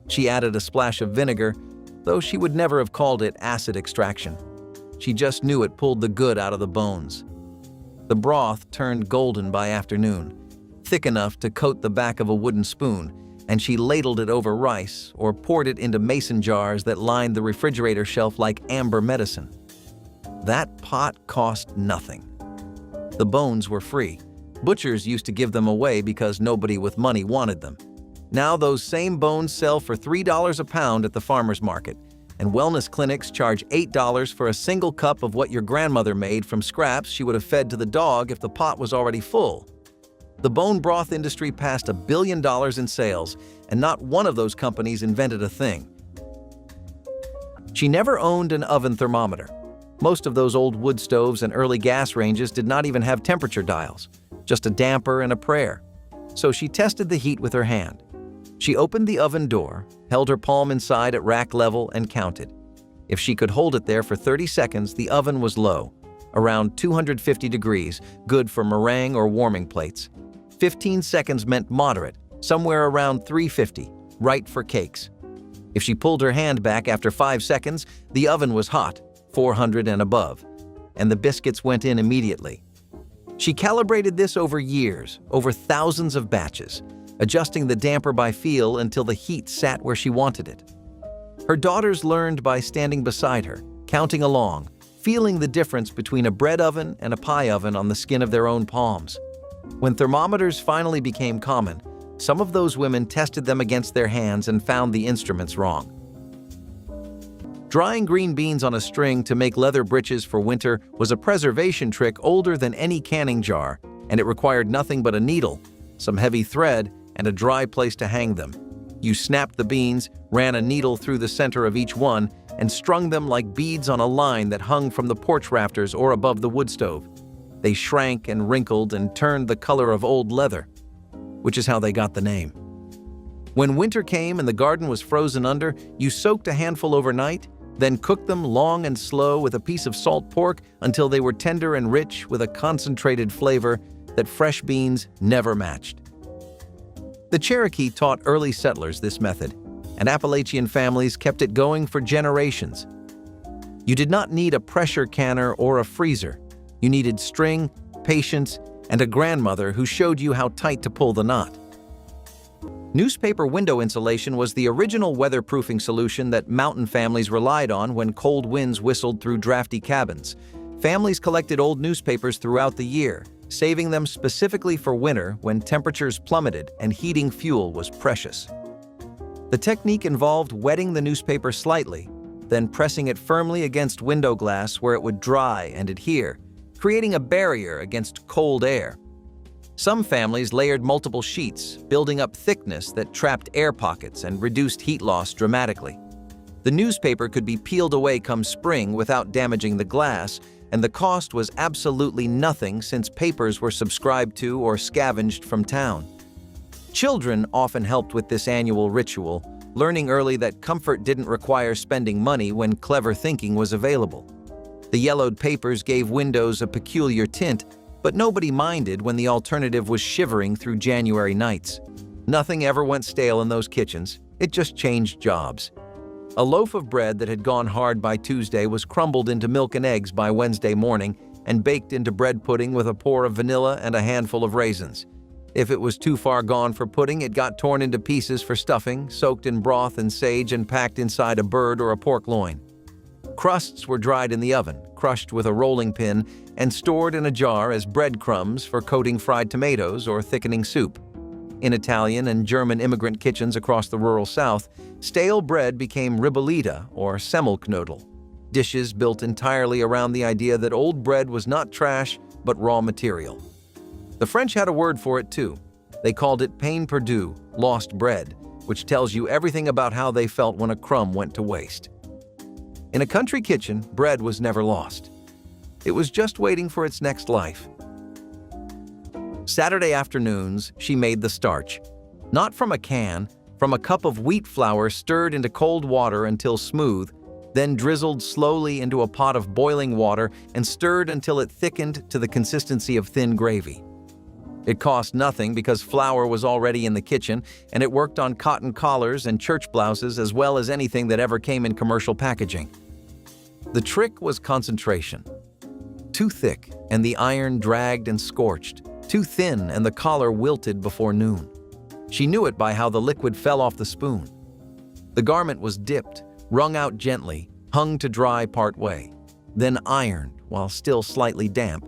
She added a splash of vinegar, though she would never have called it acid extraction. She just knew it pulled the good out of the bones. The broth turned golden by afternoon, thick enough to coat the back of a wooden spoon, and she ladled it over rice or poured it into mason jars that lined the refrigerator shelf like amber medicine. That pot cost nothing. The bones were free. Butchers used to give them away because nobody with money wanted them. Now those same bones sell for $3 a pound at the farmer's market, and wellness clinics charge $8 for a single cup of what your grandmother made from scraps she would have fed to the dog if the pot was already full. The bone broth industry passed $1 billion in sales, and not one of those companies invented a thing. She never owned an oven thermometer. Most of those old wood stoves and early gas ranges did not even have temperature dials, just a damper and a prayer. So she tested the heat with her hand. She opened the oven door, held her palm inside at rack level, and counted. If she could hold it there for 30 seconds, the oven was low, around 250 degrees, good for meringue or warming plates. 15 seconds meant moderate, somewhere around 350, right for cakes. If she pulled her hand back after 5 seconds, the oven was hot, 400 and above, and the biscuits went in immediately. She calibrated this over years, over thousands of batches, adjusting the damper by feel until the heat sat where she wanted it. Her daughters learned by standing beside her, counting along, feeling the difference between a bread oven and a pie oven on the skin of their own palms. When thermometers finally became common, some of those women tested them against their hands and found the instruments wrong. Drying green beans on a string to make leather breeches for winter was a preservation trick older than any canning jar, and it required nothing but a needle, some heavy thread, and a dry place to hang them. You snapped the beans, ran a needle through the center of each one, and strung them like beads on a line that hung from the porch rafters or above the wood stove. They shrank and wrinkled and turned the color of old leather, which is how they got the name. When winter came and the garden was frozen under, you soaked a handful overnight, then cooked them long and slow with a piece of salt pork until they were tender and rich with a concentrated flavor that fresh beans never matched. The Cherokee taught early settlers this method, and Appalachian families kept it going for generations. You did not need a pressure canner or a freezer. You needed string, patience, and a grandmother who showed you how tight to pull the knot. Newspaper window insulation was the original weatherproofing solution that mountain families relied on when cold winds whistled through drafty cabins. Families collected old newspapers throughout the year, saving them specifically for winter when temperatures plummeted and heating fuel was precious. The technique involved wetting the newspaper slightly, then pressing it firmly against window glass where it would dry and adhere, creating a barrier against cold air. Some families layered multiple sheets, building up thickness that trapped air pockets and reduced heat loss dramatically. The newspaper could be peeled away come spring without damaging the glass, and the cost was absolutely nothing since papers were subscribed to or scavenged from town. Children often helped with this annual ritual, learning early that comfort didn't require spending money when clever thinking was available. The yellowed papers gave windows a peculiar tint, but nobody minded when the alternative was shivering through January nights. Nothing ever went stale in those kitchens, it just changed jobs. A loaf of bread that had gone hard by Tuesday was crumbled into milk and eggs by Wednesday morning and baked into bread pudding with a pour of vanilla and a handful of raisins. If it was too far gone for pudding, it got torn into pieces for stuffing, soaked in broth and sage and packed inside a bird or a pork loin. Crusts were dried in the oven, crushed with a rolling pin, and stored in a jar as breadcrumbs for coating fried tomatoes or thickening soup. In Italian and German immigrant kitchens across the rural South, stale bread became ribollita or semmelknödel, dishes built entirely around the idea that old bread was not trash but raw material. The French had a word for it too. They called it pain perdu, lost bread, which tells you everything about how they felt when a crumb went to waste. In a country kitchen, bread was never lost. It was just waiting for its next life. Saturday afternoons, she made the starch. Not from a can, from a cup of wheat flour stirred into cold water until smooth, then drizzled slowly into a pot of boiling water and stirred until it thickened to the consistency of thin gravy. It cost nothing because flour was already in the kitchen, and it worked on cotton collars and church blouses as well as anything that ever came in commercial packaging. The trick was concentration. Too thick, and the iron dragged and scorched. Too thin, and the collar wilted before noon. She knew it by how the liquid fell off the spoon. The garment was dipped, wrung out gently, hung to dry part way, then ironed while still slightly damp,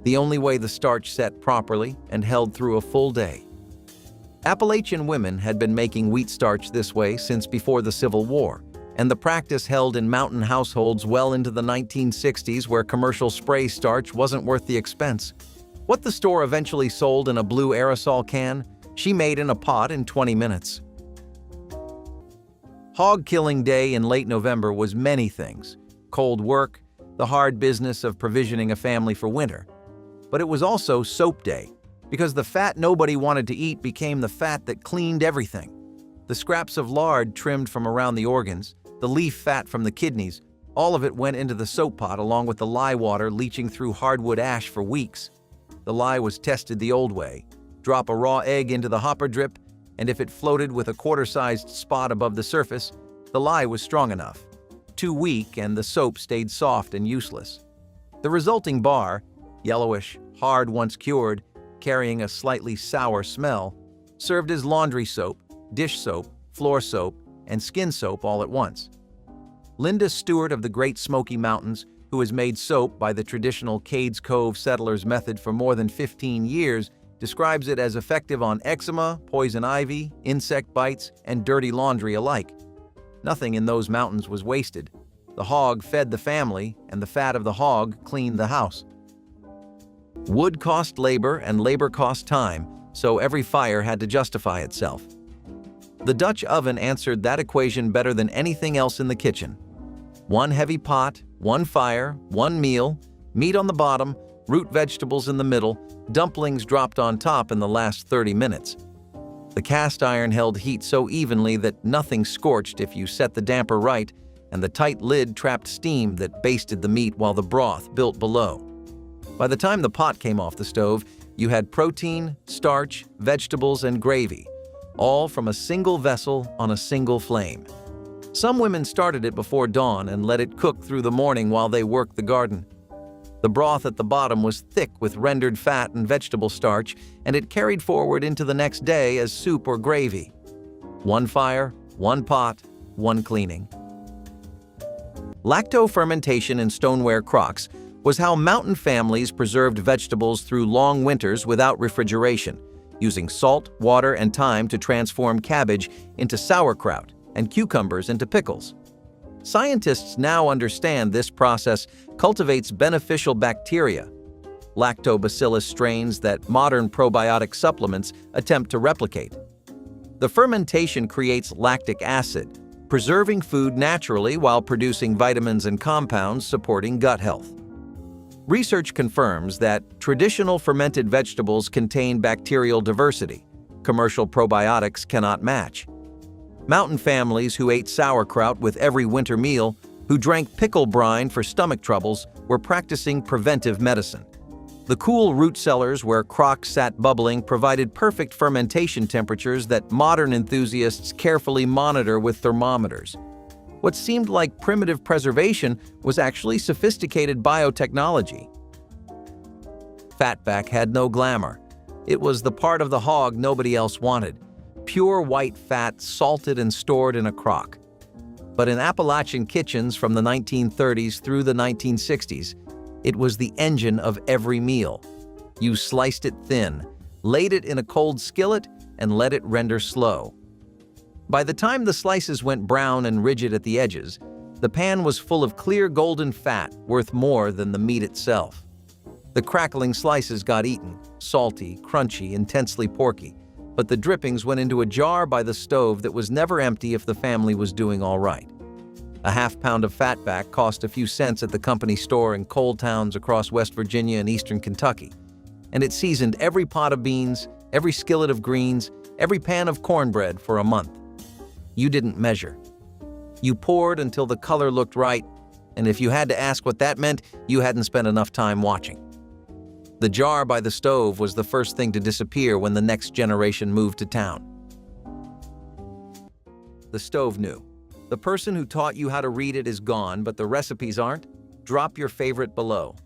the only way the starch set properly and held through a full day. Appalachian women had been making wheat starch this way since before the Civil War, and the practice held in mountain households well into the 1960s, where commercial spray starch wasn't worth the expense. What the store eventually sold in a blue aerosol can, she made in a pot in 20 minutes. Hog killing day in late November was many things: cold work, the hard business of provisioning a family for winter. But it was also soap day, because the fat nobody wanted to eat became the fat that cleaned everything. The scraps of lard trimmed from around the organs, the leaf fat from the kidneys, all of it went into the soap pot along with the lye water leaching through hardwood ash for weeks. The lye was tested the old way: drop a raw egg into the hopper drip, and if it floated with a quarter-sized spot above the surface, the lye was strong enough. Too weak, and the soap stayed soft and useless. The resulting bar, yellowish, hard once cured, carrying a slightly sour smell, served as laundry soap, dish soap, floor soap, and skin soap all at once. Linda Stewart of the Great Smoky Mountains, who has made soap by the traditional Cades Cove settlers' method for more than 15 years, describes it as effective on eczema, poison ivy, insect bites, and dirty laundry alike. Nothing in those mountains was wasted. The hog fed the family, and the fat of the hog cleaned the house. Wood cost labor, and labor cost time, so every fire had to justify itself. The Dutch oven answered that equation better than anything else in the kitchen. One heavy pot, one fire, one meal, meat on the bottom, root vegetables in the middle, dumplings dropped on top in the last 30 minutes. The cast iron held heat so evenly that nothing scorched if you set the damper right, and the tight lid trapped steam that basted the meat while the broth built below. By the time the pot came off the stove, you had protein, starch, vegetables, and gravy, all from a single vessel on a single flame. Some women started it before dawn and let it cook through the morning while they worked the garden. The broth at the bottom was thick with rendered fat and vegetable starch, and it carried forward into the next day as soup or gravy. One fire, one pot, one cleaning. Lacto-fermentation in stoneware crocks was how mountain families preserved vegetables through long winters without refrigeration, using salt, water, and thyme to transform cabbage into sauerkraut and cucumbers into pickles. Scientists now understand this process cultivates beneficial bacteria, lactobacillus strains that modern probiotic supplements attempt to replicate. The fermentation creates lactic acid, preserving food naturally while producing vitamins and compounds supporting gut health. Research confirms that traditional fermented vegetables contain bacterial diversity commercial probiotics cannot match. Mountain families who ate sauerkraut with every winter meal, who drank pickle brine for stomach troubles, were practicing preventive medicine. The cool root cellars where crocks sat bubbling provided perfect fermentation temperatures that modern enthusiasts carefully monitor with thermometers. What seemed like primitive preservation was actually sophisticated biotechnology. Fatback had no glamour. It was the part of the hog nobody else wanted. Pure white fat salted and stored in a crock. But in Appalachian kitchens from the 1930s through the 1960s, it was the engine of every meal. You sliced it thin, laid it in a cold skillet, and let it render slow. By the time the slices went brown and rigid at the edges, the pan was full of clear golden fat worth more than the meat itself. The crackling slices got eaten, salty, crunchy, intensely porky, but the drippings went into a jar by the stove that was never empty if the family was doing all right. A half-pound of fatback cost a few cents at the company store in coal towns across West Virginia and eastern Kentucky, and it seasoned every pot of beans, every skillet of greens, every pan of cornbread for a month. You didn't measure. You poured until the color looked right, and if you had to ask what that meant, you hadn't spent enough time watching. The jar by the stove was the first thing to disappear when the next generation moved to town. The stove knew. The person who taught you how to read it is gone, but the recipes aren't? Drop your favorite below.